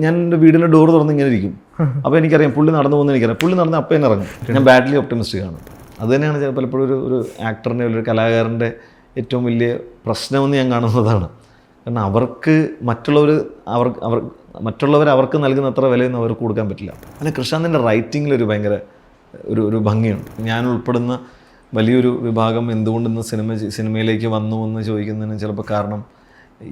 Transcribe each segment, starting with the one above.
ഞാൻ എൻ്റെ വീടിൻ്റെ ഡോർ തുറന്ന് ഇങ്ങനെ ഇരിക്കും. അപ്പോൾ എനിക്കറിയാം പുള്ളി നടന്നു പോകുന്നത് എനിക്കറിയാം. പുള്ളി നടന്ന് അപ്പം തന്നെ ഇറങ്ങും. ഞാൻ ബാഡ്ലി ഒപ്റ്റിമിസ്റ്റിക് ആണ്. അത് തന്നെയാണ് പലപ്പോഴും ഒരു ആക്ടറിൻ്റെ ഒരു കലാകാരൻ്റെ ഏറ്റവും വലിയ പ്രശ്നമെന്ന് ഞാൻ കാണുന്നതാണ്. കാരണം അവർക്ക് മറ്റുള്ളവർ അവർക്ക് നൽകുന്ന അത്ര വിലയൊന്നും അവർക്ക് കൊടുക്കാൻ പറ്റില്ല. അല്ല, കൃഷാന്തിൻ്റെ റൈറ്റിങ്ങിലൊരു ഭയങ്കര ഒരു ഭംഗിയുണ്ട്. ഞാൻ ഉൾപ്പെടുന്ന വലിയൊരു വിഭാഗം എന്തുകൊണ്ട് ഇന്ന് സിനിമയിലേക്ക് വന്നു എന്ന് ചോദിക്കുന്നതിന് ചിലപ്പോൾ കാരണം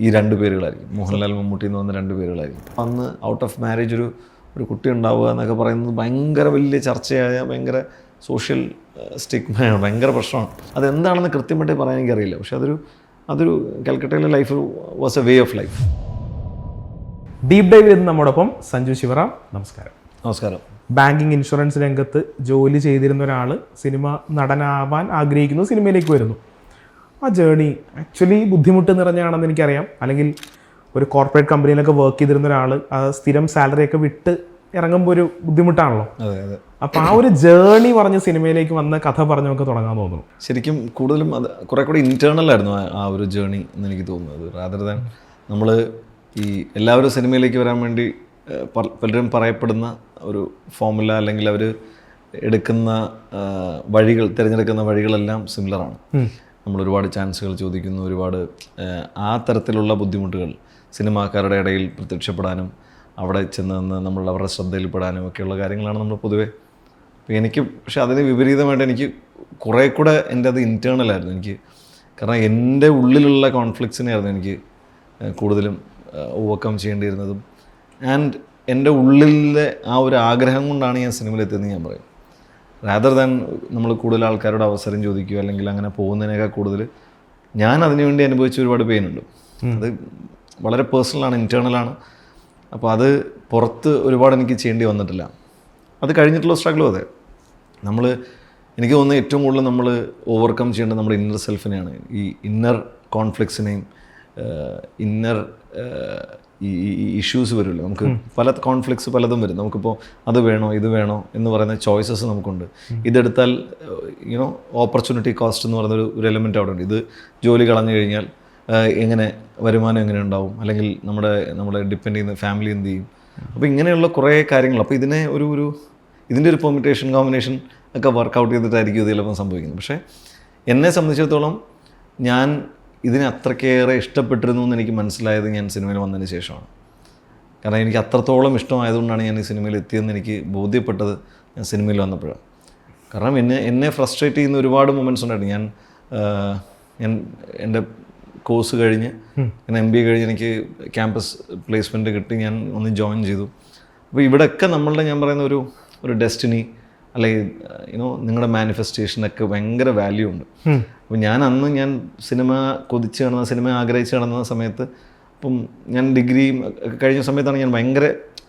ഈ രണ്ട് പേരുകളായിരിക്കും. മോഹൻലാൽ, മമ്മൂട്ടി എന്ന് പറഞ്ഞ രണ്ട് പേരുകളായിരിക്കും. അന്ന് ഔട്ട് ഓഫ് മാരേജ് ഒരു കുട്ടി ഉണ്ടാവുക എന്നൊക്കെ പറയുന്നത് ഭയങ്കര വലിയ ചർച്ചയായ ഭയങ്കര സോഷ്യൽ സ്റ്റിഗ്മയാണ്, ഭയങ്കര പ്രശ്നമാണ്. അതെന്താണെന്ന് കൃത്യമായിട്ട് പറയാൻ എനിക്കറിയില്ല. പക്ഷെ അതൊരു കൽക്കട്ടയിലെ life was a way of life. Deep dive ചെയ്ത് നമ്മോടൊപ്പം സഞ്ജു ശിവറാം. നമസ്കാരം. നമസ്കാരം. ബാങ്കിങ് ഇൻഷുറൻസ് രംഗത്ത് ജോലി ചെയ്തിരുന്ന ഒരാൾ സിനിമ നടനാവാൻ ആഗ്രഹിക്കുന്നു, സിനിമയിലേക്ക് വരുന്നു. ആ ജേണി ആക്ച്വലി ബുദ്ധിമുട്ട് നിറഞ്ഞാണെന്ന് എനിക്കറിയാം. അല്ലെങ്കിൽ ഒരു കോർപ്പറേറ്റ് കമ്പനിയിലൊക്കെ വർക്ക് ചെയ്തിരുന്ന ഒരാൾ ആ സ്ഥിരം സാലറിയൊക്കെ വിട്ട് ഇറങ്ങുമ്പോൾ ഒരു ബുദ്ധിമുട്ടാണല്ലോ. അപ്പോൾ ആ ഒരു ജേണി പറഞ്ഞ് സിനിമയിലേക്ക് വന്ന കഥ പറഞ്ഞ് നമുക്ക് തുടങ്ങാൻ തോന്നുന്നു. ശരിക്കും കൂടുതലും അത് കുറെ കൂടി ഇന്റേണൽ ആയിരുന്നു ആ ഒരു ജേണി എന്ന് എനിക്ക് തോന്നുന്നത്. റാദർ ദാൻ നമ്മൾ ഈ എല്ലാവരും സിനിമയിലേക്ക് വരാൻ വേണ്ടി പലരും പറയപ്പെടുന്ന ഒരു ഫോർമുല അല്ലെങ്കിൽ അവർ എടുക്കുന്ന തിരഞ്ഞെടുക്കുന്ന വഴികളെല്ലാം സിമിലറാണ്. നമ്മൾ ഒരുപാട് ചാൻസുകൾ ചോദിക്കുന്നു, ഒരുപാട് ആ തരത്തിലുള്ള ബുദ്ധിമുട്ടുകൾ സിനിമാക്കാരുടെ ഇടയിൽ പ്രത്യക്ഷപ്പെടാനും അവിടെ ചെന്ന് നമ്മൾ അവരുടെ ശ്രദ്ധയിൽപ്പെടാനും ഒക്കെയുള്ള കാര്യങ്ങളാണ് നമ്മൾ പൊതുവേ. പക്ഷെ അതിന് വിപരീതമായിട്ട് എനിക്ക് കുറേ കൂടെ എൻ്റെ അത് ഇൻറ്റേർണലായിരുന്നു എനിക്ക്. കാരണം എൻ്റെ ഉള്ളിലുള്ള കോൺഫ്ലിക്ട്സിനെയായിരുന്നു എനിക്ക് കൂടുതലും ഓവർകം ചെയ്യേണ്ടിയിരുന്നതും. ആൻഡ് എൻ്റെ ഉള്ളിലെ ആ ഒരു ആഗ്രഹം കൊണ്ടാണ് ഞാൻ സിനിമയിലെത്തിയതെന്ന് ഞാൻ പറയും. റാദർ ദാൻ നമ്മൾ കൂടുതൽ ആൾക്കാരോട് അവസരം ചോദിക്കുക അല്ലെങ്കിൽ അങ്ങനെ പോകുന്നതിനേക്കാൾ കൂടുതൽ ഞാൻ അതിനുവേണ്ടി അനുഭവിച്ച ഒരുപാട് പെയിനുണ്ട്. അത് വളരെ പേഴ്സണലാണ്, ഇൻറ്റേർണലാണ്. അപ്പോൾ അത് പുറത്ത് ഒരുപാട് എനിക്ക് ചെയ്യേണ്ടി വന്നിട്ടില്ല. അത് കഴിഞ്ഞിട്ടുള്ള സ്ട്രഗിളും അതെ. എനിക്ക് തോന്നുന്നത് ഏറ്റവും കൂടുതൽ നമ്മൾ ഓവർകം ചെയ്യേണ്ടത് നമ്മുടെ ഇന്നർ സെൽഫിനെയാണ്. ഈ ഇന്നർ കോൺഫ്ലിക്ട്സിനെയും ഇന്നർ ഈ ഇഷ്യൂസ് വരുമല്ലോ. നമുക്ക് പല കോൺഫ്ലിക്ട്സ് പലതും വരും. നമുക്കിപ്പോൾ അത് വേണോ ഇത് വേണോ എന്ന് പറയുന്ന ചോയ്സസ് നമുക്കുണ്ട്. ഇതെടുത്താൽ ഓപ്പർച്യൂണിറ്റി കോസ്റ്റ് എന്ന് പറയുന്ന ഒരു എലമെൻറ്റ് അവിടെ ഉണ്ട്. ഇത് ജോലി കളഞ്ഞു കഴിഞ്ഞാൽ വരുമാനം എങ്ങനെ ഉണ്ടാവും, അല്ലെങ്കിൽ നമ്മളെ ഡിപ്പെൻഡ് ചെയ്യുന്ന ഫാമിലി എന്ത് ചെയ്യും. അപ്പോൾ ഇങ്ങനെയുള്ള കുറേ കാര്യങ്ങൾ. അപ്പോൾ ഇതിൻ്റെ ഒരു കോമ്പിനേഷൻ ഒക്കെ വർക്കൗട്ട് ചെയ്തിട്ടായിരിക്കും ഇത് ചിലപ്പോൾ സംഭവിക്കുന്നത്. പക്ഷേ എന്നെ സംബന്ധിച്ചിടത്തോളം ഞാൻ ഇതിനെ അത്രയ്ക്കേറെ ഇഷ്ടപ്പെട്ടിരുന്നു എന്ന് എനിക്ക് മനസ്സിലായത് ഞാൻ സിനിമയിൽ വന്നതിന് ശേഷമാണ്. കാരണം എനിക്ക് അത്രത്തോളം ഇഷ്ടമായതുകൊണ്ടാണ് ഞാൻ ഈ സിനിമയിൽ എത്തിയതെന്ന് എനിക്ക് ബോധ്യപ്പെട്ടത് ഞാൻ സിനിമയിൽ വന്നപ്പോഴാണ്. കാരണം എന്നെ ഫ്രസ്ട്രേറ്റ് ചെയ്യുന്ന ഒരുപാട് മൊമെൻറ്റ്സ് ഉണ്ടായിരുന്നു. ഞാൻ എൻ്റെ കോഴ്സ് കഴിഞ്ഞ് ഞാൻ MBA കഴിഞ്ഞ് എനിക്ക് ക്യാമ്പസ് പ്ലേസ്മെൻറ്റ് കിട്ടി. ഞാൻ ഒന്ന് ജോയിൻ ചെയ്തു. അപ്പോൾ ഇവിടെയൊക്കെ ഞാൻ പറയുന്ന ഒരു ഡെസ്റ്റിനി അല്ലെങ്കിൽ നിങ്ങളുടെ മാനിഫെസ്റ്റേഷനൊക്കെ ഭയങ്കര വാല്യൂ ഉണ്ട്. അപ്പോൾ ഞാൻ സിനിമ കൊതിച്ച് നടന്ന, സിനിമ ആഗ്രഹിച്ച് നടന്ന സമയത്ത്, അപ്പം ഞാൻ ഡിഗ്രി കഴിഞ്ഞ സമയത്താണ് ഞാൻ ഭയങ്കര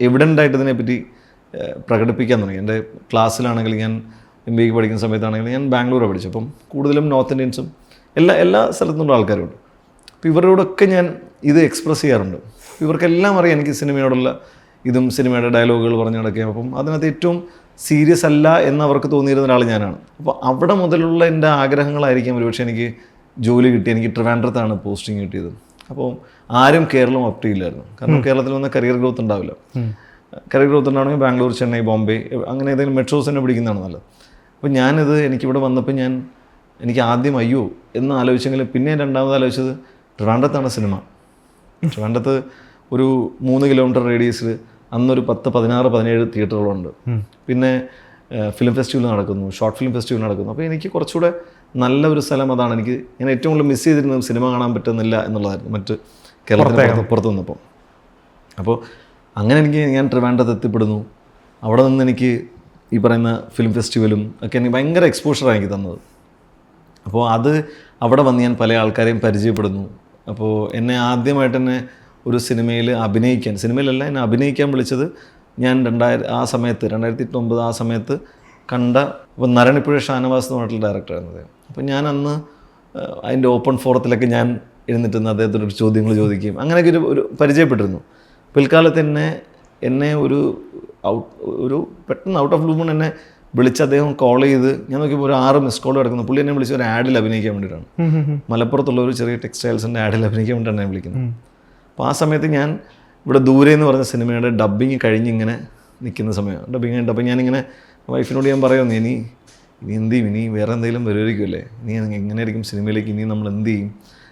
എവിഡൻ്റായിട്ട് ഇതിനെപ്പറ്റി പ്രകടിപ്പിക്കാൻ തുടങ്ങി. എൻ്റെ ക്ലാസ്സിലാണെങ്കിൽ ഞാൻ MBA പഠിക്കുന്ന സമയത്താണെങ്കിൽ ഞാൻ ബാംഗ്ലൂരാണ് പഠിച്ചത്. അപ്പം കൂടുതലും നോർത്ത് ഇന്ത്യൻസും എല്ലാ സ്ഥലത്തുനിന്നുള്ള ആൾക്കാരുണ്ട്. അപ്പോൾ ഇവരോടൊക്കെ ഞാൻ ഇത് എക്സ്പ്രസ് ചെയ്യാറുണ്ട്. ഇവർക്കെല്ലാം അറിയാം എനിക്ക് സിനിമയോടുള്ള ഇതും സിനിമയുടെ ഡയലോഗുകൾ പറഞ്ഞു നടക്കുകയും. അപ്പം അതിനകത്ത് ഏറ്റവും സീരിയസ് അല്ല എന്ന് അവർക്ക് തോന്നിയിരുന്ന ഒരാൾ ഞാനാണ്. അപ്പോൾ അവിടെ മുതലുള്ള എൻ്റെ ആഗ്രഹങ്ങളായിരിക്കും ഒരുപക്ഷെ എനിക്ക് ജോലി കിട്ടി. എനിക്ക് ട്രിവാൻഡ്രത്താണ് പോസ്റ്റിംഗ് കിട്ടിയത്. അപ്പോൾ ആരും കേരളം ഓപ്റ്റ് ചെയ്യില്ലായിരുന്നു. കാരണം കേരളത്തിൽ വന്ന കരിയർ ഗ്രോത്ത് ഉണ്ടാവില്ല. കരിയർ ഗ്രോത്ത് ഉണ്ടാവണമെങ്കിൽ ബാംഗ്ലൂർ, ചെന്നൈ, ബോംബെ അങ്ങനെ ഏതെങ്കിലും മെട്രോസ് തന്നെ പിടിക്കുന്നതാണ് നല്ലത്. അപ്പോൾ എനിക്കിവിടെ വന്നപ്പോൾ എനിക്ക് ആദ്യം അയ്യോ എന്ന് ആലോചിച്ചെങ്കിൽ പിന്നെ രണ്ടാമത് ആലോചിച്ചത് ട്രിവാൻഡ്രത്താണ് സിനിമ. ട്രിവാൻഡ്രത്ത് ഒരു 3 കിലോമീറ്റർ റേഡിയസിൽ അന്നൊരു 10, 16, 17 തിയേറ്ററുകളുണ്ട്. പിന്നെ ഫിലിം ഫെസ്റ്റിവൽ നടക്കുന്നു, ഷോർട്ട് ഫിലിം ഫെസ്റ്റിവൽ നടക്കുന്നു. അപ്പോൾ എനിക്ക് കുറച്ചുകൂടെ നല്ല ഒരു സ്ഥലം അതാണ്. ഞാൻ ഏറ്റവും കൂടുതൽ മിസ് ചെയ്തിരുന്നത് സിനിമ കാണാൻ പറ്റുന്നില്ല എന്നുള്ളതായിരുന്നു മറ്റ് കേരളത്തിന് പുറത്ത് നിന്നപ്പോൾ. അപ്പോൾ അങ്ങനെ ഞാൻ ട്രിവാൻഡ്രത്ത് എത്തിപ്പെടുന്നു. അവിടെ നിന്ന് എനിക്ക് ഈ പറയുന്ന ഫിലിം ഫെസ്റ്റിവലും ഒക്കെ എനിക്ക് ഭയങ്കര എക്സ്പോഷറാണ് എനിക്ക് തന്നത്. അപ്പോൾ അവിടെ വന്ന് ഞാൻ പല ആൾക്കാരെയും പരിചയപ്പെടുന്നു. അപ്പോൾ എന്നെ ആദ്യമായിട്ട് തന്നെ ഒരു സിനിമയിലല്ല എന്നെ അഭിനയിക്കാൻ വിളിച്ചത് ഞാൻ 2009 ആ സമയത്ത് കണ്ട നരണിപ്പുഴ ഷാനവാസ് എന്ന് പറഞ്ഞിട്ടുള്ള ഡയറക്ടറായിരുന്നത്. അപ്പോൾ ഞാൻ അന്ന് അതിൻ്റെ ഓപ്പൺ ഫോറത്തിലൊക്കെ ഞാൻ എഴുന്നിട്ടുന്ന അദ്ദേഹത്തോട് ചോദ്യങ്ങൾ ചോദിക്കുകയും അങ്ങനെയൊക്കെ ഒരു പരിചയപ്പെട്ടിരുന്നു. പിൽക്കാലത്ത് എന്നെ ഒരു പെട്ടെന്ന് ഔട്ട് ഓഫ് ബ്ലൂ മൂൺ എന്നെ വിളിച്ച് അദ്ദേഹം കോൾ ചെയ്ത് ഞാൻ നോക്കിയപ്പോൾ ഒരു 6 മിസ് കോൾ കിടക്കുന്നു. പുള്ളി എന്നെ വിളിച്ച് ഒരു ആഡിൽ അഭിനയിക്കാൻ വേണ്ടിയിട്ടാണ്. മലപ്പുറത്തുള്ള ഒരു ചെറിയ ടെക്സ്റ്റൈൽസിൻ്റെ ആഡിൽ അഭിനയിക്കാൻ വേണ്ടിയിട്ടാണ് ഞാൻ വിളിക്കുന്നത്. അപ്പോൾ ആ സമയത്ത് ഞാൻ ഇവിടെ ദൂരെ എന്ന് പറഞ്ഞ സിനിമയുടെ ഡബ്ബിങ് കഴിഞ്ഞിങ്ങനെ നിൽക്കുന്ന സമയമാണ്. ഡബ്ബിങ് കഴിഞ്ഞിട്ട് അപ്പോൾ ഞാനിങ്ങനെ വൈഫിനോട് ഞാൻ പറയുന്നു, ഇനി എന്ത് ചെയ്യും, ഇനി വേറെ എന്തെങ്കിലും വരുമായിരിക്കുമല്ലേ, ഇനി എങ്ങനെയായിരിക്കും സിനിമയിലേക്ക് ഇനി നമ്മൾ എന്ത് ചെയ്യും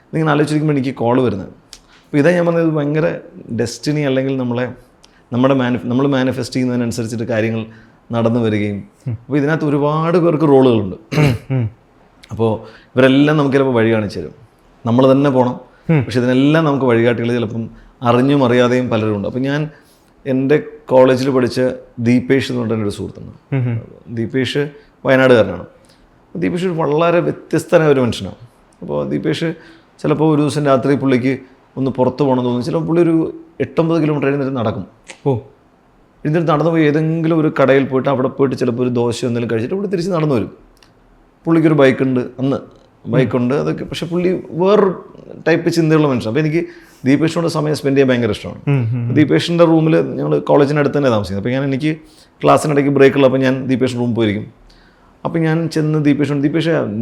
എന്നിങ്ങനെ ആലോചിക്കുമ്പോൾ എനിക്ക് കോൾ വരുന്നത്. അപ്പോൾ ഇതാ ഞാൻ പറഞ്ഞത്, ഭയങ്കര ഡെസ്റ്റിനി അല്ലെങ്കിൽ നമ്മൾ മാനിഫെസ്റ്റ് ചെയ്യുന്നതിനനുസരിച്ചിട്ട് കാര്യങ്ങൾ നടന്നു വരികയും. അപ്പോൾ ഇതിനകത്ത് ഒരുപാട് പേർക്ക് റോളുകളുണ്ട്. അപ്പോൾ ഇവരെല്ലാം നമുക്ക് ചിലപ്പോൾ വഴി കാണിച്ചു തരും, നമ്മൾ തന്നെ പോകണം. പക്ഷെ ഇതിനെല്ലാം നമുക്ക് വഴികാട്ടികൾ ചിലപ്പം അറിഞ്ഞും അറിയാതെയും പലരും ഉണ്ട്. അപ്പോൾ ഞാൻ എൻ്റെ കോളേജിൽ പഠിച്ച ദീപേഷ് എന്ന് പറഞ്ഞ ഒരു സുഹൃത്തുണ്ട്. ദീപേഷ് വയനാടുകാരനാണ്. ദീപേഷ് വളരെ വ്യത്യസ്തനായ ഒരു മനുഷ്യനാണ്. അപ്പോൾ ദീപേഷ് ചിലപ്പോൾ ഒരു ദിവസം രാത്രി പുള്ളിക്ക് ഒന്ന് പുറത്ത് പോകണമെന്ന് തോന്നുന്നു. ചിലപ്പോൾ പുള്ളി ഒരു 8-9 കിലോമീറ്റർ എഴുന്നേറ്റ് നടക്കും. എഴുന്നേറ്റ് നടന്നു പോയി ഏതെങ്കിലും ഒരു കടയിൽ പോയിട്ട് അവിടെ പോയിട്ട് ചിലപ്പോൾ ഒരു ദോശ എന്തെങ്കിലും കഴിച്ചിട്ട് പുള്ളി തിരിച്ച് നടന്നു വരും. പുള്ളിക്കൊരു ബൈക്കുണ്ട്, അന്ന് ബൈക്കുണ്ട്, അതൊക്കെ. പക്ഷെ പുള്ളി വേറൊരു ടൈപ്പ് ചിന്തയുള്ള മനുഷ്യൻ. അപ്പോൾ എനിക്ക് ദീപേഷിനോട് സമയം സ്പെൻഡ് ചെയ്യാൻ ഭയങ്കര ഇഷ്ടമാണ്. ദീപേഷിൻ്റെ റൂമിൽ ഞങ്ങൾ കോളേജിനടുത്ത് തന്നെ താമസിക്കുന്നത്. അപ്പോൾ എനിക്ക് ക്ലാസ്സിനിടയ്ക്ക് ബ്രേക്കുള്ളപ്പോൾ ഞാൻ ദീപേഷ് റൂമിൽ പോയിരിക്കും. അപ്പോൾ ഞാൻ ചെന്ന് ദീപേഷ്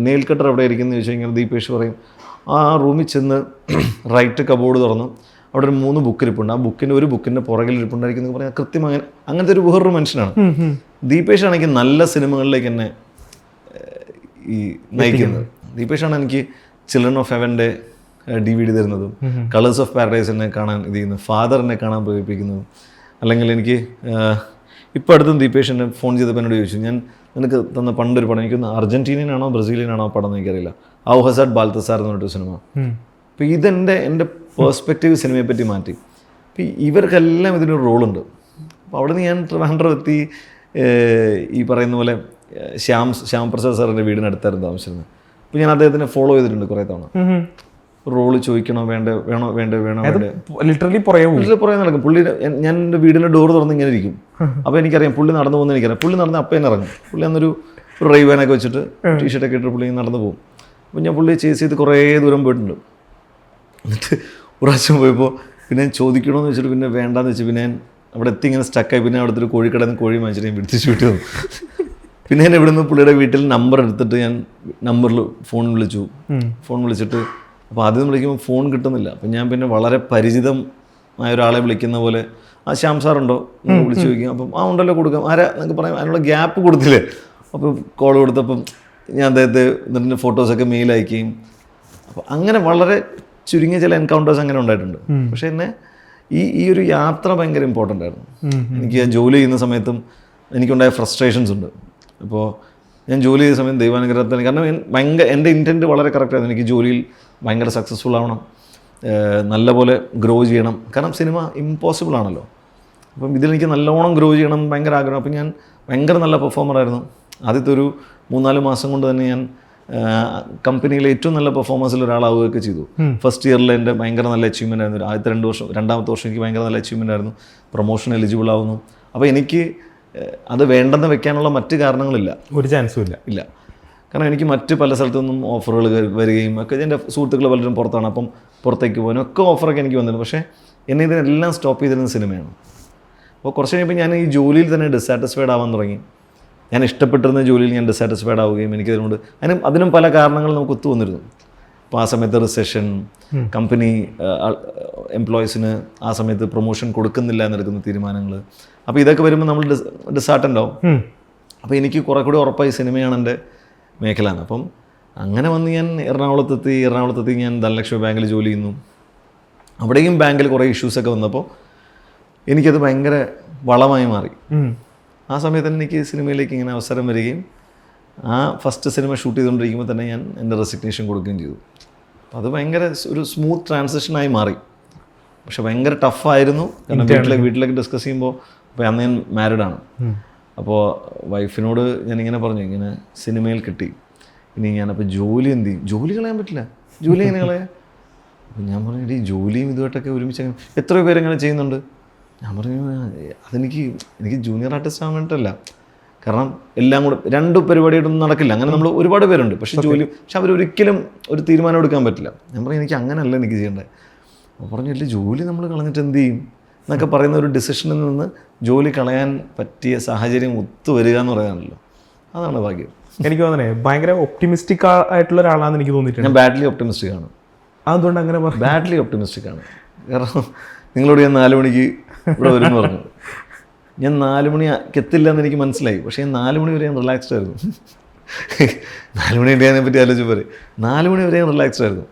നെയിൽ കട്ടർ എവിടെ ഇരിക്കുന്നത് ചോദിച്ചു കഴിഞ്ഞാൽ ദീപേഷ് പറയും, ആ റൂമിൽ ചെന്ന് റൈറ്റ് കബോർഡ് തുറന്നു അവിടെ ഒരു 3 ബുക്ക് ഇരിപ്പുണ്ട്, ആ ഒരു ബുക്കിൻ്റെ പുറകിൽ ഇരിപ്പുണ്ടായിരിക്കും എന്ന് പറഞ്ഞാൽ കൃത്യം അങ്ങനത്തെ ഒരു വേറൊരു മനുഷ്യനാണ്. ദീപേഷ് ആണെങ്കിൽ നല്ല സിനിമകളിലേക്ക് എന്നെ ഈ നയിക്കുന്നത്. ദീപേഷാണ് എനിക്ക് ചിൽഡ്രൻ ഓഫ് ഹെവൻ്റെ DVD തരുന്നതും, കളേഴ്സ് ഓഫ് പാരഡൈസ് എന്നെ കാണാൻ ഇത് ചെയ്യുന്നതും, ഫാദർ എന്നെ കാണാൻ പ്രേരിപ്പിക്കുന്നതും. അല്ലെങ്കിൽ എനിക്ക് ഇപ്പോൾ അടുത്തും ദീപേഷ് എന്നെ ഫോൺ ചെയ്തപ്പോൾ എന്നോട് ചോദിച്ചു, ഞാൻ നിനക്ക് തന്ന പണ്ടൊരു പടം, എനിക്കൊന്ന് അർജൻറ്റീനിയനാണോ ബ്രസീലിയനാണോ പടം എന്ന് എനിക്കറിയില്ല, ഔഹസാഡ് ബാൽത്തസാർ എന്ന് പറഞ്ഞൊരു സിനിമ. അപ്പോൾ എൻ്റെ പേഴ്സ്പെക്റ്റീവ് സിനിമയെ പറ്റി മാറ്റി. അപ്പോൾ ഇവർക്കെല്ലാം ഇതിനൊരു റോളുണ്ട്. അപ്പോൾ അവിടെ നിന്ന് ഞാൻ ട്രിവാൻഡ്രം എത്തി. ഈ പറയുന്ന പോലെ ശ്യാംപ്രസാദ് സാറിൻ്റെ വീടിനടുത്തായിരുന്നു താമസിച്ചിരുന്നത്. അപ്പോൾ ഞാൻ അദ്ദേഹത്തിനെ ഫോളോ ചെയ്തിട്ടുണ്ട് കുറേ തവണ. റോള് ചോദിക്കണോ വേണ്ടോ ലിറ്ററലി പുറകെ നടക്കും പുള്ളി. ഞാൻ എൻ്റെ വീടിൻ്റെ ഡോർ തുറന്ന് ഇങ്ങനെ ഇരിക്കും. അപ്പോൾ എനിക്കറിയാം പുള്ളി നടന്നു പോകുന്നത് എനിക്കറിയാം. പുള്ളി നടന്ന് അപ്പം തന്നെ ഇറങ്ങും. പുള്ളി അന്നൊരു റൈവാനൊക്കെ വെച്ചിട്ട് ടീഷർട്ടൊക്കെ ഇട്ടിട്ട് പുള്ളി നടന്നു പോകും. അപ്പോൾ ഞാൻ പുള്ളിയെ ചേസ് ചെയ്ത് കുറേ ദൂരം പോയിട്ടുണ്ട്. എന്നിട്ട് ഒരു പ്രാവശ്യം പോയപ്പോൾ പിന്നെ ചോദിക്കണമെന്ന് വെച്ചിട്ട് പിന്നെ വേണ്ടാന്ന് വെച്ച് പിന്നെ ഞാൻ അവിടെ എത്തി ഇങ്ങനെ സ്റ്റക്കായി. പിന്നെ അവിടുത്തെ ഒരു കോഴിക്കടയിൽ നിന്ന് കോഴി വാങ്ങിച്ചിട്ട് ഞാൻ പിടിച്ച് ഷൂട്ട് ചെയ്തു. പിന്നെ ഞാൻ ഇവിടെ നിന്ന് പുള്ളിയുടെ വീട്ടിൽ നമ്പർ എടുത്തിട്ട് ഞാൻ നമ്പറിൽ ഫോൺ വിളിച്ചിട്ട് അപ്പോൾ ആദ്യം വിളിക്കുമ്പോൾ ഫോൺ കിട്ടുന്നില്ല. അപ്പം ഞാൻ പിന്നെ വളരെ പരിചിതമായ ഒരാളെ വിളിക്കുന്ന പോലെ, ആ ശ്യാം സാറുണ്ടോ എന്ന് വിളിച്ച് ചോദിക്കും. അപ്പം ആ ഉണ്ടല്ലോ കൊടുക്കാം, ആരാ എന്നൊക്കെ പറയാം. അതിനുള്ള ഗ്യാപ്പ് കൊടുത്തില്ലേ. അപ്പോൾ കോൾ കൊടുത്തപ്പം ഞാൻ അദ്ദേഹത്തെ എന്നിട്ട് ഫോട്ടോസൊക്കെ മെയിൽ അയക്കുകയും. അപ്പോൾ അങ്ങനെ വളരെ ചുരുങ്ങിയ ചില എൻകൗണ്ടേഴ്സ് അങ്ങനെ ഉണ്ടായിട്ടുണ്ട്. പക്ഷേ എന്നെ ഈ ഒരു യാത്ര ഭയങ്കര ഇമ്പോർട്ടൻ്റ് ആയിരുന്നു. എനിക്ക് ജോലി ചെയ്യുന്ന സമയത്തും എനിക്കുണ്ടായ ഫ്രസ്ട്രേഷൻസ് ഉണ്ട്. അപ്പോൾ ഞാൻ ജോലി ചെയ്ത സമയം ദൈവാനുഗ്രഹത്തിന്, കാരണം എൻ്റെ ഇൻറ്റൻറ്റ് വളരെ കറക്റ്റായിരുന്നു. എനിക്ക് ജോലിയിൽ ഭയങ്കര സക്സസ്ഫുൾ ആവണം, നല്ലപോലെ ഗ്രോ ചെയ്യണം. കാരണം സിനിമ ഇമ്പോസിബിൾ ആണല്ലോ. അപ്പം ഇതിലെനിക്ക് നല്ലോണം ഗ്രോ ചെയ്യണം ഭയങ്കര ആഗ്രഹം. അപ്പം ഞാൻ ഭയങ്കര നല്ല പെർഫോമറായിരുന്നു. ആദ്യത്തെ ഒരു 3-4 മാസം കൊണ്ട് തന്നെ ഞാൻ കമ്പനിയിലെ ഏറ്റവും നല്ല പെർഫോമൻസിൽ ഒരാളാവുകയൊക്കെ ചെയ്തു. ഫസ്റ്റ് ഇയറിൽ എൻ്റെ ഭയങ്കര നല്ല അച്ചീവ്മെൻ്റ് ആയിരുന്നു. ആദ്യത്തെ 2 വർഷം, രണ്ടാമത്തെ വർഷം എനിക്ക് ഭയങ്കര നല്ല അച്ചീവ്മെൻ്റ് ആയിരുന്നു. പ്രൊമോഷൻ എലിജിബിൾ ആവുന്നു. അപ്പോൾ എനിക്ക് അത് വേണ്ടെന്ന് വെക്കാനുള്ള മറ്റ് കാരണങ്ങളില്ല, ഒരു ചാൻസും ഇല്ല. കാരണം എനിക്ക് മറ്റ് പല സ്ഥലത്തു നിന്നും ഓഫറുകൾ വരികയും ഒക്കെ, എൻ്റെ സുഹൃത്തുക്കൾ പലരും പുറത്താണ്, അപ്പം പുറത്തേക്ക് പോകാനും ഒക്കെ ഓഫറൊക്കെ എനിക്ക് വന്നിരുന്നു. പക്ഷേ എന്നെ ഇതിനെല്ലാം സ്റ്റോപ്പ് ചെയ്തിരുന്ന സിനിമയാണ്. അപ്പോൾ കുറച്ച് കഴിയുമ്പോൾ ഞാൻ ഈ ജോലിയിൽ തന്നെ ഡിസാറ്റിസ്ഫൈഡ് ആവാൻ തുടങ്ങി. ഞാൻ ഇഷ്ടപ്പെട്ടിരുന്ന ജോലിയിൽ ഞാൻ ഡിസാറ്റിസ്ഫൈഡ് ആവുകയും എനിക്കതിനോട് അതിനും പല കാരണങ്ങൾ നമുക്ക് ഒത്തു വന്നിരുന്നു. അപ്പോൾ ആ സമയത്ത് റിസെഷൻ, കമ്പനി എംപ്ലോയീസിന് ആ സമയത്ത് പ്രൊമോഷൻ കൊടുക്കുന്നില്ല എന്നെടുക്കുന്ന തീരുമാനങ്ങൾ. അപ്പോൾ ഇതൊക്കെ വരുമ്പോൾ നമ്മൾ ഡിസാർട്ടൻ്റ് ആവും. അപ്പോൾ എനിക്ക് കുറെ കൂടി ഉറപ്പായി സിനിമയാണ് എൻ്റെ മേഖലയാണ്. അപ്പം അങ്ങനെ വന്ന് ഞാൻ എറണാകുളത്തെത്തി ഞാൻ ധനലക്ഷ്മി ബാങ്കിൽ ജോലി ചെയ്യുന്നു. അവിടെയും ബാങ്കിൽ കുറേ ഇഷ്യൂസൊക്കെ വന്നപ്പോൾ എനിക്കത് ഭയങ്കര വളമായി മാറി. ആ സമയത്ത് തന്നെ എനിക്ക് സിനിമയിലേക്ക് ഇങ്ങനെ അവസരം വരികയും ആ ഫസ്റ്റ് സിനിമ ഷൂട്ട് ചെയ്തുകൊണ്ടിരിക്കുമ്പോൾ തന്നെ ഞാൻ എൻ്റെ റെസിഗ്നേഷൻ കൊടുക്കുകയും ചെയ്തു. അപ്പോൾ അത് ഭയങ്കര ഒരു സ്മൂത്ത് ട്രാൻസിഷനായി മാറി. പക്ഷെ ഭയങ്കര ടഫായിരുന്നു. കാരണം വീട്ടിലേക്ക് ഡിസ്കസ് ചെയ്യുമ്പോൾ, അപ്പോൾ അന്ന് ഞാൻ മാരീഡാണ്. അപ്പോൾ വൈഫിനോട് ഞാനിങ്ങനെ പറഞ്ഞു, ഇങ്ങനെ സിനിമയിൽ കിട്ടി, ഇനി ഞാനപ്പോൾ ജോലി എന്ത് ചെയ്യും, ജോലി കളയാൻ പറ്റില്ല, ജോലി എങ്ങനെ കളയാം. അപ്പോൾ ഞാൻ പറഞ്ഞു, ഈ ജോലിയും ഇതുമായിട്ടൊക്കെ ഒരുമിച്ച് എത്രയോ പേരെങ്ങനെ ചെയ്യുന്നുണ്ട്. ഞാൻ പറഞ്ഞു, എനിക്ക് ജൂനിയർ ആർട്ടിസ്റ്റ് ആവാൻ വേണ്ടിയിട്ടല്ല, കാരണം എല്ലാം കൂടെ 2 പരിപാടിയായിട്ടൊന്നും നടക്കില്ല. അങ്ങനെ നമ്മൾ ഒരുപാട് പേരുണ്ട്, പക്ഷെ അവരൊരിക്കലും ഒരു തീരുമാനം എടുക്കാൻ പറ്റില്ല. ഞാൻ പറഞ്ഞു, എനിക്ക് അങ്ങനെയല്ല എനിക്ക് ചെയ്യേണ്ടത്. അപ്പോൾ പറഞ്ഞില്ല, ജോലി നമ്മൾ കളഞ്ഞിട്ട് എന്ത് ചെയ്യും എന്നൊക്കെ പറയുന്ന ഒരു ഡിസിഷനിൽ നിന്ന് ജോലി കളയാൻ പറ്റിയ സാഹചര്യം ഒത്തുവരിക എന്ന് പറയാനല്ലോ, അതാണ് ഭാഗ്യം. എനിക്ക് തോന്നണേ ഭയങ്കര ഒപ്റ്റിമിസ്റ്റിക് ആയിട്ടുള്ള ഒരാളാണെന്ന് എനിക്ക് തോന്നിയിട്ടുണ്ട്. ഞാൻ ബാഡ്ലി ഒപ്റ്റിമിസ്റ്റിക് ആണ്. അതുകൊണ്ട് അങ്ങനെ ബാഡ്ലി ഒപ്റ്റിമിസ്റ്റിക് ആണ്. കാരണം നിങ്ങളോട് ഞാൻ 4 മണിക്ക് ഇവിടെ വരുമെന്ന് പറഞ്ഞു. ഞാൻ 4 മണിക്ക് എത്തില്ല എന്ന് എനിക്ക് മനസ്സിലായി. പക്ഷേ ഞാൻ 4 മണി വരെ ഞാൻ റിലാക്സ്ഡ് ആയിരുന്നു. 4 മണി അതിനെ പറ്റി ആലോചിച്ച് പോരെ. 4 മണി വരെ ഞാൻ റിലാക്സ്ഡ് ആയിരുന്നു.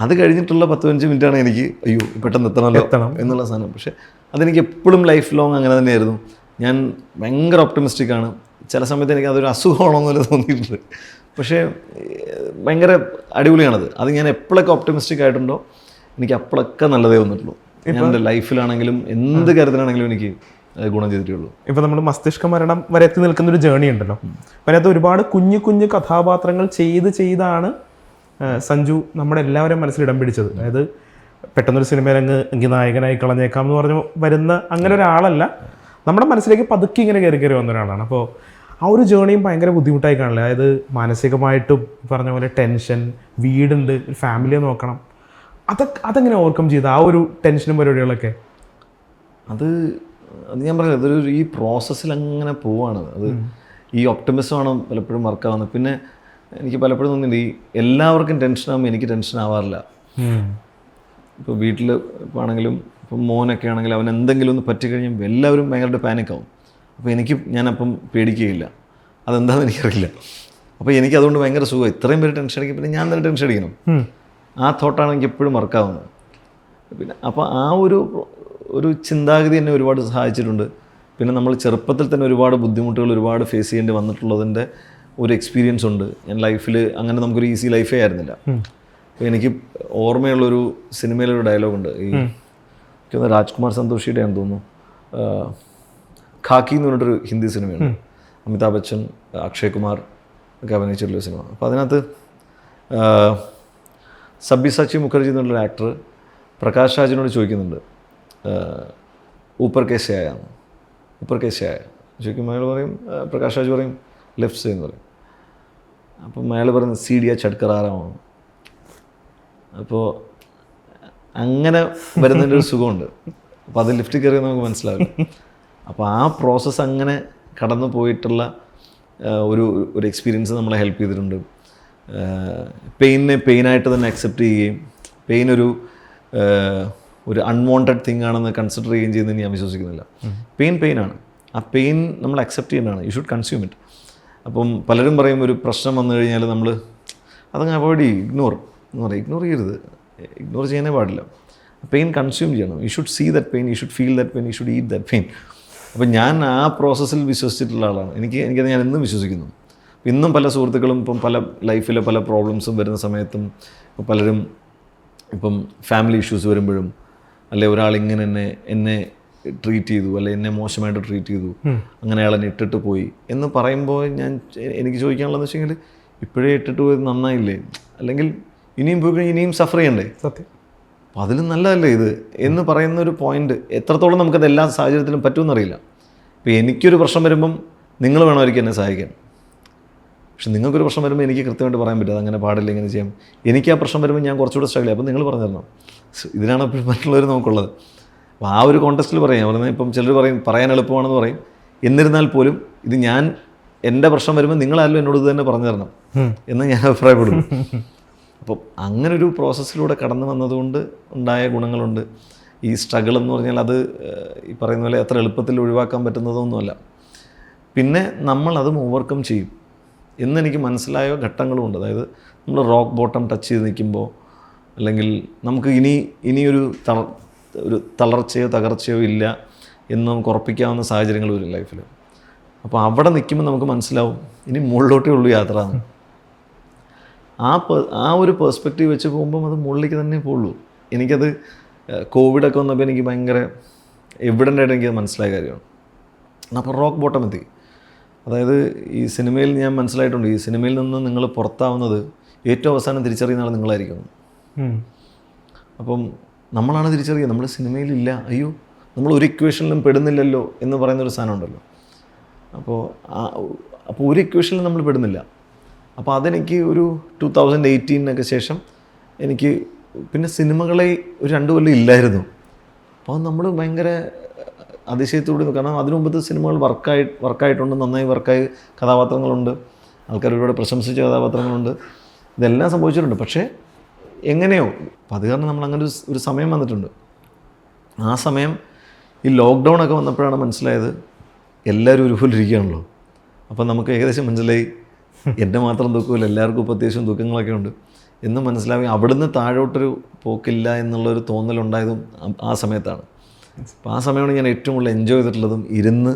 അത് കഴിഞ്ഞിട്ടുള്ള 10-15 മിനിറ്റാണ് എനിക്ക് അയ്യോ പെട്ടെന്ന് എത്തണമല്ലോ എന്നുള്ള സാധനം. പക്ഷേ അതെനിക്ക് എപ്പോഴും ലൈഫ് ലോങ് അങ്ങനെ തന്നെയായിരുന്നു. ഞാൻ ഭയങ്കര ഒപ്റ്റിമിസ്റ്റിക് ആണ്. ചില സമയത്ത് എനിക്ക് അതൊരു അസുഖമാണോന്നൊരു തോന്നിയിട്ടുണ്ട്. പക്ഷേ ഭയങ്കര അടിപൊളിയാണത്. അത് ഞാൻ എപ്പോഴൊക്കെ ഒപ്റ്റിമിസ്റ്റിക് ആയിട്ടുണ്ടോ എനിക്ക് അപ്പോഴൊക്കെ നല്ലതേ വന്നിട്ടുള്ളൂ. ഞാൻ എൻ്റെ ലൈഫിലാണെങ്കിലും എന്ത് കാര്യത്തിലാണെങ്കിലും എനിക്ക് ഗുണം ചെയ്തിട്ടുള്ളൂ. ഇപ്പോൾ നമ്മൾ മസ്തിഷ്ക മരണം വരെ എത്തി നിൽക്കുന്നൊരു ജേണി ഉണ്ടല്ലോ. അപ്പോൾ അതിനകത്ത് ഒരുപാട് കുഞ്ഞു കുഞ്ഞു കഥാപാത്രങ്ങൾ ചെയ്താണ് സഞ്ജു നമ്മുടെ എല്ലാവരും മനസ്സിൽ ഇടം പിടിച്ചത്. അതായത് പെട്ടെന്നൊരു സിനിമയിലങ്ങ് എങ്കിൽ നായകനായി കളഞ്ഞേക്കാം എന്ന് പറഞ്ഞ് വരുന്ന അങ്ങനെ ഒരാളല്ല. നമ്മുടെ മനസ്സിലേക്ക് പതുക്കെ ഇങ്ങനെ കയറി വന്ന ഒരാളാണ്. അപ്പോൾ ആ ഒരു ജേണിയും ഭയങ്കര ബുദ്ധിമുട്ടായി കാണില്ല. അതായത് മാനസികമായിട്ടും പറഞ്ഞ പോലെ ടെൻഷൻ, വീടുണ്ട്, ഒരു ഫാമിലിയെ നോക്കണം. അതെങ്ങനെ ഓവർകം ചെയ്ത് ആ ഒരു ടെൻഷനും പരിപാടികളൊക്കെ? അത് ഞാൻ പറയാം, അതൊരു ഈ പ്രോസസ്സിൽ അങ്ങനെ പോവാണ്. അത് ഈ ഒപ്റ്റിമിസമാണ് പലപ്പോഴും വർക്കാവുന്നത്. പിന്നെ എനിക്ക് പലപ്പോഴും തോന്നിയിട്ടുണ്ട് ഈ എല്ലാവർക്കും ടെൻഷനാകുമ്പോൾ എനിക്ക് ടെൻഷൻ ആവാറില്ല. ഇപ്പോൾ വീട്ടിൽ ഇപ്പോൾ ആണെങ്കിലും ഇപ്പം മോനൊക്കെ ആണെങ്കിലും അവൻ എന്തെങ്കിലും ഒന്ന് പറ്റിക്കഴിഞ്ഞാൽ എല്ലാവരും ഭയങ്കരമായിട്ട് പാനിക്കാവും. അപ്പോൾ ഞാനപ്പം പേടിക്കുകയില്ല. അതെന്താണെന്ന് എനിക്കറിയില്ല. അപ്പോൾ എനിക്കതുകൊണ്ട് ഭയങ്കര സുഖം. ഇത്രയും പേര് ടെൻഷൻ അടിക്കും, പിന്നെ ഞാൻ തന്നെ ടെൻഷൻ അടിക്കണം. ആ തോട്ടാണ് എനിക്ക് എപ്പോഴും വർക്കാവുന്നത്. പിന്നെ അപ്പോൾ ആ ഒരു ചിന്താഗതി എന്നെ ഒരുപാട് സഹായിച്ചിട്ടുണ്ട്. പിന്നെ നമ്മൾ ചെറുപ്പത്തിൽ തന്നെ ഒരുപാട് ബുദ്ധിമുട്ടുകൾ ഒരുപാട് ഫേസ് ചെയ്യേണ്ടി വന്നിട്ടുള്ളതിൻ്റെ ഒരു എക്സ്പീരിയൻസ് ഉണ്ട്. ഞാൻ ലൈഫിൽ അങ്ങനെ നമുക്കൊരു ഈസി ലൈഫേ ആയിരുന്നില്ല. അപ്പോൾ എനിക്ക് ഓർമ്മയുള്ളൊരു സിനിമയിലൊരു ഡയലോഗുണ്ട്. എനിക്ക് രാജ്കുമാർ സന്തോഷിയുടെ ആണെന്ന് തോന്നുന്നു, ഖാക്കി എന്ന് പറഞ്ഞിട്ടൊരു ഹിന്ദി സിനിമയുണ്ട്. അമിതാഭ് ബച്ചൻ, അക്ഷയ് കുമാർ ഒക്കെ അഭിനയിച്ചിട്ടുള്ള സിനിമ. അപ്പോൾ അതിനകത്ത് സബ്യസാച്ചി മുഖർജി എന്നുള്ളൊരു ആക്ടർ പ്രകാശ് രാജിനോട് ചോദിക്കുന്നുണ്ട്, ഊപ്പർ കേസെ ആയാന്ന്, ഊപ്പർ കേസെ ആയ ചോദിക്കുമ്പോൾ അയാൾ പറയും, പ്രകാശ് രാജ് പറയും ലെഫ്റ്റ് സൈഡ് എന്ന് പറയും. അപ്പം അയാൾ പറയുന്നത് സീഡിയ ചട്കറാറാമാണ്. അപ്പോൾ അങ്ങനെ വരുന്നതിൻ്റെ ഒരു സുഖമുണ്ട്. അപ്പോൾ അത് ലിഫ്റ്റ് കയറിയാൽ നമുക്ക് മനസ്സിലാവില്ല. അപ്പോൾ ആ പ്രോസസ്സ് അങ്ങനെ കടന്നു പോയിട്ടുള്ള ഒരു എക്സ്പീരിയൻസ് നമ്മളെ ഹെൽപ്പ് ചെയ്തിട്ടുണ്ട്. പെയിനിനെ പെയിനായിട്ട് തന്നെ അക്സെപ്റ്റ് ചെയ്യുകയും പെയിൻ ഒരു അൺവാണ്ടഡ് തിങ് ആണെന്ന് കൺസിഡർ ചെയ്യുകയും ചെയ്യുന്നതിന് ഞാൻ വിശ്വസിക്കുന്നില്ല. പെയിനാണ്. ആ പെയിൻ നമ്മൾ അക്സെപ്റ്റ് ചെയ്യേണ്ടതാണ്. You should consume it. അപ്പം പലരും പറയും ഒരു പ്രശ്നം വന്നു കഴിഞ്ഞാൽ നമ്മൾ അതങ്ങ് അവോയ്ഡ് ചെയ്യും, ഇഗ്നോർ ചെയ്യരുത്, ഇഗ്നോർ ചെയ്യാനേ പാടില്ല. പെയിൻ കൺസ്യൂം ചെയ്യണം. You should see that pain, you should feel that pain, you should eat that pain. അപ്പം ഞാൻ ആ പ്രോസസ്സിൽ വിശ്വസിച്ചിട്ടുള്ള ആളാണ്. എനിക്കത് ഞാൻ എന്നും വിശ്വസിക്കുന്നു. ഇന്നും പല സുഹൃത്തുക്കളും ഇപ്പം പല ലൈഫിലെ പല പ്രോബ്ലംസും വരുന്ന സമയത്തും ഇപ്പം പലരും ഇപ്പം ഫാമിലി ഇഷ്യൂസ് വരുമ്പോഴും അല്ലെ ഒരാളിങ്ങനെ എന്നെ ട്രീറ്റ് ചെയ്തു, അല്ലെ എന്നെ മോശമായിട്ട് ട്രീറ്റ് ചെയ്തു, അങ്ങനെ അയാളെന്നെ ഇട്ടിട്ട് പോയി എന്ന് പറയുമ്പോൾ എനിക്ക് ചോദിക്കാനുള്ളതെന്ന് വെച്ചെങ്കിൽ ഇപ്പോഴേ ഇട്ടിട്ട് പോയത് നന്നായില്ലേ, അല്ലെങ്കിൽ ഇനിയും പോയി കഴിഞ്ഞാൽ ഇനിയും സഫർ ചെയ്യണ്ടേ? സത്യം. അപ്പോൾ അതിലും നല്ലതല്ലേ ഇത് എന്ന് പറയുന്നൊരു പോയിന്റ് എത്രത്തോളം നമുക്കത് എല്ലാ സാഹചര്യത്തിലും പറ്റുമെന്നറിയില്ല. ഇപ്പോൾ എനിക്കൊരു പ്രശ്നം വരുമ്പം നിങ്ങൾ വേണമായിരിക്കും എന്നെ സഹായിക്കാൻ. പക്ഷെ നിങ്ങൾക്കൊരു പ്രശ്നം വരുമ്പോൾ എനിക്ക് കൃത്യമായിട്ട് പറയാൻ പറ്റും അങ്ങനെ പാടില്ല, ഇങ്ങനെ ചെയ്യാം. എനിക്ക് ആ പ്രശ്നം വരുമ്പോൾ ഞാൻ കുറച്ചുകൂടെ സ്ട്രഗിൾ ചെയ്യും. അപ്പോൾ നിങ്ങൾ പറഞ്ഞു തരണം. ഇതിനാണ് എപ്പോഴും മറ്റുള്ളവർ നമുക്കുള്ളത്. അപ്പോൾ ആ ഒരു കോണ്ടെക്സ്റ്റിൽ പറഞ്ഞാൽ ഇപ്പം ചിലർ പറയാൻ എളുപ്പമാണെന്ന് പറയും. എന്നിരുന്നാൽ പോലും ഇത് എൻ്റെ പ്രശ്നം വരുമ്പോൾ നിങ്ങളായാലും എന്നോട് ഇത് തന്നെ പറഞ്ഞു തരണം എന്ന് ഞാൻ അഭിപ്രായപ്പെടുന്നു. അപ്പം അങ്ങനൊരു പ്രോസസ്സിലൂടെ കടന്നു വന്നതുകൊണ്ട് ഉണ്ടായ ഗുണങ്ങളുണ്ട്. ഈ സ്ട്രഗിൾ എന്ന് പറഞ്ഞാൽ അത് ഈ പറയുന്ന പോലെ അത്ര എളുപ്പത്തിൽ ഒഴിവാക്കാൻ പറ്റുന്നതൊന്നുമല്ല. പിന്നെ നമ്മൾ അതും ഓവർകം ചെയ്യും എന്നെനിക്ക് മനസ്സിലായ ഘട്ടങ്ങളുമുണ്ട്. അതായത് നമ്മൾ റോക്ക് ബോട്ടം ടച്ച് ചെയ്ത് നിൽക്കുമ്പോൾ, അല്ലെങ്കിൽ നമുക്ക് ഇനിയൊരു തളർച്ചയോ തകർച്ചയോ ഇല്ല എന്ന് നമുക്ക് ഉറപ്പിക്കാവുന്ന സാഹചര്യങ്ങൾ വരും ലൈഫിൽ. അപ്പോൾ അവിടെ നിൽക്കുമ്പോൾ നമുക്ക് മനസ്സിലാവും ഇനി മുകളിലോട്ടേ ഉള്ളൂ യാത്ര എന്ന്. ആ ഒരു പേഴ്സ്പെക്റ്റീവ് വെച്ച് പോകുമ്പം അത് മുകളിലേക്ക് തന്നെ പോകുള്ളൂ. എനിക്കത് കോവിഡൊക്കെ വന്നപ്പോൾ എനിക്ക് ഭയങ്കര എവിഡൻ്റായിട്ട് എനിക്കത് മനസ്സിലായ കാര്യമാണ്. അപ്പോൾ റോക്ക് ബോട്ടം എത്തി. അതായത് ഈ സിനിമയിൽ ഞാൻ മനസ്സിലായിട്ടുണ്ട്, ഈ സിനിമയിൽ നിന്ന് നിങ്ങൾ പുറത്താവുന്നത് ഏറ്റവും അവസാനം തിരിച്ചറിയുന്ന ആൾ നിങ്ങളായിരിക്കും. അപ്പം നമ്മളാണ് തിരിച്ചറിയുക നമ്മൾ സിനിമയിലില്ല, അയ്യോ നമ്മൾ ഒരു ഇക്വേഷനിലും പെടുന്നില്ലല്ലോ എന്ന് പറയുന്നൊരു സാധനം ഉണ്ടല്ലോ. അപ്പോൾ ഒരു ഇക്വേഷനിലും നമ്മൾ പെടുന്നില്ല. അപ്പോൾ അതെനിക്ക് ഒരു 2018 ശേഷം എനിക്ക് പിന്നെ സിനിമകളെ ഒരു 2 കൊല്ലം ഇല്ലായിരുന്നു. അപ്പോൾ നമ്മൾ ഭയങ്കര അതിശയത്തോടെ, കാരണം അതിനു മുമ്പത്തെ സിനിമകൾ വർക്കായിട്ടുണ്ട്, നന്നായി വർക്കായി കഥാപാത്രങ്ങളുണ്ട്, ആൾക്കാർ ഒരുപാട് പ്രശംസിച്ച കഥാപാത്രങ്ങളുണ്ട്, ഇതെല്ലാം സംഭവിച്ചിട്ടുണ്ട്. പക്ഷേ എങ്ങനെയോ അപ്പം അത് കാരണം നമ്മൾ അങ്ങനെ ഒരു സമയം വന്നിട്ടുണ്ട്. ആ സമയം ഈ ലോക്ക്ഡൗൺ ഒക്കെ വന്നപ്പോഴാണ് മനസ്സിലായത് എല്ലാവരും ഒരുപോലെ ഇരിക്കുകയാണല്ലോ. അപ്പം നമുക്ക് ഏകദേശം മനസ്സിലായി എൻ്റെ മാത്രം ദുഃഖമില്ല, എല്ലാവർക്കും ഇപ്പോൾ അത്യാവശ്യം ദുഃഖങ്ങളൊക്കെ ഉണ്ട് എന്ന് മനസ്സിലാക്കി അവിടുന്ന് താഴോട്ടൊരു പോക്കില്ല എന്നുള്ളൊരു തോന്നലുണ്ടായതും ആ സമയത്താണ്. അപ്പോൾ ആ സമയമാണ് ഞാൻ ഏറ്റവും കൂടുതൽ എൻജോയ് ചെയ്തിട്ടുള്ളതും ഇരുന്ന്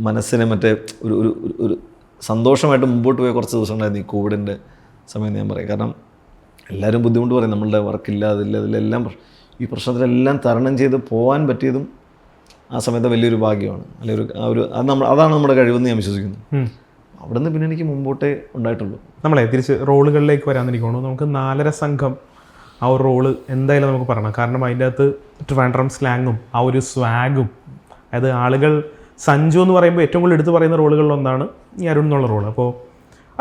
മനസ്സിനെ മറ്റേ ഒരു ഒരു ഒരു സന്തോഷമായിട്ട് മുമ്പോട്ട് പോയ കുറച്ച് ദിവസങ്ങളായിരുന്നു ഈ കോവിഡിൻ്റെ സമയം ഞാൻ പറയും. കാരണം എല്ലാവരും ബുദ്ധിമുട്ട് പറയും, നമ്മളുടെ വർക്കില്ല അതില്ല അതിലെല്ലാം ഈ പ്രശ്നത്തിലെല്ലാം തരണം ചെയ്ത് പോകാൻ പറ്റിയതും ആ സമയത്ത് വലിയൊരു ഭാഗ്യമാണ്. അല്ലെങ്കിൽ അതാണ് നമ്മുടെ കഴിവെന്ന് ഞാൻ വിശ്വസിക്കുന്നു. അവിടെ നിന്ന് പിന്നെ എനിക്ക് മുമ്പോട്ടേ ഉണ്ടായിട്ടുള്ളൂ. നമ്മളെ തിരിച്ച് റോളുകളിലേക്ക് വരാമെന്ന് എനിക്ക് തോന്നുന്നു. നമുക്ക് 4.5 സംഘം ആ ഒരു റോള് എന്തായാലും നമുക്ക് പറയണം. കാരണം അതിൻ്റെ അകത്ത് ട്രിവാൻഡ്രം സ്ലാങ്ങും ആ ഒരു സ്വാഗും, അതായത് ആളുകൾ സഞ്ജു എന്ന് പറയുമ്പോൾ ഏറ്റവും കൂടുതൽ എടുത്ത് പറയുന്ന റോളുകളിലൊന്നാണ് ഈ അരുൺ എന്നുള്ള റോള്. അപ്പോൾ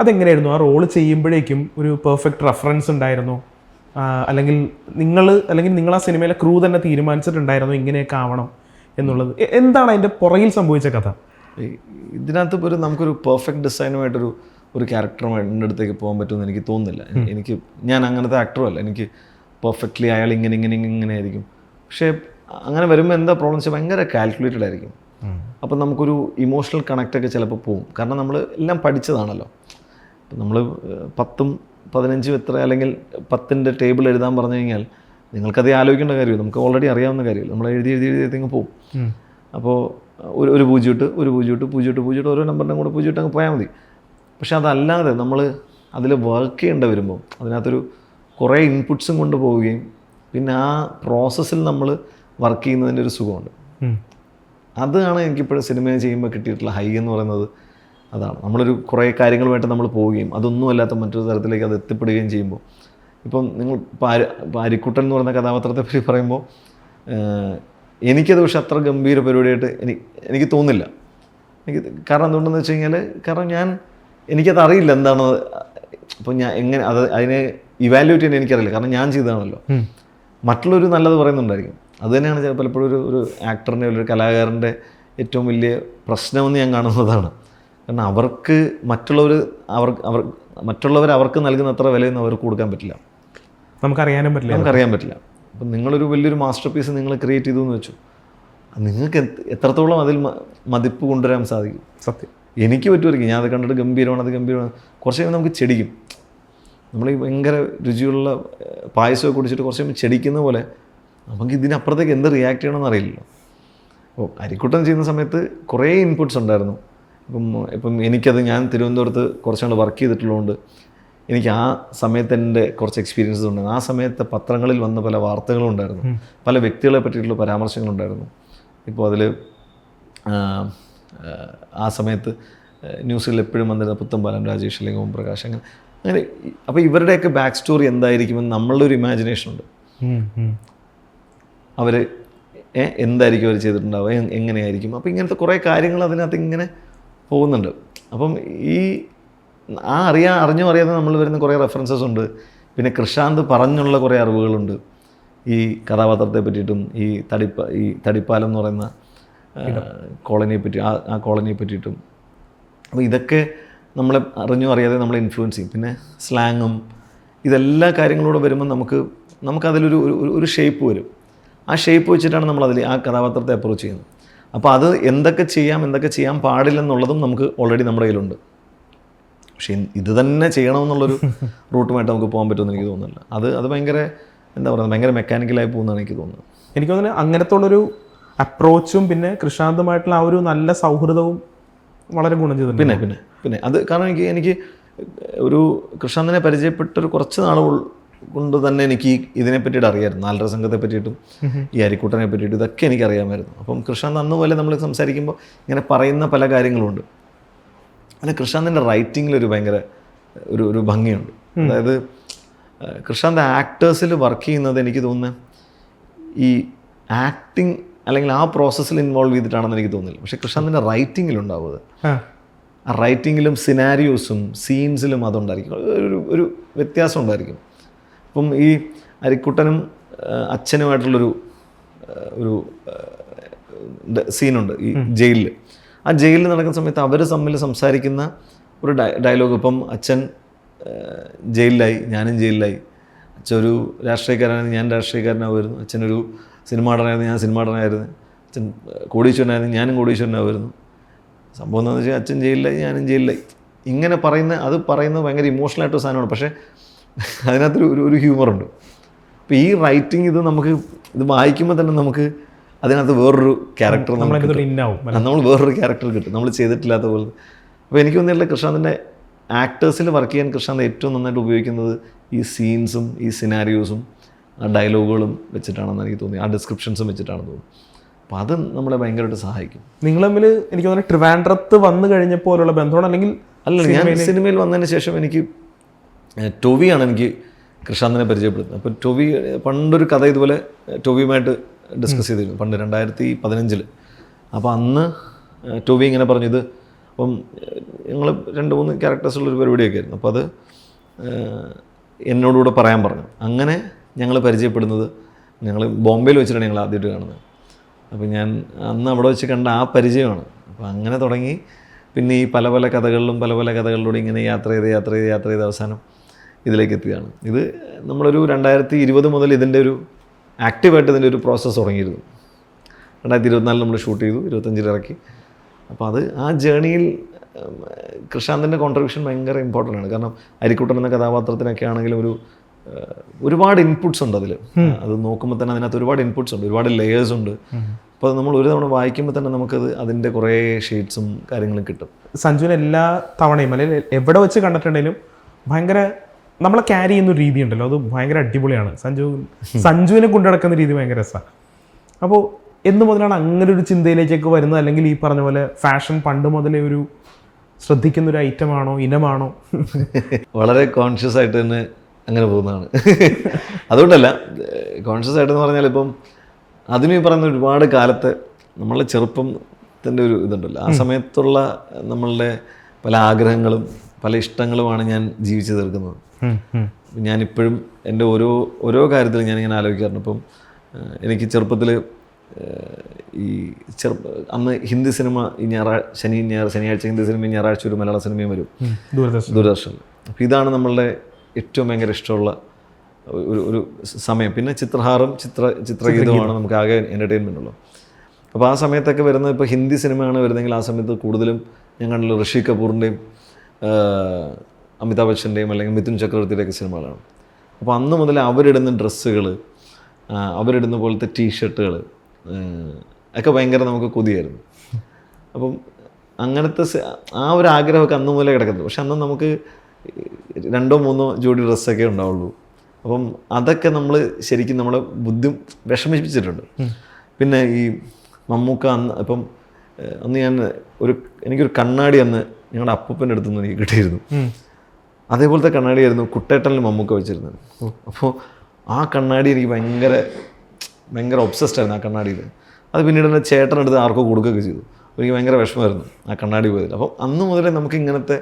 അതെങ്ങനെയായിരുന്നു? ആ റോള് ചെയ്യുമ്പോഴേക്കും ഒരു പെർഫെക്റ്റ് റെഫറൻസ് ഉണ്ടായിരുന്നോ? അല്ലെങ്കിൽ നിങ്ങൾ ആ സിനിമയിലെ ക്രൂ തന്നെ തീരുമാനിച്ചിട്ടുണ്ടായിരുന്നോ ഇങ്ങനെയൊക്കെ ആവണം എന്നുള്ളത്? എന്താണ് അതിൻ്റെ പുറകിൽ സംഭവിച്ച കഥ? ഇതിനകത്ത് നമുക്കൊരു പെർഫെക്റ്റ് ഡിസൈനുമായിട്ടൊരു ക്യാരക്ടറുമായിട്ട് അടുത്തേക്ക് പോകാൻ പറ്റുമെന്ന് എനിക്ക് തോന്നുന്നില്ല. ഞാൻ അങ്ങനത്തെ ആക്ടറും അല്ല. എനിക്ക് പെർഫെക്റ്റ്ലി അയാൾ ഇങ്ങനെ ആയിരിക്കും. പക്ഷേ അങ്ങനെ വരുമ്പോൾ എന്താ പ്രോബ്ലം വെച്ചാൽ ഭയങ്കര കാൽക്കുലേറ്റഡ് ആയിരിക്കും. അപ്പം നമുക്കൊരു ഇമോഷണൽ കണക്റ്റൊക്കെ ചിലപ്പോൾ പോവും. കാരണം നമ്മൾ എല്ലാം പഠിച്ചതാണല്ലോ. ഇപ്പം നമ്മൾ 10ഉം 15ഉം എത്ര അല്ലെങ്കിൽ 10ൻ്റെ ടേബിൾ എഴുതാൻ പറഞ്ഞു കഴിഞ്ഞാൽ നിങ്ങൾക്കത് ആലോചിക്കേണ്ട കാര്യമില്ല, നമുക്ക് ഓൾറെഡി അറിയാവുന്ന കാര്യമില്ല. നമ്മൾ എഴുതി പോവും. അപ്പോൾ ഒരു പൂജ്യം ഇട്ട് ഓരോ നമ്പറിൻ്റെ കൂടെ പൂജ്യം ഇട്ട് അങ്ങ് പോയാൽ മതി. പക്ഷെ അതല്ലാതെ നമ്മൾ അതിൽ വർക്ക് ചെയ്യേണ്ട വരുമ്പോൾ അതിനകത്തൊരു കുറേ ഇൻപുട്സും കൊണ്ട് പോവുകയും പിന്നെ ആ പ്രോസസ്സിൽ നമ്മൾ വർക്ക് ചെയ്യുന്നതിൻ്റെ ഒരു സുഖമുണ്ട്. അതാണ് എനിക്കിപ്പോഴും സിനിമ ചെയ്യുമ്പോൾ കിട്ടിയിട്ടുള്ള ഹൈ എന്ന് പറയുന്നത്. അതാണ് നമ്മളൊരു കുറേ കാര്യങ്ങളുമായിട്ട് നമ്മൾ പോവുകയും അതൊന്നും അല്ലാത്ത മറ്റൊരു തരത്തിലേക്ക് അത് എത്തിപ്പെടുകയും ചെയ്യുമ്പോൾ, ഇപ്പം നിങ്ങൾ ഇപ്പോൾ അരിക്കുട്ടൻ എന്ന് പറയുന്ന കഥാപാത്രത്തെ പറ്റി പറയുമ്പോൾ എനിക്കത് പക്ഷെ അത്ര ഗംഭീര പരിപാടിയായിട്ട് എനിക്ക് തോന്നില്ല. കാരണം എന്തുകൊണ്ടെന്ന് വെച്ച് കഴിഞ്ഞാൽ കാരണം എനിക്കത് അറിയില്ല എന്താണ്. അപ്പോൾ ഞാൻ എങ്ങനെ അതിനെ ഇവാലുവേറ്റ് ചെയ്യാൻ എനിക്കറിയില്ല. കാരണം ഞാൻ ചെയ്തതാണല്ലോ. മറ്റുള്ളൊരു നല്ലത് പറയുന്നുണ്ടായിരിക്കും. അത് തന്നെയാണ് പലപ്പോഴും ഒരു ആക്ടറിൻ്റെ ഒരു കലാകാരൻ്റെ ഏറ്റവും വലിയ പ്രശ്നമെന്ന് ഞാൻ കാണുന്നതാണ്. കാരണം അവർക്ക് മറ്റുള്ളവർ അവർക്ക് നൽകുന്ന അത്ര വിലയൊന്നും അവർക്ക് കൊടുക്കാൻ പറ്റില്ല, നമുക്കറിയാൻ പറ്റില്ല. അപ്പം നിങ്ങളൊരു വലിയൊരു മാസ്റ്റർ പീസ് നിങ്ങൾ ക്രിയേറ്റ് ചെയ്തു എന്ന് വെച്ചു, നിങ്ങൾക്ക് എത്രത്തോളം അതിൽ മതിപ്പ് കൊണ്ടുവരാൻ സാധിക്കും? സത്യം എനിക്ക് പറ്റുമായിരിക്കും. ഞാൻ അത് കണ്ടിട്ട് ഗംഭീരമാണ് കുറച്ച് കഴിയുമ്പോൾ നമുക്ക് ചെടിക്കും. നമ്മൾ ഈ ഭയങ്കര രുചിയുള്ള പായസമൊക്കെ കുടിച്ചിട്ട് കുറച്ച് കഴിയുമ്പോൾ ചെടിക്കുന്ന പോലെ നമുക്ക് ഇതിനപ്പുറത്തേക്ക് എന്ത് റിയാക്ട് ചെയ്യണമെന്ന് അറിയില്ലല്ലോ. അപ്പോൾ അരിക്കുട്ടൻ ചെയ്യുന്ന സമയത്ത് കുറേ ഇൻപുട്സ് ഉണ്ടായിരുന്നു. ഇപ്പം എനിക്കത് ഞാൻ തിരുവനന്തപുരത്ത് കുറച്ചുനാൾ വർക്ക് ചെയ്തിട്ടുള്ളതുകൊണ്ട് എനിക്ക് ആ സമയത്ത് എൻ്റെ കുറച്ച് എക്സ്പീരിയൻസസ് ഉണ്ടായിരുന്നു. ആ സമയത്ത് പത്രങ്ങളിൽ വന്ന പല വാർത്തകളും ഉണ്ടായിരുന്നു, പല വ്യക്തികളെ പറ്റിയിട്ടുള്ള പരാമർശങ്ങളുണ്ടായിരുന്നു. ഇപ്പോൾ അതിൽ ആ സമയത്ത് ന്യൂസുകളിൽ എപ്പോഴും വന്നിരുന്ന പുത്തമ്പാലം രാജേഷ് അല്ലെങ്കിൽ ഓം പ്രകാശ് അങ്ങനെ അപ്പോൾ ഇവരുടെയൊക്കെ ബാക്ക് സ്റ്റോറി എന്തായിരിക്കുമെന്ന് നമ്മളുടെ ഒരു ഇമാജിനേഷൻ ഉണ്ട്. അവർ എന്തായിരിക്കും അവർ ചെയ്തിട്ടുണ്ടാവുക, എങ്ങനെയായിരിക്കും. അപ്പോൾ ഇങ്ങനത്തെ കുറേ കാര്യങ്ങൾ അതിനകത്ത് ഇങ്ങനെ പോകുന്നുണ്ട്. അപ്പം ഈ അറിഞ്ഞോ അറിയാതെ നമ്മൾ വരുന്ന കുറേ റെഫറൻസസ് ഉണ്ട്. പിന്നെ കൃഷാന്ത് പറഞ്ഞുള്ള കുറേ അറിവുകളുണ്ട് ഈ കഥാപാത്രത്തെ പറ്റിയിട്ടും ഈ തടിപ്പാലം എന്ന് പറയുന്ന കോളനിയെ പറ്റി ആ കോളനിയെ പറ്റിയിട്ടും. അപ്പോൾ ഇതൊക്കെ നമ്മളെ അറിഞ്ഞോ അറിയാതെ നമ്മളെ ഇൻഫ്ലുവൻസ് ചെയ്യും. പിന്നെ സ്ലാങ്ങും ഇതെല്ലാ കാര്യങ്ങളൂടെ വരുമ്പോൾ നമുക്കതിലൊരു ഷേപ്പ് വരും. ആ ഷേപ്പ് വെച്ചിട്ടാണ് നമ്മളതിൽ ആ കഥാപാത്രത്തെ അപ്രോച്ച് ചെയ്യുന്നത്. അപ്പോൾ അത് എന്തൊക്കെ ചെയ്യാൻ പാടില്ലെന്നുള്ളതും നമുക്ക് ഓൾറെഡി നമ്മുടെ കയ്യിലുണ്ട്. പക്ഷേ ഇത് തന്നെ ചെയ്യണമെന്നുള്ളൊരു റൂട്ടുമായിട്ട് നമുക്ക് പോകാൻ പറ്റുമെന്ന് എനിക്ക് തോന്നുന്നില്ല. അത് ഭയങ്കര മെക്കാനിക്കലായി പോകുന്നതാണ് എനിക്ക് തോന്നുന്നത്. എനിക്ക് തോന്നുന്നത് അങ്ങനത്തെ ഉള്ളൊരു അപ്രോച്ചും പിന്നെ കൃഷാന്തമായിട്ടുള്ള ആ ഒരു നല്ല സൗഹൃദവും വളരെ ഗുണം ചെയ്തിട്ടുണ്ട്. പിന്നെ അത് കാരണം എനിക്ക് ഒരു കൃഷാന്തിനെ പരിചയപ്പെട്ടൊരു കുറച്ച് നാൾ കൊണ്ട് തന്നെ എനിക്ക് ഇതിനെ പറ്റിയിട്ട് അറിയാമായിരുന്നു. 4.5 സംഘത്തെ പറ്റിയിട്ടും ഈ അരിക്കുട്ടനെ പറ്റിയിട്ടും ഇതൊക്കെ എനിക്ക് അറിയാമായിരുന്നു. അപ്പം കൃഷാന്ത് അന്ന് പോലെ നമ്മൾ സംസാരിക്കുമ്പോൾ ഇങ്ങനെ പറയുന്ന പല കാര്യങ്ങളുണ്ട്. പിന്നെ കൃഷാന്തിൻ്റെ റൈറ്റിങ്ങിലൊരു ഭയങ്കര ഒരു ഭംഗിയുണ്ട്. അതായത് കൃഷാന്ത് ആക്ടേഴ്സിൽ വർക്ക് ചെയ്യുന്നത് എനിക്ക് തോന്നുന്നത് ഈ ആക്ടിങ് അല്ലെങ്കിൽ ആ പ്രോസസ്സിൽ ഇൻവോൾവ് ചെയ്തിട്ടാണെന്ന് എനിക്ക് തോന്നുന്നില്ല. പക്ഷേ കൃഷാന്തിൻ്റെ റൈറ്റിങ്ങിലുണ്ടാവുന്നത്, ആ റൈറ്റിങ്ങിലും സിനാരിയോസും സീൻസിലും അതുണ്ടായിരിക്കും, ഒരു വ്യത്യാസം ഉണ്ടായിരിക്കും. ഇപ്പം ഈ അരിക്കുട്ടനും അച്ഛനുമായിട്ടുള്ളൊരു സീനുണ്ട് ഈ ജയിലിൽ. ആ ജയിലിൽ നടക്കുന്ന സമയത്ത് അവർ തമ്മിൽ സംസാരിക്കുന്ന ഒരു ഡയലോഗ്. ഇപ്പം അച്ഛൻ ജയിലിലായി, ഞാനും ജയിലിലായി. അച്ഛൻ ഒരു രാഷ്ട്രീയക്കാരനാണ്, ഞാൻ രാഷ്ട്രീയക്കാരനാവുമായിരുന്നു. അച്ഛനൊരു സിനിമ നടനായിരുന്നു, ഞാൻ സിനിമ നടനായിരുന്നു. അച്ഛൻ കോടീശ്വരനായിരുന്നു, ഞാനും കോടീശ്വരനായിരുന്നു. സംഭവം എന്താണെന്ന് വെച്ചാൽ അച്ഛൻ ജയിലിലായി, ഞാനും ജയിലിലായി. ഇങ്ങനെ പറയുന്നത് ഭയങ്കര ഇമോഷണലായിട്ടൊരു സാധനമാണ്. പക്ഷേ അതിനകത്തൊരു ഒരു ഹ്യൂമറുണ്ട്. അപ്പോൾ ഈ റൈറ്റിംഗ് ഇത് വായിക്കുമ്പോൾ തന്നെ നമുക്ക് അതിനകത്ത് വേറൊരു ക്യാരക്ടർ നമ്മൾ വേറൊരു ക്യാരക്ടർ കിട്ടും, നമ്മൾ ചെയ്തിട്ടില്ലാത്ത പോലെ. അപ്പോൾ എനിക്ക് തോന്നിയില്ല കൃഷ്ണാന്തിൻ്റെ ആക്ടേഴ്സിൽ വർക്ക് ചെയ്യാൻ കൃഷ്ണാന്ത് ഏറ്റവും നന്നായിട്ട് ഉപയോഗിക്കുന്നത് ഈ സീൻസും ഈ സിനാരിയോസും ആ ഡയലോഗുകളും വെച്ചിട്ടാണെന്ന് എനിക്ക് തോന്നി, ആ ഡിസ്ക്രിപ്ഷൻസും വെച്ചിട്ടാണെന്ന് തോന്നുന്നു. അപ്പോൾ അത് നമ്മളെ ഭയങ്കരമായിട്ട് സഹായിക്കും. നിങ്ങൾ തമ്മിൽ എനിക്ക് തോന്നുന്നു ട്രിവാൻഡ്രത്ത് വന്നു കഴിഞ്ഞപ്പോലുള്ള ബന്ധമാണ്, അല്ലെങ്കിൽ അല്ല, ഞാൻ സിനിമയിൽ വന്നതിന് ശേഷം എനിക്ക് ടൊവിയാണ് എനിക്ക് കൃഷ്ണാന്തിനെ പരിചയപ്പെടുത്തുന്നത്. അപ്പോൾ ടൊവി പണ്ടൊരു കഥ ഇതുപോലെ ടൊവിയുമായിട്ട് ഡിസ്കസ് ചെയ്തിരുന്നു, പണ്ട് 2015. അപ്പോൾ അന്ന് ടൊവി ഇങ്ങനെ പറഞ്ഞു, ഇത് അപ്പം ഞങ്ങൾ 2-3 ക്യാരക്ടേഴ്സുള്ളൊരു പരിപാടിയൊക്കെ ആയിരുന്നു. അപ്പോൾ അത് എന്നോടുകൂടെ പറയാൻ പറഞ്ഞു. അങ്ങനെ ഞങ്ങൾ പരിചയപ്പെടുന്നത് ഞങ്ങൾ ബോംബെയിൽ വെച്ചിട്ടാണ് ഞങ്ങൾ ആദ്യമായിട്ട് കാണുന്നത്. അപ്പോൾ ഞാൻ അന്ന് അവിടെ വെച്ച് കണ്ട ആ പരിചയമാണ്. അപ്പോൾ അങ്ങനെ തുടങ്ങി പിന്നെ ഈ പല പല കഥകളിലൂടെ ഇങ്ങനെ യാത്ര ചെയ്ത് അവസാനം ഇതിലേക്ക് എത്തുകയാണ്. ഇത് നമ്മളൊരു 2020 മുതൽ ഇതിൻ്റെ ഒരു ആക്റ്റീവായിട്ട് ഇതിൻ്റെ ഒരു പ്രോസസ്സ് തുടങ്ങിയിരുന്നു. 2024 നമ്മൾ ഷൂട്ട് ചെയ്തു, 25 ഇറക്കി. അപ്പോൾ അത് ആ ജേണിയിൽ കൃഷ്ണാന്തിൻ്റെ കോൺട്രിബ്യൂഷൻ ഭയങ്കര ഇമ്പോർട്ടൻ്റ് ആണ്. കാരണം അരിക്കുട്ടൻ എന്ന കഥാപാത്രത്തിനൊക്കെ ആണെങ്കിലും ഒരുപാട് ഇൻപുട്സ് ഉണ്ട് അതിൽ. അത് നോക്കുമ്പോൾ തന്നെ അതിനകത്ത് ഒരുപാട് ഇൻപുട്സ് ഉണ്ട്, ഒരുപാട് ലെയേഴ്സ് ഉണ്ട്. അപ്പോൾ നമ്മൾ ഒരു തവണ വായിക്കുമ്പോൾ തന്നെ നമുക്കത് അതിൻ്റെ കുറേ ഷെയ്ഡ്സും കാര്യങ്ങളും കിട്ടും. സഞ്ജുവിന് എല്ലാ തവണയും അല്ലെങ്കിൽ എവിടെ വെച്ച് കണ്ടിട്ടുണ്ടെങ്കിലും ഭയങ്കര നമ്മളെ ക്യാരി ചെയ്യുന്ന ഒരു രീതി ഉണ്ടല്ലോ, അത് ഭയങ്കര അടിപൊളിയാണ്. സഞ്ജുവിനെ കൊണ്ടു നടക്കുന്ന രീതി ഭയങ്കര രസമാണ്. അപ്പോൾ എന്ന് മുതലാണ് അങ്ങനെ ഒരു ചിന്തയിലേക്കൊക്കെ വരുന്നത്, അല്ലെങ്കിൽ ഈ പറഞ്ഞ പോലെ ഫാഷൻ പണ്ട് മുതലേ ഒരു ശ്രദ്ധിക്കുന്ന ഒരു ഐറ്റമാണോ, ഇനമാണോ? വളരെ കോൺഷ്യസ് ആയിട്ട് തന്നെ അങ്ങനെ പോകുന്നതാണ്. അതുകൊണ്ടല്ല, കോൺഷ്യസ് ആയിട്ടെന്ന് പറഞ്ഞാൽ ഇപ്പം അതിന് ഈ പറയുന്ന ഒരുപാട് കാലത്തെ നമ്മളുടെ ചെറുപ്പത്തിൻ്റെ ഒരു ഇതുണ്ടല്ലോ, ആ സമയത്തുള്ള നമ്മളുടെ പല ആഗ്രഹങ്ങളും പല ഇഷ്ടങ്ങളുമാണ് ഞാൻ ജീവിച്ചു തീർക്കുന്നത്. ഞാനിപ്പോഴും എൻ്റെ ഓരോ കാര്യത്തിലും ഞാനിങ്ങനെ ആലോചിക്കാറുണ്ട്. ഇപ്പം എനിക്ക് ചെറുപ്പത്തിൽ അന്ന് ഹിന്ദി സിനിമ ഈ ശനിയാഴ്ച ഹിന്ദി സിനിമയും ഞായറാഴ്ച ഒരു മലയാള സിനിമയും വരും ദൂരദർശനിൽ. അപ്പോൾ ഇതാണ് നമ്മളുടെ ഏറ്റവും ഭയങ്കര ഇഷ്ടമുള്ള ഒരു സമയം. പിന്നെ ചിത്രഹാറും ചിത്രഗീതമാണ് നമുക്ക് ആകെ എൻ്റർടൈൻമെൻ്റ് ഉള്ളൂ. അപ്പോൾ ആ സമയത്തൊക്കെ വരുന്നത്, ഇപ്പോൾ ഹിന്ദി സിനിമയാണ് വരുന്നതെങ്കിൽ ആ സമയത്ത് കൂടുതലും ഞാൻ കണ്ടുള്ള ഋഷി കപൂറിൻ്റെയും അമിതാഭ് ബച്ചൻ്റെയും അല്ലെങ്കിൽ മിഥുൻ ചക്രവർത്തിയുടെയൊക്കെ സിനിമകളാണ്. അപ്പോൾ അന്ന് മുതൽ അവരിടുന്ന ഡ്രസ്സുകൾ, അവരിടുന്ന പോലത്തെ ടീഷർട്ടുകൾ ഒക്കെ ഭയങ്കര നമുക്ക് കൊതിയായിരുന്നു. അപ്പം അങ്ങനത്തെ ആ ഒരു ആഗ്രഹമൊക്കെ അന്ന് മുതലേ കിടക്കുന്നത്. പക്ഷെ അന്ന് നമുക്ക് 2-3 ജോഡി ഡ്രസ്സൊക്കെ ഉണ്ടാവുള്ളൂ. അപ്പം അതൊക്കെ നമ്മൾ ശരിക്കും നമ്മളെ വിഷമിപ്പിച്ചിട്ടുണ്ട്. പിന്നെ ഈ മമ്മൂക്ക അന്ന് എനിക്കൊരു കണ്ണാടി ഞങ്ങളുടെ അപ്പൂപ്പൻ്റെ അടുത്തുനിന്ന് എനിക്ക് കിട്ടിയിരുന്നു. അതേപോലത്തെ കണ്ണാടിയായിരുന്നു കുട്ടേട്ടനിൽ മമ്മൂക്ക വെച്ചിരുന്നത്. അപ്പോൾ ആ കണ്ണാടി എനിക്ക് ഭയങ്കര ഒബ്സസ്ഡ് ആയിരുന്നു ആ കണ്ണാടിയിൽ. അത് പിന്നീട് എൻ്റെ ചേട്ടനെടുത്ത് ആർക്കോ കൊടുക്കുകയൊക്കെ ചെയ്തു. അപ്പോൾ എനിക്ക് ഭയങ്കര വിഷമമായിരുന്നു ആ കണ്ണാടി പോയതിൽ. അപ്പം അന്ന് മുതലേ നമുക്ക് ഇങ്ങനത്തെ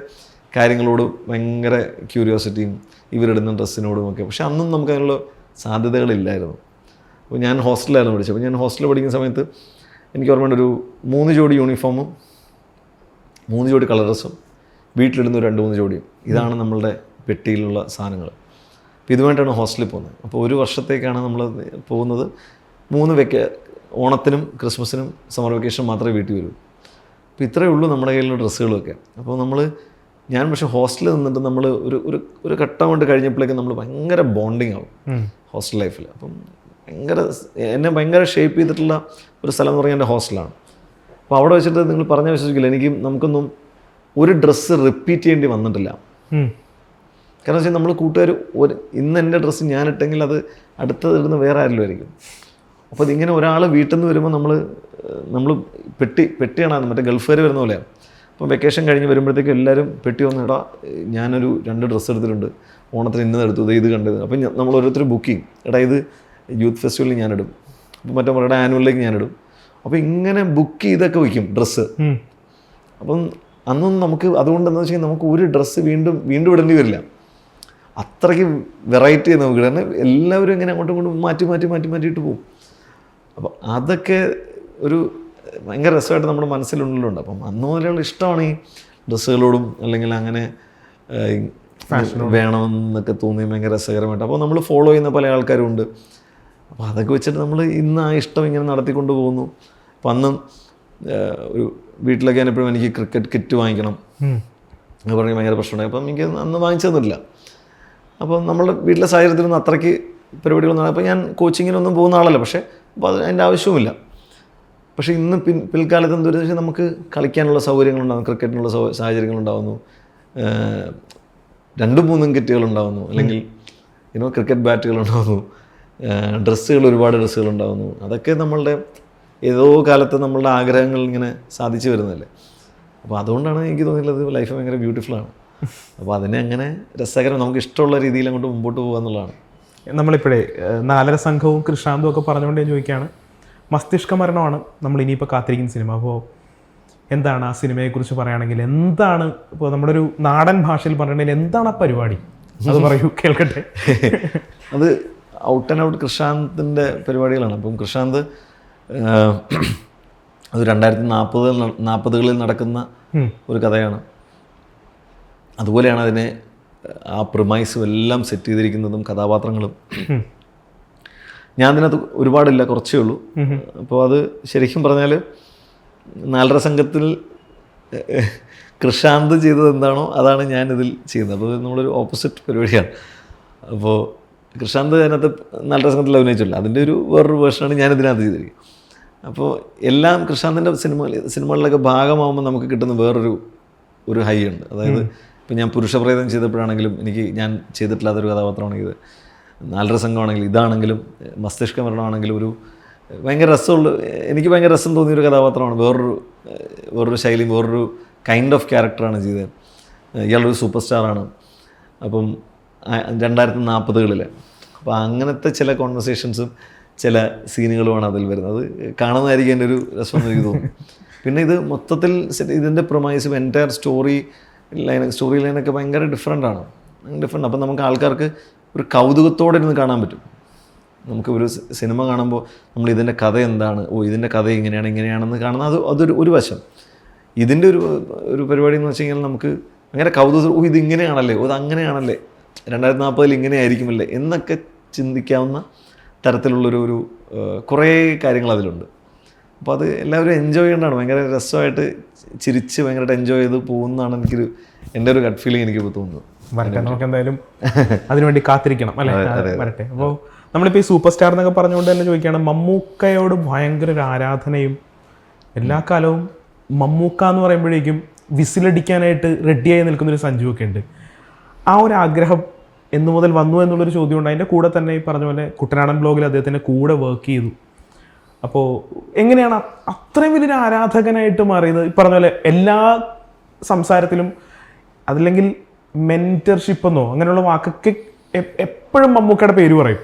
കാര്യങ്ങളോട് ഭയങ്കര ക്യൂരിയോസിറ്റിയും ഇവരിടുന്ന ഡ്രസ്സിനോടും ഒക്കെ. പക്ഷെ അന്നും നമുക്ക് അതിനുള്ള സാധ്യതകളില്ലായിരുന്നു. അപ്പോൾ ഞാൻ ഹോസ്റ്റലിലായിരുന്നു പഠിച്ചത്. അപ്പോൾ ഞാൻ ഹോസ്റ്റലിൽ പഠിക്കുന്ന സമയത്ത് എനിക്ക് ഓർമ്മയുണ്ട്, ഒരു 3 ജോഡി യൂണിഫോമും 3 ജോഡി കളർ ഡ്രസ്സും വീട്ടിലിടുന്ന 2-3 ജോഡിയും. ഇതാണ് നമ്മളുടെ പെട്ടിയിലുള്ള സാധനങ്ങൾ. അപ്പോൾ ഇതുമായിട്ടാണ് ഹോസ്റ്റലിൽ പോകുന്നത്. അപ്പോൾ ഒരു വർഷത്തേക്കാണ് നമ്മൾ പോകുന്നത്. 3 ഓണത്തിനും ക്രിസ്മസിനും സമ്മർ വെക്കേഷനും മാത്രമേ വീട്ടിൽ വരൂ. അപ്പോൾ ഇത്രയേ ഉള്ളൂ നമ്മുടെ കയ്യിലുള്ള ഡ്രസ്സുകളൊക്കെ. അപ്പോൾ ഞാൻ പക്ഷേ ഹോസ്റ്റലിൽ നിന്നിട്ട് നമ്മൾ ഒരു ഘട്ടം കൊണ്ട് കഴിഞ്ഞപ്പോഴേക്കും നമ്മൾ ഭയങ്കര ബോണ്ടിങ് ആവും ഹോസ്റ്റൽ ലൈഫിൽ. അപ്പം എന്നെ ഭയങ്കര ഷേപ്പ് ചെയ്തിട്ടുള്ള ഒരു സ്ഥലം എന്ന് പറഞ്ഞാൽ എൻ്റെ ഹോസ്റ്റലാണ്. അപ്പോൾ അവിടെ വെച്ചിട്ട് നിങ്ങൾ പറഞ്ഞാൽ വിശ്വസിക്കില്ല, നമുക്കൊന്നും ഒരു ഡ്രസ്സ് റിപ്പീറ്റ് ചെയ്യേണ്ടി വന്നിട്ടില്ല. കാരണം വെച്ചാൽ നമ്മൾ കൂട്ടുകാർ ഇന്ന് എൻ്റെ ഡ്രസ്സ് ഞാനിട്ടെങ്കിൽ അത് അടുത്തതിടുന്ന വേറെ ആരെങ്കിലും ആയിരിക്കും. അപ്പോൾ ഇതിങ്ങനെ ഒരാൾ വീട്ടിൽ നിന്ന് വരുമ്പോൾ നമ്മൾ പെട്ടിയാണ് മറ്റേ ഗൾഫുകാർ വരുന്ന പോലെയാണ്. അപ്പം വെക്കേഷൻ കഴിഞ്ഞ് വരുമ്പോഴത്തേക്കും എല്ലാവരും പെട്ടി വന്ന്, എടാ ഞാനൊരു 2 ഡ്രസ്സ് എടുത്തിട്ടുണ്ട്, ഓണത്തിന് ഇന്നതെടുത്തു, ഇത് കണ്ടത്. അപ്പം നമ്മൾ ഓരോരുത്തർ ബുക്കിങ്, എടാ ഇത് യൂത്ത് ഫെസ്റ്റിവലിൽ ഞാനിടും, അപ്പം മറ്റേ അവരുടെ ആനുവലിലേക്ക് ഞാനിടും. അപ്പോൾ ഇങ്ങനെ ബുക്ക് ചെയ്തൊക്കെ വയ്ക്കും ഡ്രസ്സ്. അപ്പം അന്നൊന്നും നമുക്ക് അതുകൊണ്ടെന്ന് വെച്ചാൽ നമുക്ക് ഒരു ഡ്രസ്സ് വീണ്ടും ഇടേണ്ടി വരില്ല. അത്രയ്ക്ക് വെറൈറ്റി നമുക്ക് ഇടാൻ എല്ലാവരും ഇങ്ങനെ അങ്ങോട്ടും മാറ്റിയിട്ട് പോകും. അപ്പം അതൊക്കെ ഒരു ഭയങ്കര രസമായിട്ട് നമ്മുടെ മനസ്സിലുള്ളിലുണ്ട്. അപ്പം അന്ന് മുതലുള്ള ഇഷ്ടമാണ് ഈ ഡ്രസ്സുകളോടും, അല്ലെങ്കിൽ അങ്ങനെ വേണമെന്നൊക്കെ തോന്നി ഭയങ്കര രസകരമായിട്ട്. അപ്പോൾ നമ്മൾ ഫോളോ ചെയ്യുന്ന പല ആൾക്കാരും ഉണ്ട്. അപ്പോൾ അതൊക്കെ വെച്ചിട്ട് നമ്മൾ ഇന്ന് ആ ഇഷ്ടം ഇങ്ങനെ നടത്തിക്കൊണ്ട് പോകുന്നു. അപ്പം അന്നും ഒരു വീട്ടിലൊക്കെ ഞാൻ എപ്പോഴും എനിക്ക് ക്രിക്കറ്റ് കിറ്റ് വാങ്ങിക്കണം എന്ന് പറഞ്ഞ് ഭയങ്കര പ്രശ്നമുണ്ടായി. അപ്പം എനിക്ക് അന്ന് വാങ്ങിച്ചതൊന്നുമില്ല. അപ്പം നമ്മളുടെ വീട്ടിലെ സാഹചര്യത്തിലൊന്നും അത്രയ്ക്ക് പരിപാടികളൊന്നും, അപ്പോൾ ഞാൻ കോച്ചിങ്ങിനൊന്നും പോകുന്ന ആളല്ല, പക്ഷേ അപ്പോൾ അത് അതിൻ്റെ ആവശ്യവുമില്ല. പക്ഷേ ഇന്ന് പിൽക്കാലത്ത് എന്താണെന്ന് വെച്ചാൽ നമുക്ക് കളിക്കാനുള്ള സൗകര്യങ്ങളുണ്ടാകും, ക്രിക്കറ്റിനുള്ള സാഹചര്യങ്ങളുണ്ടാകുന്നു, 2-3 കിറ്റുകളുണ്ടാകുന്നു, അല്ലെങ്കിൽ ക്രിക്കറ്റ് ബാറ്റുകളുണ്ടാകുന്നു, ഒരുപാട് ഡ്രസ്സുകളുണ്ടാകുന്നു. അതൊക്കെ നമ്മളുടെ ഏതോ കാലത്ത് നമ്മളുടെ ആഗ്രഹങ്ങൾ ഇങ്ങനെ സാധിച്ചു വരുന്നതല്ലേ. അപ്പോൾ അതുകൊണ്ടാണ് എനിക്ക് തോന്നിയിട്ടുള്ളത് ലൈഫ് ഭയങ്കര ബ്യൂട്ടിഫുള്ളാണ്. അപ്പോൾ അതിനെ അങ്ങനെ രസകരം നമുക്ക് ഇഷ്ടമുള്ള രീതിയിൽ അങ്ങോട്ട് മുമ്പോട്ട് പോകുക എന്നുള്ളതാണ്. നമ്മളിപ്പോഴേ 4 സംഘവും കൃഷാന്തും ഒക്കെ പറഞ്ഞുകൊണ്ട് ഞാൻ ചോദിക്കുകയാണ്, മസ്തിഷ്ക മരണമാണ് നമ്മൾ ഇനിയിപ്പോൾ കാത്തിരിക്കുന്ന സിനിമ. അപ്പോൾ എന്താണ് ആ സിനിമയെക്കുറിച്ച് പറയുകയാണെങ്കിൽ എന്താണ്, ഇപ്പോൾ നമ്മുടെ ഒരു നാടൻ ഭാഷയിൽ പറഞ്ഞിട്ടുണ്ടെങ്കിൽ എന്താണ് ആ പരിപാടി, അത് പറയൂ, കേൾക്കട്ടെ. അത് ഔട്ട് ആൻഡ് ഔട്ട് കൃഷാന്തിൻ്റെ പരിപാടികളാണ്. അപ്പം കൃഷാന്ത് അത് 2040-കളിൽ നടക്കുന്ന ഒരു കഥയാണ്. അതുപോലെയാണ് അതിനെ ആ പ്രിമൈസും എല്ലാം സെറ്റ് ചെയ്തിരിക്കുന്നതും കഥാപാത്രങ്ങളും. ഞാൻ അതിനകത്ത് ഒരുപാടില്ല, കുറച്ചേ ഉള്ളൂ. അപ്പോൾ അത് ശരിക്കും പറഞ്ഞാൽ 4 സംഘത്തിൽ കൃഷാന്ത് ചെയ്തത് എന്താണോ അതാണ് ഞാനിതിൽ ചെയ്യുന്നത്. അപ്പോൾ നമ്മളൊരു ഓപ്പോസിറ്റ് പരിപാടിയാണ്. അപ്പോൾ കൃഷാന്ത് അതിനകത്ത് 4 സംഘത്തിൽ അഭിനയിച്ചില്ല, അതിൻ്റെ വേറൊരു വേർഷനാണ് ഞാനിതിനകത്ത് ചെയ്തിരിക്കുന്നത്. അപ്പോൾ എല്ലാം കൃഷാന്തിൻ്റെ സിനിമകളിലൊക്കെ ഭാഗമാകുമ്പോൾ നമുക്ക് കിട്ടുന്ന വേറൊരു ഹൈ ഉണ്ട്. അതായത് ഇപ്പം ഞാൻ പുരുഷപ്രേതം ചെയ്തപ്പോഴാണെങ്കിലും ഞാൻ ചെയ്തിട്ടില്ലാത്തൊരു കഥാപാത്രമാണെങ്കിൽ ഇത്, 4 സംഘമാണെങ്കിലും ഇതാണെങ്കിലും മസ്തിഷ്ക മരണമാണെങ്കിലും ഭയങ്കര രസമുള്ള, എനിക്ക് ഭയങ്കര രസം തോന്നിയൊരു കഥാപാത്രമാണ്. വേറൊരു ശൈലിയും വേറൊരു കൈൻഡ് ഓഫ് ക്യാരക്ടറാണ് ചെയ്തത്. ഇയാളൊരു സൂപ്പർ സ്റ്റാറാണ്. അപ്പം 2040-കളിൽ അപ്പോൾ അങ്ങനത്തെ ചില കോൺവെർസേഷൻസും ചില സീനുകളുമാണ് അതിൽ വരുന്നത്. അത് കാണുന്നതായിരിക്കും എൻ്റെ ഒരു രസമെന്ന് എനിക്ക് തോന്നുന്നു. പിന്നെ ഇത് മൊത്തത്തിൽ ഇതിൻ്റെ പ്രൊമൈസും എൻറ്റയർ സ്റ്റോറി ലൈനൊക്കെ ഭയങ്കര ഡിഫറെൻ്റാണ്. അപ്പം നമുക്ക് ആൾക്കാർക്ക് ഒരു കൗതുകത്തോടെ ഇരുന്ന് കാണാൻ പറ്റും. നമുക്ക് ഒരു സിനിമ കാണുമ്പോൾ നമ്മൾ ഇതിൻ്റെ കഥ എന്താണ്, ഇതിൻ്റെ കഥ ഇങ്ങനെയാണെന്ന് കാണുന്ന അതൊരു വശം. ഇതിൻ്റെ ഒരു പരിപാടി എന്ന് വെച്ച് കഴിഞ്ഞാൽ നമുക്ക് ഭയങ്കര കൗതുകം, ഇതിങ്ങനെയാണല്ലേ, അതങ്ങനെയാണല്ലേ, 2040-ൽ ഇങ്ങനെ ആയിരിക്കുമല്ലേ എന്നൊക്കെ ചിന്തിക്കാവുന്ന തരത്തിലുള്ളൊരു കുറേ കാര്യങ്ങൾ അതിലുണ്ട്. അപ്പോൾ അത് എല്ലാവരും എൻജോയ് ചെയ്യേണ്ടതാണ്. ഭയങ്കര രസമായിട്ട് ചിരിച്ച് ഭയങ്കരമായിട്ട് എൻജോയ് ചെയ്ത് പോകുന്നതാണ് എൻ്റെ ഒരു ഗട്ട് ഫീലിംഗ് എനിക്കിപ്പോൾ തോന്നുന്നത്. വരട്ടെ, നമുക്ക് എന്തായാലും അതിനുവേണ്ടി കാത്തിരിക്കണം അല്ലേ, വരട്ടെ. അപ്പോൾ നമ്മളിപ്പോൾ ഈ സൂപ്പർ സ്റ്റാർ എന്നൊക്കെ പറഞ്ഞുകൊണ്ട് തന്നെ ചോദിക്കുകയാണ്, മമ്മൂക്കയോട് ഭയങ്കര ഒരു ആരാധനയും, എല്ലാ കാലവും മമ്മൂക്ക എന്ന് പറയുമ്പോഴേക്കും വിസിലടിക്കാനായിട്ട് റെഡിയായി നിൽക്കുന്നൊരു സഞ്ജുവൊക്കെ ഉണ്ട്. ആ ഒരു ആഗ്രഹം എന്നു മുതൽ വന്നു എന്നുള്ളൊരു ചോദ്യമുണ്ട്. അതിൻ്റെ കൂടെ തന്നെ ഈ പറഞ്ഞ പോലെ കുട്ടനാടൻ ബ്ലോഗിൽ അദ്ദേഹത്തിൻ്റെ കൂടെ വർക്ക് ചെയ്തു. അപ്പോൾ എങ്ങനെയാണ് അത്രയും വലിയൊരു ആരാധകനായിട്ട് മാറിയത്? ഈ പറഞ്ഞ പോലെ എല്ലാ സംസാരത്തിലും അതല്ലെങ്കിൽ മെൻറ്റർഷിപ്പ് എന്നോ അങ്ങനെയുള്ള വാക്കൊക്കെ എപ്പോഴും മമ്മൂക്കയുടെ പേര് പറയും.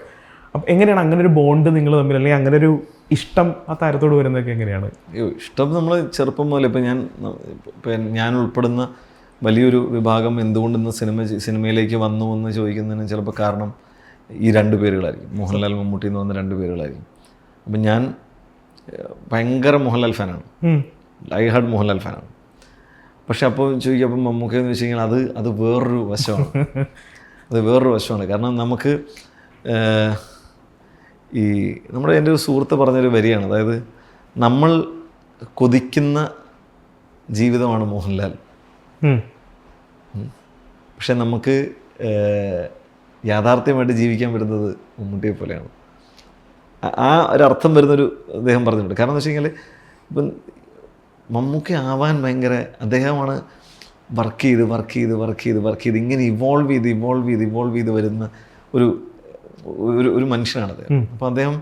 അപ്പം എങ്ങനെയാണ് അങ്ങനെ ഒരു ബോണ്ട് നിങ്ങൾ തമ്മിൽ, അല്ലെങ്കിൽ അങ്ങനെ ഒരു ഇഷ്ടം ആ താരത്തോട് വരുന്നതൊക്കെ എങ്ങനെയാണ്? ഇഷ്ടം നമ്മൾ ചെറുപ്പം മുതൽ, ഞാൻ ഉൾപ്പെടുന്ന വലിയൊരു വിഭാഗം എന്തുകൊണ്ട് ഇന്ന് സിനിമയിലേക്ക് വന്നു എന്ന് ചോദിക്കുന്നതിന് ചിലപ്പോൾ കാരണം ഈ 2 പേരുകളായിരിക്കും, മോഹൻലാൽ മമ്മൂട്ടി എന്ന് പറഞ്ഞ 2 പേരുകളായിരിക്കും. അപ്പം ഞാൻ ഭയങ്കര മോഹൻലാൽ ഫാനാണ്, ഡൈ ഹാർഡ് മോഹൻലാൽ ഫാനാണ്. പക്ഷെ അപ്പോൾ ചോദിക്കും, അപ്പം മമ്മൂക്ക എന്ന് വെച്ച് കഴിഞ്ഞാൽ അത് വേറൊരു വശമാണ്. കാരണം നമുക്ക് എൻ്റെ ഒരു സുഹൃത്ത് പറഞ്ഞൊരു വരിയാണ്, അതായത് നമ്മൾ കൊതിക്കുന്ന ജീവിതമാണ് മോഹൻലാൽ, പക്ഷെ നമുക്ക് യാഥാർത്ഥ്യമായിട്ട് ജീവിക്കാൻ വരുന്നത് മമ്മൂട്ടിയെ പോലെയാണ്. ആ ഒരർത്ഥം വരുന്നൊരു അദ്ദേഹം പറഞ്ഞിട്ടുണ്ട്. കാരണം എന്ന് വെച്ച് കഴിഞ്ഞാൽ ഇപ്പം മമ്മൂക്ക ആവാൻ ഭയങ്കര, അദ്ദേഹമാണ് വർക്ക് ചെയ്ത് ഇങ്ങനെ ഇവോൾവ് ചെയ്ത് വരുന്ന ഒരു മനുഷ്യനാണത്. അപ്പോൾ അദ്ദേഹം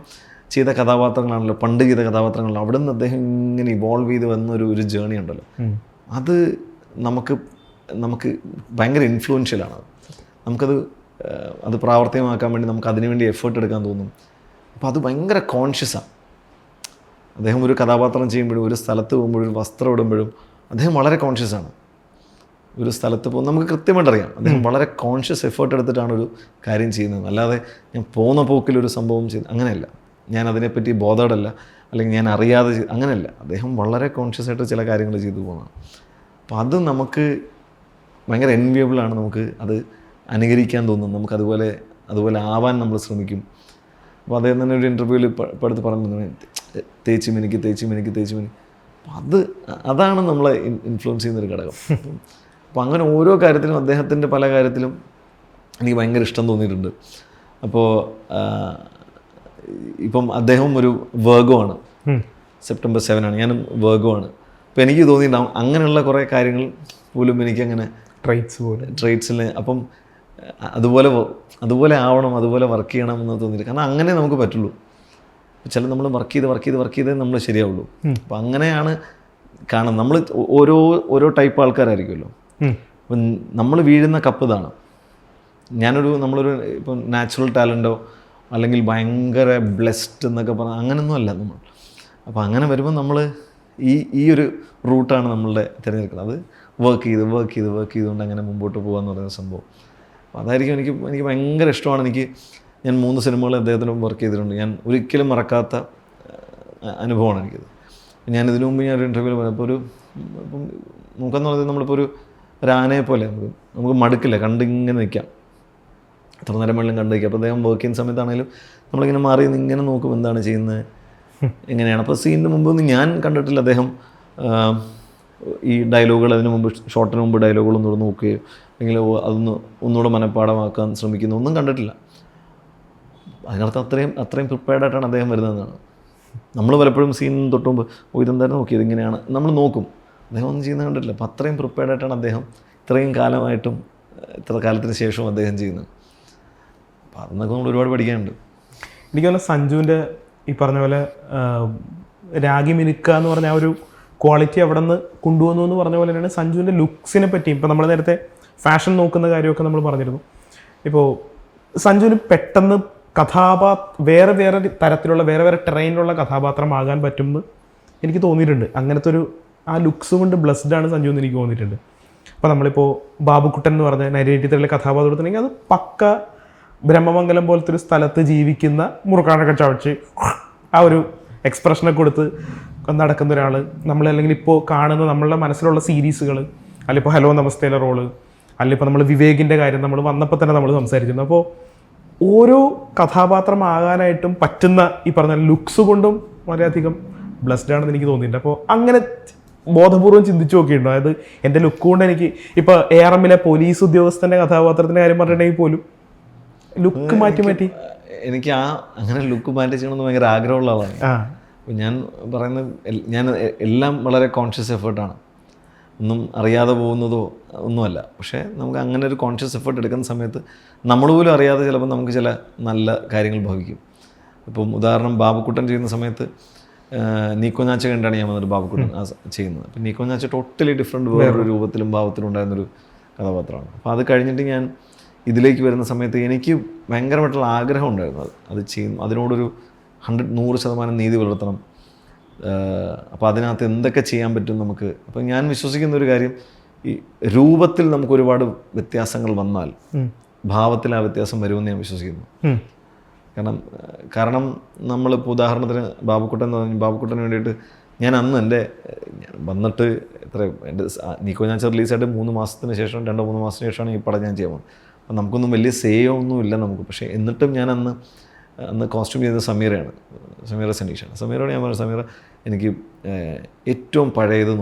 ചെയ്ത കഥാപാത്രങ്ങളാണല്ലോ, പണ്ട് ചെയ്ത കഥാപാത്രങ്ങളാണല്ലോ, അവിടെ നിന്ന് അദ്ദേഹം ഇങ്ങനെ ഇവോൾവ് ചെയ്ത് വന്ന ഒരു ജേണി ഉണ്ടല്ലോ, അത് നമുക്ക് ഭയങ്കര ഇൻഫ്ലുവൻഷ്യലാണ്. അത് പ്രാവർത്തികമാക്കാൻ വേണ്ടി നമുക്ക് അതിനുവേണ്ടി എഫേർട്ട് എടുക്കാൻ തോന്നും. അപ്പോൾ അത് ഭയങ്കര കോൺഷ്യസാണ്. അദ്ദേഹം ഒരു കഥാപാത്രം ചെയ്യുമ്പോഴും ഒരു സ്ഥലത്ത് പോകുമ്പോഴും ഒരു വസ്ത്രം ഇടുമ്പോഴും അദ്ദേഹം വളരെ കോൺഷ്യസാണ്. ഒരു സ്ഥലത്ത് പോകുമ്പോൾ നമുക്ക് കൃത്യമായിട്ടറിയാം അദ്ദേഹം വളരെ കോൺഷ്യസ് എഫേർട്ട് എടുത്തിട്ടാണ് ഒരു കാര്യം ചെയ്യുന്നത്. അല്ലാതെ ഞാൻ പോകുന്ന പോക്കിലൊരു സംഭവം ചെയ്ത് അങ്ങനെയല്ല, ഞാൻ അതിനെപ്പറ്റി ബോധേഡല്ല, അല്ലെങ്കിൽ ഞാൻ അറിയാതെ അങ്ങനെയല്ല. അദ്ദേഹം വളരെ കോൺഷ്യസ് ആയിട്ട് ചില കാര്യങ്ങൾ ചെയ്തു പോകുന്നതാണ്. അപ്പോൾ അത് നമുക്ക് ഭയങ്കര എൻവിയബിളാണ്. നമുക്ക് അത് അനുകരിക്കാൻ തോന്നും, നമുക്ക് അതുപോലെ ആവാൻ നമ്മൾ ശ്രമിക്കും. അപ്പോൾ അദ്ദേഹം തന്നെ ഒരു ഇൻ്റർവ്യൂവിൽ ഇപ്പോൾ അടുത്ത് പറഞ്ഞു, തേച്ച് മിനിക്ക്. അപ്പോൾ അതാണ് നമ്മളെ ഇൻഫ്ലുവൻസ് ചെയ്യുന്നൊരു ഘടകം. അപ്പോൾ അങ്ങനെ ഓരോ കാര്യത്തിലും അദ്ദേഹത്തിൻ്റെ പല കാര്യത്തിലും എനിക്ക് ഭയങ്കര ഇഷ്ടം തോന്നിയിട്ടുണ്ട്. അപ്പോൾ ഇപ്പം അദ്ദേഹം ഒരു വെർഗോ ആണ്, സെപ്റ്റംബർ 7 ആണ്, ഞാനും വെർഗോ ആണ്. അപ്പോൾ എനിക്ക് തോന്നിയിട്ടുണ്ടാവും അങ്ങനെയുള്ള കുറേ കാര്യങ്ങൾ പോലും എനിക്കങ്ങനെ ട്രേറ്റ്സിൽ അപ്പം അതുപോലെ ആവണം, അതുപോലെ വർക്ക് ചെയ്യണം എന്ന് തോന്നിയിട്ട്. കാരണം അങ്ങനെ നമുക്ക് പറ്റുള്ളൂ. ചില നമ്മൾ വർക്ക് ചെയ്ത് നമ്മൾ ശരിയാവുള്ളൂ. അപ്പം അങ്ങനെയാണ് കാണുന്നത്. നമ്മൾ ഓരോ ടൈപ്പ് ആൾക്കാരായിരിക്കുമല്ലോ. അപ്പം നമ്മൾ വീഴുന്ന കപ്പ് ഇതാണ്. നമ്മളൊരു ഇപ്പം നാച്ചുറൽ ടാലൻറ്റോ അല്ലെങ്കിൽ ഭയങ്കര ബ്ലെസ്ഡ് എന്നൊക്കെ പറഞ്ഞാൽ അങ്ങനെയൊന്നും അല്ല നമ്മൾ. അപ്പോൾ അങ്ങനെ വരുമ്പോൾ നമ്മൾ ഈ ഒരു റൂട്ടാണ് നമ്മളുടെ തിരഞ്ഞെടുക്കുന്നത്. അത് വർക്ക് ചെയ്തുകൊണ്ട് അങ്ങനെ മുമ്പോട്ട് പോകാമെന്ന് പറയുന്ന സംഭവം. അപ്പോൾ അതായിരിക്കും എനിക്ക് ഭയങ്കര ഇഷ്ടമാണ്. ഞാൻ 3 സിനിമകൾ അദ്ദേഹത്തിനും വർക്ക് ചെയ്തിട്ടുണ്ട്. ഞാൻ ഒരിക്കലും മറക്കാത്ത അനുഭവമാണ് എനിക്കത്. ഞാൻ ഇതിനു മുമ്പ് ഞാനൊരു ഇൻ്റർവ്യൂവിൽ പറഞ്ഞപ്പോൾ ഇപ്പം നമുക്കെന്ന് പറയുന്നത് നമ്മളിപ്പോൾ ഒരു ആനയെ പോലെ നമുക്ക് മടുക്കില്ല, കണ്ടിങ്ങനെ നിൽക്കാം, എത്ര നേരം വെള്ളം കണ്ടു നിൽക്കാം. അപ്പോൾ അദ്ദേഹം വർക്ക് ചെയ്യുന്ന സമയത്താണെങ്കിലും നമ്മളിങ്ങനെ മാറി ഇങ്ങനെ നോക്കും എന്താണ് ചെയ്യുന്നത്, എങ്ങനെയാണ്. അപ്പോൾ സീനിന് മുമ്പൊന്നും ഞാൻ കണ്ടിട്ടില്ല അദ്ദേഹം ഈ ഡയലോഗുകൾ ഷോട്ടിന് മുമ്പ് ഡയലോഗുകളൊന്നും തുറന്ന് നോക്കുകയോ അല്ലെങ്കിൽ ഒന്നുകൂടെ മനഃപ്പാടമാക്കാൻ ശ്രമിക്കുന്നു ഒന്നും കണ്ടിട്ടില്ല. അതിനർത്ഥം അത്രയും പ്രിപ്പയർഡ് ആയിട്ടാണ് അദ്ദേഹം വരുന്നതെന്നാണ്. നമ്മൾ പലപ്പോഴും സീനിന് തൊട്ട് മുമ്പ് ഇതെന്തായാലും നോക്കിയത് ഇങ്ങനെയാണ് നമ്മൾ നോക്കും. അദ്ദേഹം ഒന്നും ചെയ്യുന്നത് കണ്ടിട്ടില്ല. അപ്പോൾ അത്രയും പ്രിപ്പയർഡ് ആയിട്ടാണ് അദ്ദേഹം ഇത്രയും കാലമായിട്ടും ഇത്ര കാലത്തിന് ശേഷവും അദ്ദേഹം ചെയ്യുന്നത്. അപ്പോൾ അതൊക്കെ നമ്മൾ ഒരുപാട് പഠിക്കാനുണ്ട്. എനിക്ക് തോന്നുന്നു സഞ്ജുവിൻ്റെ ഈ പറഞ്ഞ പോലെ രാഗി മിനുക്കുക എന്ന് പറഞ്ഞ ആ ഒരു ക്വാളിറ്റി അവിടെ നിന്ന് കൊണ്ടുവന്നു എന്ന് പറഞ്ഞ പോലെ തന്നെയാണ് സഞ്ജുവിൻ്റെ ലുക്സിനെ പറ്റി. ഇപ്പോൾ നമ്മൾ നേരത്തെ ഫാഷൻ നോക്കുന്ന കാര്യമൊക്കെ നമ്മൾ പറഞ്ഞിരുന്നു. ഇപ്പോൾ സഞ്ജുവിന് പെട്ടെന്ന് വേറെ തരത്തിലുള്ള വേറെ ടെറൈനിലുള്ള കഥാപാത്രമാകാൻ പറ്റുമെന്ന് എനിക്ക് തോന്നിയിട്ടുണ്ട്. അങ്ങനത്തെ ഒരു ആ ലുക്സ് കൊണ്ട് ബ്ലെസ്ഡ് ആണ് സഞ്ജു എന്ന് എനിക്ക് തോന്നിയിട്ടുണ്ട്. അപ്പോൾ നമ്മളിപ്പോൾ ബാബുക്കുട്ടൻ എന്ന് പറഞ്ഞ 1983 കഥാപാത്രത്തിനെങ്കിൽ അത് പക്ക ബ്രഹ്മമംഗലം പോലത്തെ ഒരു സ്ഥലത്ത് ജീവിക്കുന്ന മുറുക്കാനൊക്കെ ചവച്ച് ആ ഒരു എക്സ്പ്രഷനൊക്കെ കൊടുത്ത് നടക്കുന്ന ഒരാൾ. അല്ലെങ്കിൽ ഇപ്പോൾ കാണുന്ന നമ്മളുടെ മനസ്സിലുള്ള സീരീസുകൾ, അല്ലെങ്കിൽ ഇപ്പോൾ ഹലോ നമസ്തേലെ റോള്, അല്ലെങ്കിൽ ഇപ്പോൾ നമ്മൾ വിവേകിൻ്റെ കാര്യം നമ്മൾ വന്നപ്പോൾ തന്നെ നമ്മൾ സംസാരിച്ചിരുന്നു. അപ്പോൾ ഓരോ കഥാപാത്രമാകാനായിട്ടും പറ്റുന്ന ഈ പറഞ്ഞ ലുക്സ് കൊണ്ടും വളരെയധികം ബ്ലെസ്ഡ് ആണെന്ന് എനിക്ക് തോന്നിയിട്ടുണ്ട്. അപ്പോൾ അങ്ങനെ ബോധപൂർവ്വം ചിന്തിച്ചു നോക്കിയിട്ടുണ്ടോ? അതായത് എൻ്റെ ലുക്ക് കൊണ്ട് എനിക്ക് ഇപ്പോൾ ARMലെ പോലീസ് ഉദ്യോഗസ്ഥൻ്റെ കഥാപാത്രത്തിൻ്റെ കാര്യം പറഞ്ഞിട്ടുണ്ടെങ്കിൽ പോലും ലുക്ക് മാറ്റി എനിക്ക് അങ്ങനെ ലുക്ക് മാറ്റി ചെയ്യണമെന്ന് ഭയങ്കര ആഗ്രഹമുള്ള ആളാണ്. അപ്പോൾ ഞാൻ പറയുന്നത് ഞാൻ എല്ലാം വളരെ കോൺഷ്യസ് എഫേർട്ടാണ്. ഒന്നും അറിയാതെ പോകുന്നതോ ഒന്നുമല്ല. പക്ഷേ നമുക്ക് അങ്ങനെ ഒരു കോൺഷ്യസ് എഫേർട്ട് എടുക്കുന്ന സമയത്ത് നമ്മൾ പോലും അറിയാതെ ചിലപ്പോൾ നമുക്ക് ചില നല്ല കാര്യങ്ങൾ ഭവിക്കും. ഇപ്പം ഉദാഹരണം ബാബുക്കുട്ടൻ ചെയ്യുന്ന സമയത്ത് നീക്കോ ഞാച്ച കണ്ടാണ് ഞാൻ വന്നിട്ട് ബാബുക്കുട്ടൻ ചെയ്യുന്നത്. അപ്പം നീക്കോ ഞാച്ച ടോട്ടലി ഡിഫറെൻറ്റ് വേറൊരു രൂപത്തിലും ഭാവത്തിലും ഉണ്ടായിരുന്നൊരു കഥാപാത്രമാണ്. അപ്പോൾ അത് കഴിഞ്ഞിട്ട് ഞാൻ ഇതിലേക്ക് വരുന്ന സമയത്ത് എനിക്ക് ഭയങ്കരമായിട്ടുള്ള ആഗ്രഹം ഉണ്ടായിരുന്നു അത് ചെയ്യും, അതിനോടൊരു 100% നീതി പുലർത്തണം. അപ്പോൾ അതിനകത്ത് എന്തൊക്കെ ചെയ്യാൻ പറ്റും നമുക്ക്. അപ്പോൾ ഞാൻ വിശ്വസിക്കുന്ന ഒരു കാര്യം, ഈ രൂപത്തിൽ നമുക്ക് ഒരുപാട് വ്യത്യാസങ്ങൾ വന്നാൽ ഭാവത്തിൽ ആ വ്യത്യാസം വരുമെന്ന് ഞാൻ വിശ്വസിക്കുന്നു. കാരണം നമ്മളിപ്പോൾ ഉദാഹരണത്തിന് ബാബുക്കുട്ടന് വേണ്ടിയിട്ട് ഞാൻ അന്ന് വന്നിട്ട് എൻ്റെ നീക്കോ ഞാച്ച റിലീസായിട്ട് 3 മാസത്തിന് ശേഷം 2-3 മാസത്തിന് ശേഷമാണ് ഈ പടം ഞാൻ ചെയ്യാൻ പോകുന്നത്. അപ്പം നമുക്കൊന്നും വലിയ സേയോ ഒന്നും ഇല്ല നമുക്ക്. പക്ഷേ എന്നിട്ടും ഞാൻ അന്ന് കോസ്റ്റ്യൂം ചെയ്തത് സമീറ സനീഷാണ്. സമീറയോട് ഞാൻ പറഞ്ഞു, സമീറ എനിക്ക് ഏറ്റവും പഴയത്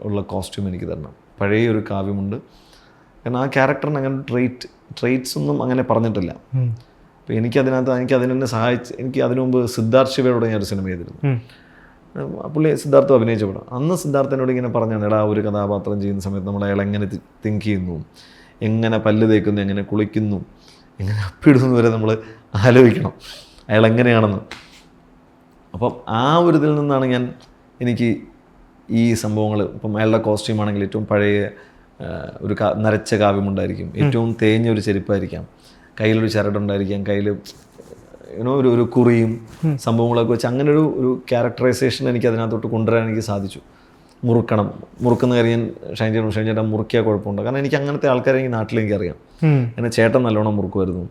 ഉള്ള കോസ്റ്റ്യൂം എനിക്ക് തരണം. പഴയ ഒരു കാവ്യമുണ്ട്. കാരണം ആ ക്യാരക്ടറിന് അങ്ങനെ ട്രേറ്റ്സ് ഒന്നും അങ്ങനെ പറഞ്ഞിട്ടില്ല. അപ്പോൾ എനിക്ക് അതിനെ സഹായിച്ച് എനിക്ക് അതിനു മുമ്പ് സിദ്ധാർത്ഥ് ശിവയോട് ഞാനൊരു സിനിമ ചെയ്തിരുന്നു. പുള്ളി സിദ്ധാർത്ഥം അഭിനയിച്ച പടം. അന്ന് സിദ്ധാർത്ഥനോട് ഇങ്ങനെ പറഞ്ഞാണ്, എടാ ഒരു കഥാപാത്രം ചെയ്യുന്ന സമയത്ത് നമ്മൾ അയാൾ എങ്ങനെ തിങ്ക് ചെയ്യുന്നു, എങ്ങനെ പല്ല് തേക്കുന്നു, എങ്ങനെ കുളിക്കുന്നു, എങ്ങനെ അപ്പിടുന്നു വരെ നമ്മൾ ആലോചിക്കണം അയാൾ എങ്ങനെയാണെന്ന്. അപ്പം ആ ഒരു ഇതിൽ നിന്നാണ് എനിക്ക് ഈ സംഭവങ്ങൾ, ഇപ്പം അയാളുടെ കോസ്റ്റ്യൂം ആണെങ്കിൽ ഏറ്റവും പഴയ ഒരു നരച്ച കാവ്യമുണ്ടായിരിക്കും, ഏറ്റവും തേഞ്ഞ ഒരു ചെരുപ്പായിരിക്കാം, കയ്യിലൊരു ചരടുണ്ടായിരിക്കാം, കയ്യിൽ ഒരു കുറിയും സംഭവങ്ങളൊക്കെ വെച്ച് അങ്ങനെ ഒരു ക്യാരക്ടറൈസേഷൻ എനിക്ക് അതിനകത്തോട്ട് കൊണ്ടുവരാൻ എനിക്ക് സാധിച്ചു. മുറുക്കുന്ന കാര്യം ഷൈൻ ചേട്ടൻ മുറുക്കിയാൽ കുഴപ്പമുണ്ടോ? കാരണം എനിക്ക് അങ്ങനത്തെ ആൾക്കാരെ എനിക്ക് നാട്ടിലെനിക്ക് അറിയാം. എന്നെ ചേട്ടൻ നല്ലോണം മുറുക്കുമായിരുന്നു.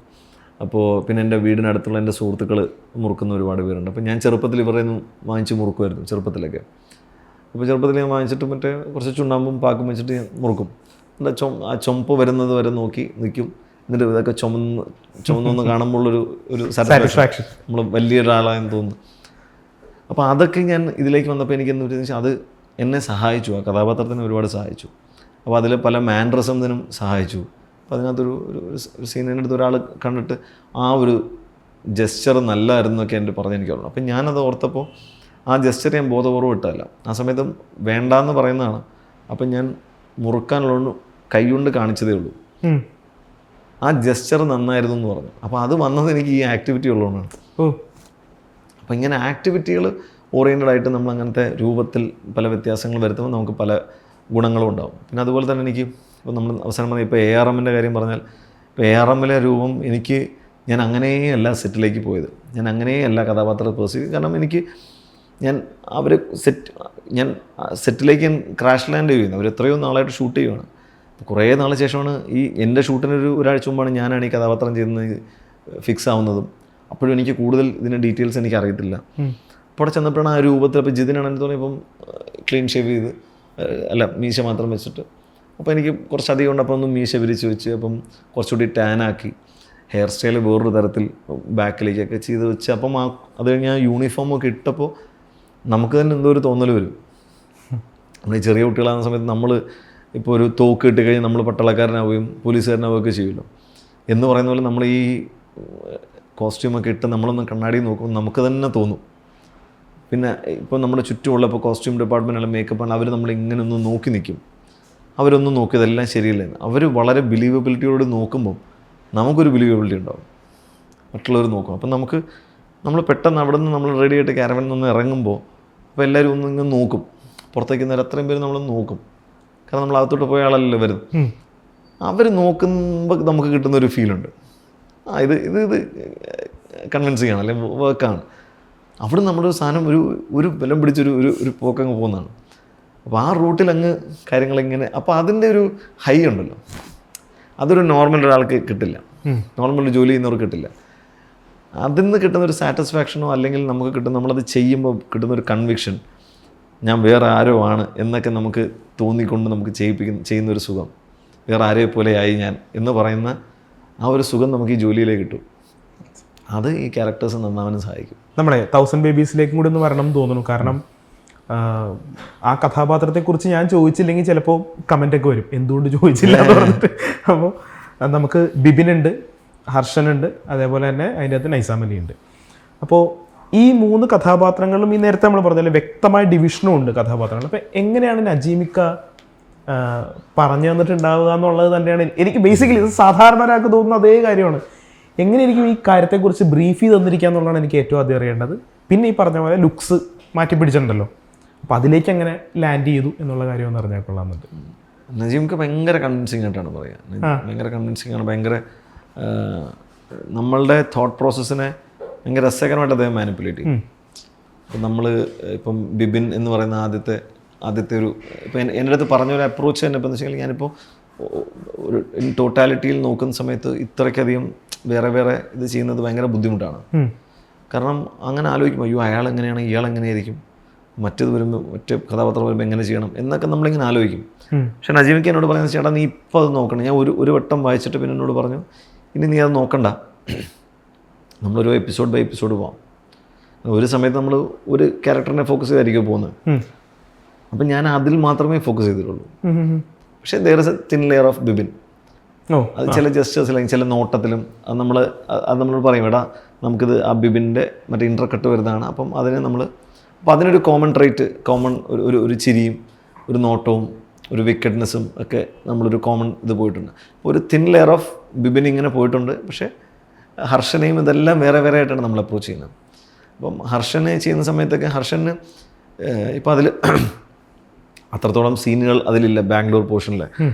അപ്പോൾ പിന്നെ എൻ്റെ വീടിനടുത്തുള്ള എൻ്റെ സുഹൃത്തുക്കൾ മുറുക്കുന്ന ഒരുപാട് പേരുണ്ട്. അപ്പോൾ ഞാൻ ചെറുപ്പത്തിൽ ഇവരുടെ നിന്ന് വാങ്ങിച്ച് മുറുക്കുമായിരുന്നു ചെറുപ്പത്തിലൊക്കെ. അപ്പോൾ ചെറുപ്പത്തിൽ ഞാൻ വാങ്ങിച്ചിട്ട് കുറച്ച് ചുണ്ണാമ്പും പാക്കും വെച്ചിട്ട് ഞാൻ മുറുക്കും. ആ ചുമപ്പ് വരുന്നത് വരെ നോക്കി നിൽക്കും, എന്നിട്ട് ഇതൊക്കെ ചുമന്നൊന്ന് കാണുമ്പോൾ ഒരു സാറ്റിസ്ഫാക്ഷൻ നമ്മൾ വലിയൊരാളായെന്ന് തോന്നുന്നു. അപ്പോൾ അതൊക്കെ ഞാൻ ഇതിലേക്ക് വന്നപ്പോൾ എനിക്കെന്ന് വെച്ചാൽ അത് എന്നെ സഹായിച്ചു, ആ കഥാപാത്രത്തിന് ഒരുപാട് സഹായിച്ചു. അപ്പോൾ അതിൽ പല മാൻഡ്രസത്തിനും സഹായിച്ചു. അപ്പോൾ അതിനകത്തൊരു ഒരു സീനിൻ്റെ അടുത്ത് ഒരാൾ കണ്ടിട്ട് ആ ഒരു ജെസ്ചർ നല്ലതായിരുന്നു എന്നൊക്കെ എൻ്റെ പറഞ്ഞ് എനിക്ക് ഓർമ്മ. അപ്പം ഞാനത് ഓർത്തപ്പോൾ ആ ജെസ്ചർ ഞാൻ ബോധപൂർവ്വം ഇട്ടതല്ല, ആ സമയത്ത് വേണ്ടാന്ന് പറയുന്നതാണ്. അപ്പം ഞാൻ മുറുക്കാനുള്ളതുകൊണ്ട് കൈ കൊണ്ട് കാണിച്ചതേ ഉള്ളൂ. ആ ജെസ്ചർ നന്നായിരുന്നു എന്ന് പറഞ്ഞു. അപ്പോൾ അത് വന്നത് എനിക്ക് ഈ ആക്ടിവിറ്റി ഉള്ളതുകൊണ്ടാണ്. അപ്പോൾ ഇങ്ങനെ ആക്ടിവിറ്റികൾ ഓറിയൻറ്റഡ് ആയിട്ട് നമ്മൾ അങ്ങനത്തെ രൂപത്തിൽ പല വ്യത്യാസങ്ങൾ വരുത്തുമ്പോൾ നമുക്ക് പല ഗുണങ്ങളും ഉണ്ടാകും. പിന്നെ അതുപോലെ തന്നെ എനിക്ക് ഇപ്പോൾ നമ്മൾ അവസാനം പറഞ്ഞാൽ ഇപ്പോൾ ARMൻ്റെ കാര്യം പറഞ്ഞാൽ, ഇപ്പോൾ ARMലെ രൂപം എനിക്ക് ഞാൻ അങ്ങനെയല്ല സെറ്റിലേക്ക് പോയത്, ഞാൻ അങ്ങനെയല്ല കഥാപാത്രത്തെ പേഴ്സീവ്. കാരണം ഞാൻ ഞാൻ സെറ്റിലേക്ക് ക്രാഷ് ലാൻഡ് ചെയ്യുന്നത്. അവർ എത്രയോ നാളായിട്ട് ഷൂട്ട് ചെയ്യുകയാണ്. കുറേ നാൾ ശേഷമാണ് എൻ്റെ ഷൂട്ടിനൊരു ഒരാഴ്ച മുമ്പാണ് ഞാനാണ് ഈ കഥാപാത്രം ചെയ്യുന്നത് ഫിക്സ് ആവുന്നതും. അപ്പോഴും എനിക്ക് കൂടുതൽ ഇതിൻ്റെ ഡീറ്റെയിൽസ് എനിക്ക് അറിയത്തില്ല. അപ്പോൾ അവിടെ ചെന്നപ്പോഴാണ് ആ രൂപത്തിൽ, അപ്പോൾ ജിതിനാണെന്ന് തോന്നി ഇപ്പം ക്ലീൻ ഷേവ് ചെയ്ത്, അല്ല മീശ മാത്രം വെച്ചിട്ട്, അപ്പോൾ എനിക്ക് കുറച്ചധികം ഉണ്ട്. അപ്പോൾ ഒന്ന് മീശ വിരിച്ച് വെച്ച്, അപ്പം കുറച്ചുകൂടി ടാനാക്കി, ഹെയർ സ്റ്റൈൽ വേറൊരു തരത്തിൽ ബാക്കിലേക്കൊക്കെ ചെയ്ത് വെച്ച്, അപ്പം അത് കഴിഞ്ഞ് ആ യൂണിഫോമൊക്കെ ഇട്ടപ്പോൾ നമുക്ക് തന്നെ എന്തോ ഒരു തോന്നൽ വരും. നമ്മൾ ഈ ചെറിയ കുട്ടികളാകുന്ന സമയത്ത് നമ്മൾ ഇപ്പോൾ ഒരു തോക്ക് ഇട്ട് കഴിഞ്ഞാൽ നമ്മൾ പട്ടാളക്കാരനാവുകയും പോലീസുകാരനാവുകയൊക്കെ ചെയ്യുമല്ലോ എന്ന് പറയുന്ന പോലെ നമ്മൾ ഈ കോസ്റ്റ്യൂമൊക്കെ ഇട്ട് നമ്മളൊന്ന് കണ്ണാടി നോക്കുമ്പോൾ നമുക്ക് തന്നെ തോന്നും. പിന്നെ ഇപ്പോൾ നമ്മുടെ ചുറ്റുമുള്ള ഇപ്പോൾ കോസ്റ്റ്യൂം ഡിപ്പാർട്ട്മെൻറ്റ് അല്ലെങ്കിൽ മേക്കപ്പ് ആണ്, അവർ നമ്മളിങ്ങനെ ഒന്ന് നോക്കി നിൽക്കും. അവരൊന്നും നോക്കിയതെല്ലാം ശരിയല്ലെന്ന് അവർ വളരെ ബിലീവബിലിറ്റിയോട് നോക്കുമ്പം നമുക്കൊരു ബിലീവബിലിറ്റി ഉണ്ടാവും, മറ്റുള്ളവർ നോക്കും. അപ്പം നമ്മൾ പെട്ടെന്ന് അവിടെ നിന്ന് നമ്മൾ റെഡി ആയിട്ട് ക്യാരവനിൽ നിന്ന് ഇറങ്ങുമ്പോൾ അപ്പോൾ എല്ലാവരും ഒന്ന് ഇങ്ങനെ നോക്കും, പുറത്തേക്ക് നേരം അത്രയും പേര് നമ്മൾ നോക്കും. കാരണം നമ്മൾ അകത്തോട്ട് പോയ ആളല്ലല്ലോ വരുന്നത്. അവർ നോക്കുമ്പോൾ നമുക്ക് കിട്ടുന്നൊരു ഫീലുണ്ട്, ഇത് കൺവിൻസിങ് ആണ്, അല്ലെങ്കിൽ വർക്കാണ്. അവിടെ നമ്മുടെ സാധനം ഒരു ബലം പിടിച്ചൊരു പോക്കങ്ങ് പോകുന്നതാണ്. അപ്പോൾ ആ റൂട്ടിൽ അങ്ങ് കാര്യങ്ങളിങ്ങനെ, അപ്പോൾ അതിൻ്റെ ഒരു ഹൈ ഉണ്ടല്ലോ, അതൊരു നോർമൽ ഒരാൾക്ക് കിട്ടില്ല, നോർമൽ ജോലി ചെയ്യുന്നവർക്ക് കിട്ടില്ല. അതിൽ നിന്ന് കിട്ടുന്നൊരു സാറ്റിസ്ഫാക്ഷനോ അല്ലെങ്കിൽ നമുക്ക് നമ്മളത് ചെയ്യുമ്പോൾ കിട്ടുന്നൊരു കൺവിക്ഷൻ, ഞാൻ വേറെ ആരോ ആണ് എന്നൊക്കെ നമുക്ക് തോന്നിക്കൊണ്ട് നമുക്ക് ചെയ്യുന്നൊരു സുഖം, വേറെ ആരെയും പോലെയായി ഞാൻ എന്ന് പറയുന്ന ആ ഒരു സുഖം നമുക്ക് ഈ ജോലിയിലേക്ക് കിട്ടും. അത് ഈ ക്യാരക്ടേഴ്സ് നന്നാവാനും സഹായിക്കും. നമ്മുടെ 1000 ബേബീസിലേക്കും കൂടി ഒന്ന് വരണം എന്ന് തോന്നുന്നു. കാരണം ആ കഥാപാത്രത്തെക്കുറിച്ച് ഞാൻ ചോദിച്ചില്ലെങ്കിൽ ചിലപ്പോൾ കമൻ്റൊക്കെ വരും, എന്തുകൊണ്ട് ചോദിച്ചില്ല എന്ന് പറഞ്ഞിട്ട്. അപ്പോൾ നമുക്ക് ബിബിനുണ്ട്, ഹർഷനുണ്ട്, അതേപോലെ തന്നെ അതിൻ്റെ അകത്ത് നൈസാമലി ഉണ്ട്. അപ്പോൾ ഈ 3 കഥാപാത്രങ്ങളും ഈ നേരത്തെ നമ്മൾ പറഞ്ഞാൽ വ്യക്തമായ ഡിവിഷനും ഉണ്ട് കഥാപാത്രങ്ങൾ. അപ്പോൾ എങ്ങനെയാണ് നജീമിക്ക പറഞ്ഞു തന്നിട്ടുണ്ടാവുക എന്നുള്ളത് തന്നെയാണ് എനിക്ക് ബേസിക്കലി ഇത് സാധാരണ ഒരാൾക്ക് തോന്നുന്ന അതേ കാര്യമാണ്. എങ്ങനെയായിരിക്കും ഈ കാര്യത്തെക്കുറിച്ച് ബ്രീഫ് ചെയ്ത് തന്നിരിക്കുക എന്നുള്ളതാണ് എനിക്ക് ഏറ്റവും ആദ്യം അറിയേണ്ടത്. പിന്നെ ഈ പറഞ്ഞ പോലെ ലുക്സ് മാറ്റി പിടിച്ചിട്ടുണ്ടല്ലോ, അപ്പോൾ അതിലേക്ക് എങ്ങനെ ലാൻഡ് ചെയ്തു എന്നുള്ള കാര്യം ഒന്ന് അറിഞ്ഞാൽ കൊള്ളാമെന്നുണ്ട്. നജീമിക്ക് ഭയങ്കര കൺവിൻസിങ് ആയിട്ടാണ് പറയുക, ഭയങ്കര കൺവിൻസിങ് ആണ്, ഭയങ്കര നമ്മളുടെ തോട്ട് പ്രോസസ്സിനെ ഭയങ്കര രസകരമായിട്ട് അദ്ദേഹം മാനിപ്പുലേറ്റ് ചെയ്യും. ഇപ്പം ഇപ്പം ബിബിൻ എന്ന് പറയുന്ന ആദ്യത്തെ ഒരു ഇപ്പം എൻ്റെ അടുത്ത് പറഞ്ഞൊരു അപ്രോച്ച് തന്നെ ഇപ്പം എന്ന് വെച്ചാൽ ഞാനിപ്പോൾ ഒരു ടോട്ടാലിറ്റിയിൽ നോക്കുന്ന സമയത്ത് ഇത്രയ്ക്കധികം വേറെ ഇത് ചെയ്യുന്നത് ഭയങ്കര ബുദ്ധിമുട്ടാണ്. കാരണം അങ്ങനെ ആലോചിക്കുമ്പോൾ അയ്യോ അയാൾ എങ്ങനെയാണ്, ഇയാൾ എങ്ങനെയായിരിക്കും, മറ്റേത് വരുമ്പോൾ മറ്റേ കഥാപാത്രം വരുമ്പോൾ എങ്ങനെ ചെയ്യണം എന്നൊക്കെ നമ്മളിങ്ങനെ ആലോചിക്കും. പക്ഷെ നജീമിക്ക് എന്നോട് പറയുന്നത് ചേട്ടാ നീ ഇപ്പോൾ അത് നോക്കണം. ഞാൻ ഒരു വട്ടം വായിച്ചിട്ട് പിന്നെ എന്നോട് പറഞ്ഞു ഇനി നീ അത് നോക്കണ്ട, നമ്മളൊരു എപ്പിസോഡ് ബൈ എപ്പിസോഡ് പോകാം. ഒരു സമയത്ത് നമ്മൾ ഒരു ക്യാരക്ടറിനെ ഫോക്കസ് ചെയ്തായിരിക്കും പോകുന്നത്. അപ്പം ഞാൻ അതിൽ മാത്രമേ ഫോക്കസ് ചെയ്തിട്ടുള്ളൂ. പക്ഷേ there is a thin layer of Bibin. അത് ചില ജസ്റ്റേഴ്സ് അല്ലെങ്കിൽ ചില നോട്ടത്തിലും അത് നമ്മൾ പറയും എടാ നമുക്കിത് ആ ബിബിൻ്റെ മറ്റേ ഇൻ്റർകട്ട് വരുന്നതാണ്. അപ്പം അതിനൊരു കോമൺ ട്രേറ്റ്, ഒരു ചിരിയും ഒരു നോട്ടവും ഒരു വിക്കറ്റ്നെസ്സും ഒക്കെ നമ്മളൊരു കോമൺ ഇത് പോയിട്ടുണ്ട്. ഒരു തിൻ ലെയർ ഓഫ് ബിബിൻ ഇങ്ങനെ പോയിട്ടുണ്ട്. പക്ഷേ ഹർഷനെയും ഇതെല്ലാം വേറെ ആയിട്ടാണ് നമ്മൾ അപ്രോച്ച് ചെയ്യുന്നത്. അപ്പം ഹർഷനെ ചെയ്യുന്ന സമയത്തൊക്കെ ഹർഷന് ഇപ്പം അതിൽ അത്രത്തോളം സീനുകൾ അതിലില്ല ബാംഗ്ലൂർ പോർഷനിൽ.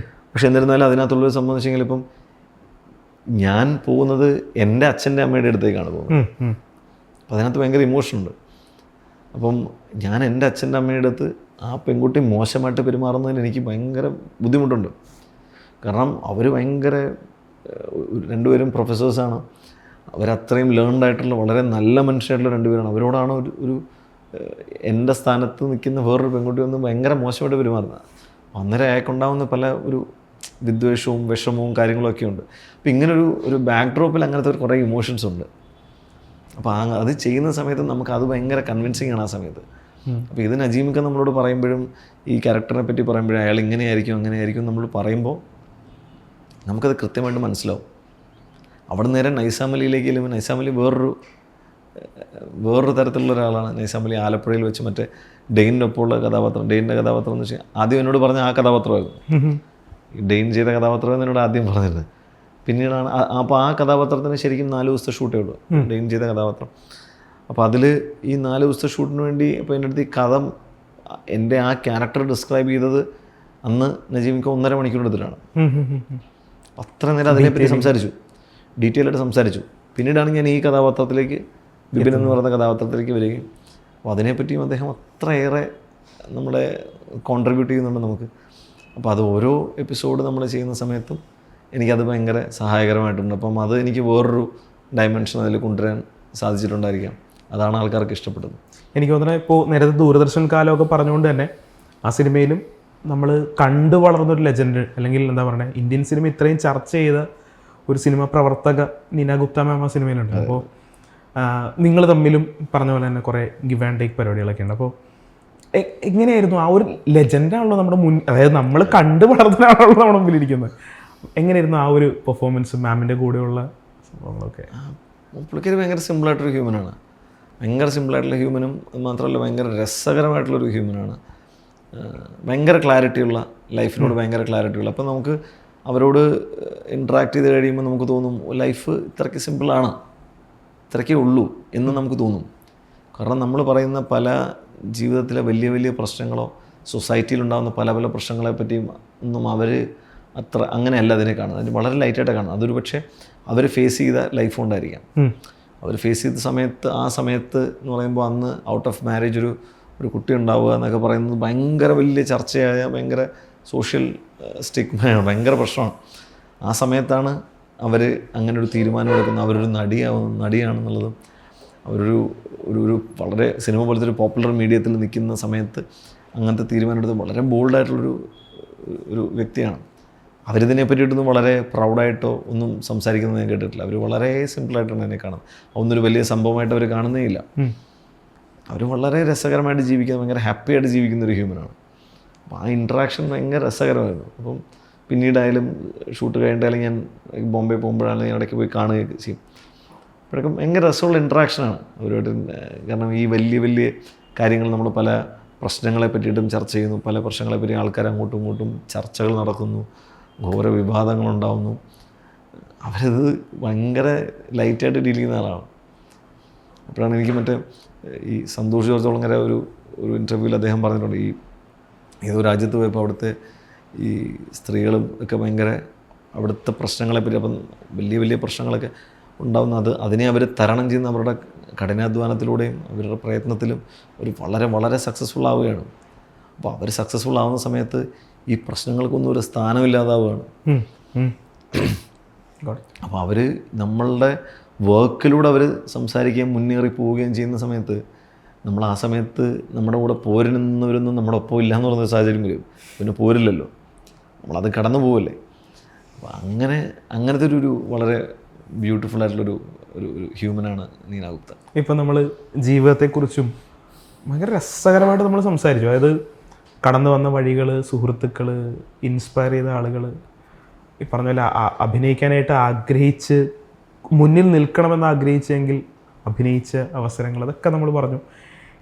പക്ഷെ എന്നിരുന്നാലും അതിനകത്തുള്ളൊരു സംഭവം വെച്ചെങ്കിൽ ഇപ്പം ഞാൻ പോകുന്നത് എൻ്റെ അച്ഛൻ്റെ അമ്മയുടെ അടുത്തേക്കാണ് പോകുന്നത്. അപ്പം അതിനകത്ത് ഭയങ്കര ഇമോഷനുണ്ട്. അപ്പം ഞാൻ എൻ്റെ അച്ഛൻ്റെ അമ്മയുടെ അടുത്ത് ആ പെൺകുട്ടി മോശമായിട്ട് പെരുമാറുന്നതിന് എനിക്ക് ഭയങ്കര ബുദ്ധിമുട്ടുണ്ട്. കാരണം അവർ ഭയങ്കര രണ്ടുപേരും പ്രൊഫസേഴ്സാണ്, അവരത്രയും ലേൺഡ് ആയിട്ടുള്ള വളരെ നല്ല മനുഷ്യരായിട്ടുള്ള രണ്ടുപേരാണ്. അവരോടാണ് ഒരു എൻ്റെ സ്ഥാനത്ത് നിൽക്കുന്ന വേറൊരു പെൺകുട്ടി വന്ന് ഭയങ്കര മോശമായിട്ട് പെരുമാറുന്നത്. അന്നേരം അയാൾക്കുണ്ടാവുന്ന പല വിദ്വേഷവും വിഷമവും കാര്യങ്ങളൊക്കെ ഉണ്ട്. അപ്പോൾ ഇങ്ങനൊരു ബാക്ക് ഡ്രോപ്പിൽ അങ്ങനത്തെ കുറേ ഇമോഷൻസ് ഉണ്ട്. അപ്പോൾ അത് ചെയ്യുന്ന സമയത്ത് നമുക്ക് അത് ഭയങ്കര കൺവിൻസിങ് ആണ് ആ സമയത്ത്. അപ്പോൾ ഇത് നജീമിക്ക നമ്മളോട് പറയുമ്പോഴും ഈ ക്യാരക്ടറിനെ പറ്റി പറയുമ്പോഴും അയാൾ ഇങ്ങനെയായിരിക്കും അങ്ങനെയായിരിക്കും നമ്മൾ പറയുമ്പോൾ നമുക്കത് കൃത്യമായിട്ട് മനസ്സിലാവും. അവിടെ നേരെ നൈസാം അലിയിലേക്ക് ചെല്ലുമ്പോൾ നൈസാം അലി വേറൊരു തരത്തിലുള്ള ഒരാളാണ്. നൈസാം അലി ആലപ്പുഴയിൽ വെച്ച് മറ്റേ ഡെയിനിൻ്റെ ഒപ്പമുള്ള കഥാപാത്രം, ഡെയിനിൻ്റെ കഥാപാത്രം എന്ന് വെച്ചാൽ ആദ്യം എന്നോട് പറഞ്ഞ ആ കഥാപാത്രമായിരുന്നു. ഡെയിൻ ചെയ്ത കഥാപാത്രമെന്ന് എന്നോട് ആദ്യം പറഞ്ഞിരുന്നത്. പിന്നീടാണ് അപ്പോൾ ആ കഥാപാത്രത്തിന് ശരിക്കും 4 ദിവസത്തെ ഷൂട്ടേ ഉള്ളൂ, ഡെയിൻ ചെയ്ത കഥാപാത്രം. അപ്പോൾ അതിൽ ഈ 4 ദിവസത്തെ ഷൂട്ടിന് വേണ്ടി അപ്പോൾ എൻ്റെ അടുത്ത് ഈ കഥ എൻ്റെ ആ ക്യാരക്ടർ ഡിസ്ക്രൈബ് ചെയ്തത് അന്ന് നജീമിക്ക് 1.5 മണിക്കൂർ എടുത്തിട്ടാണ്. അത്ര നേരം അതിനെപ്പറ്റി സംസാരിച്ചു, ഡീറ്റെയിൽ ആയിട്ട് സംസാരിച്ചു. പിന്നീടാണ് ഞാൻ ഈ കഥാപാത്രത്തിലേക്ക്, ബിപിൻ എന്ന് പറയുന്ന കഥാപാത്രത്തിലേക്ക് വരികയും അപ്പോൾ അതിനെപ്പറ്റിയും അദ്ദേഹം അത്രയേറെ നമ്മളെ കോൺട്രിബ്യൂട്ട് ചെയ്യുന്നുണ്ട് നമുക്ക്. അപ്പോൾ അത് ഓരോ എപ്പിസോഡ് നമ്മൾ ചെയ്യുന്ന സമയത്തും എനിക്കത് ഭയങ്കര സഹായകരമായിട്ടുണ്ട്. അപ്പം അത് എനിക്ക് വേറൊരു ഡയമെൻഷൻ അതിൽ കൊണ്ടുവരാൻ സാധിച്ചിട്ടുണ്ടായിരിക്കാം. അതാണ് ആൾക്കാർക്ക് ഇഷ്ടപ്പെട്ടത്. എനിക്ക് തോന്നുന്നത് ഇപ്പോൾ നേരത്തെ ദൂരദർശൻ കാലമൊക്കെ പറഞ്ഞുകൊണ്ട് തന്നെ ആ സിനിമയിലും നമ്മൾ കണ്ടു വളർന്നൊരു ലെജൻഡ്, അല്ലെങ്കിൽ എന്താ പറയുക, ഇന്ത്യൻ സിനിമ ഇത്രയും ചർച്ച ചെയ്ത ഒരു സിനിമ പ്രവർത്തക നീന ഗുപ്ത മാം ആ സിനിമയിലുണ്ട്. അപ്പോൾ നിങ്ങൾ തമ്മിലും പറഞ്ഞ പോലെ തന്നെ കുറേ ഗിവ് ആൻഡ് ടേക്ക് പരിപാടികളൊക്കെ ഉണ്ട്. അപ്പോൾ എങ്ങനെയായിരുന്നു ആ ഒരു ലെജൻഡാണല്ലോ നമ്മുടെ അതായത് നമ്മൾ കണ്ടു വളർന്നതാണല്ലോ നമ്മുടെ മുമ്പിലിരിക്കുന്നത്. എങ്ങനെയായിരുന്നു ആ ഒരു പെർഫോമൻസ് മാമിൻ്റെ കൂടെയുള്ള സംഭവങ്ങളൊക്കെ? പുള്ളിക്കാരി ഭയങ്കര സിമ്പിളായിട്ടൊരു ഹ്യൂമനാണ്, ഭയങ്കര സിമ്പിളായിട്ടുള്ള ഹ്യൂമനും മാത്രമല്ല ഭയങ്കര രസകരമായിട്ടുള്ളൊരു ഹ്യൂമനാണ്. ഭയങ്കര ക്ലാരിറ്റിയുള്ള, ലൈഫിനോട് ഭയങ്കര ക്ലാരിറ്റിയുള്ള. അപ്പോൾ നമുക്ക് അവരോട് ഇൻട്രാക്ട് ചെയ്ത് കഴിയുമ്പോൾ നമുക്ക് തോന്നും ലൈഫ് ഇത്രയ്ക്ക് സിമ്പിളാണ്, ഇത്രയ്ക്കേ ഉള്ളൂ എന്ന് നമുക്ക് തോന്നും. കാരണം നമ്മൾ പറയുന്ന പല ജീവിതത്തിലെ വലിയ വലിയ പ്രശ്നങ്ങളോ സൊസൈറ്റിയിലുണ്ടാകുന്ന പല പല പ്രശ്നങ്ങളെ പറ്റിയും ഒന്നും അവർ അത്ര അങ്ങനെയല്ല അതിനെ കാണുന്നത്. അതിന് വളരെ ലൈറ്റായിട്ട് കാണുന്നത്. അതൊരു പക്ഷേ അവർ ഫേസ് ചെയ്ത ലൈഫ് കൊണ്ടായിരിക്കാം. അവർ ഫേസ് ചെയ്ത സമയത്ത്, ആ സമയത്ത് എന്ന് പറയുമ്പോൾ അന്ന് ഔട്ട് ഓഫ് മാരേജ് ഒരു കുട്ടി ഉണ്ടാവുക എന്നൊക്കെ പറയുന്നത് ഭയങ്കര വലിയ ചർച്ചയായ, ഭയങ്കര സോഷ്യൽ സ്റ്റിഗ്മയാണ്, ഭയങ്കര പ്രശ്നമാണ്. ആ സമയത്താണ് അവർ അങ്ങനെ ഒരു തീരുമാനം എടുക്കുന്നത്. അവരൊരു നടിയാണെന്നുള്ളതും അവരൊരു വളരെ സിനിമ പോലത്തെ ഒരു പോപ്പുലർ മീഡിയത്തിൽ നിൽക്കുന്ന സമയത്ത് അങ്ങനത്തെ തീരുമാനം എടുത്ത് വളരെ ബോൾഡായിട്ടുള്ളൊരു വ്യക്തിയാണ്. അവരിതിനെ പറ്റിയിട്ടൊന്നും വളരെ പ്രൗഡായിട്ടോ ഒന്നും സംസാരിക്കുന്നത് ഞാൻ കേട്ടിട്ടില്ല. അവർ വളരെ സിമ്പിളായിട്ടാണ് എന്നെ കാണുന്നത്. ഒന്നൊരു വലിയ സംഭവമായിട്ട് അവർ കാണുന്നേ ഇല്ല. അവർ വളരെ രസകരമായിട്ട് ജീവിക്കുന്ന, ഭയങ്കര ഹാപ്പി ആയിട്ട് ജീവിക്കുന്ന ഒരു ഹ്യൂമനാണ്. അപ്പോൾ ആ ഇൻട്രാക്ഷൻ ഭയങ്കര രസകരമായിരുന്നു. അപ്പം പിന്നീടായാലും ഷൂട്ട് കഴിഞ്ഞിട്ടായാലും ഞാൻ ബോംബെ പോകുമ്പോഴായാലും ഞാൻ ഇടയ്ക്ക് പോയി കാണുകയൊക്കെ ചെയ്യും. അപ്പോഴേക്കും ഭയങ്കര രസമുള്ള ഇൻട്രാക്ഷനാണ് അവരുമായിട്ട്. കാരണം ഈ വലിയ വലിയ കാര്യങ്ങൾ നമ്മൾ പല പ്രശ്നങ്ങളെ പറ്റിയിട്ടും ചർച്ച ചെയ്യുന്നു, പല പ്രശ്നങ്ങളെ പറ്റി ആൾക്കാർ അങ്ങോട്ടും ഇങ്ങോട്ടും ചർച്ചകൾ നടത്തുന്നു, ഘോര വിവാദങ്ങളുണ്ടാവുന്നു. അവരത് ഭയങ്കര ലൈറ്റായിട്ട് ഡീൽ ചെയ്യുന്ന ആളാണ്. അപ്പോഴാണ് എനിക്ക് മറ്റേ ഈ സന്തോഷ് ജോർജ് ഒളങ്ങര ഒരു ഇൻ്റർവ്യൂവിൽ അദ്ദേഹം പറഞ്ഞിട്ടുണ്ട്, ഈ ഏതോ രാജ്യത്ത് പോയപ്പോൾ അവിടുത്തെ ഈ സ്ത്രീകളും ഒക്കെ ഭയങ്കര അവിടുത്തെ പ്രശ്നങ്ങളെപ്പറ്റി, അപ്പം വലിയ വലിയ പ്രശ്നങ്ങളൊക്കെ ഉണ്ടാകുന്ന അതിനെ അവർ തരണം ചെയ്യുന്ന അവരുടെ കഠിനാധ്വാനത്തിലൂടെയും അവരുടെ പ്രയത്നത്തിലും ഒരു വളരെ വളരെ സക്സസ്ഫുൾ ആവുകയാണ്. അപ്പോൾ അവർ സക്സസ്ഫുൾ ആവുന്ന സമയത്ത് ഈ പ്രശ്നങ്ങൾക്കൊന്നും ഒരു സ്ഥാനമില്ലാതാവുകയാണ്. അപ്പോൾ അവർ നമ്മളുടെ വർക്കിലൂടെ അവർ സംസാരിക്കുകയും മുന്നേറി പോവുകയും ചെയ്യുന്ന സമയത്ത് നമ്മൾ ആ സമയത്ത് നമ്മുടെ കൂടെ പോരുന്നവരൊന്നും നമ്മുടെ ഒപ്പം ഇല്ല എന്ന് പറയുന്ന സാഹചര്യം വരും. പിന്നെ പോരില്ലല്ലോ, നമ്മളത് കടന്നു പോവല്ലേ. അപ്പോൾ അങ്ങനത്തെ ഒരു വളരെ ബ്യൂട്ടിഫുൾ ആയിട്ടുള്ളൊരു ഹ്യൂമനാണ് നീന ഗുപ്ത. ഇപ്പം നമ്മൾ ജീവിതത്തെക്കുറിച്ചും ഭയങ്കര രസകരമായിട്ട് നമ്മൾ സംസാരിച്ചു. അതായത് കടന്നു വന്ന വഴികൾ, സുഹൃത്തുക്കൾ, ഇൻസ്പയർ ചെയ്ത ആളുകൾ, ഈ പറഞ്ഞ പോലെ അഭിനയിക്കാനായിട്ട് ആഗ്രഹിച്ച് മുന്നിൽ നിൽക്കണമെന്ന് ആഗ്രഹിച്ചെങ്കിൽ അഭിനയിച്ച അവസരങ്ങൾ, അതൊക്കെ നമ്മൾ പറഞ്ഞു.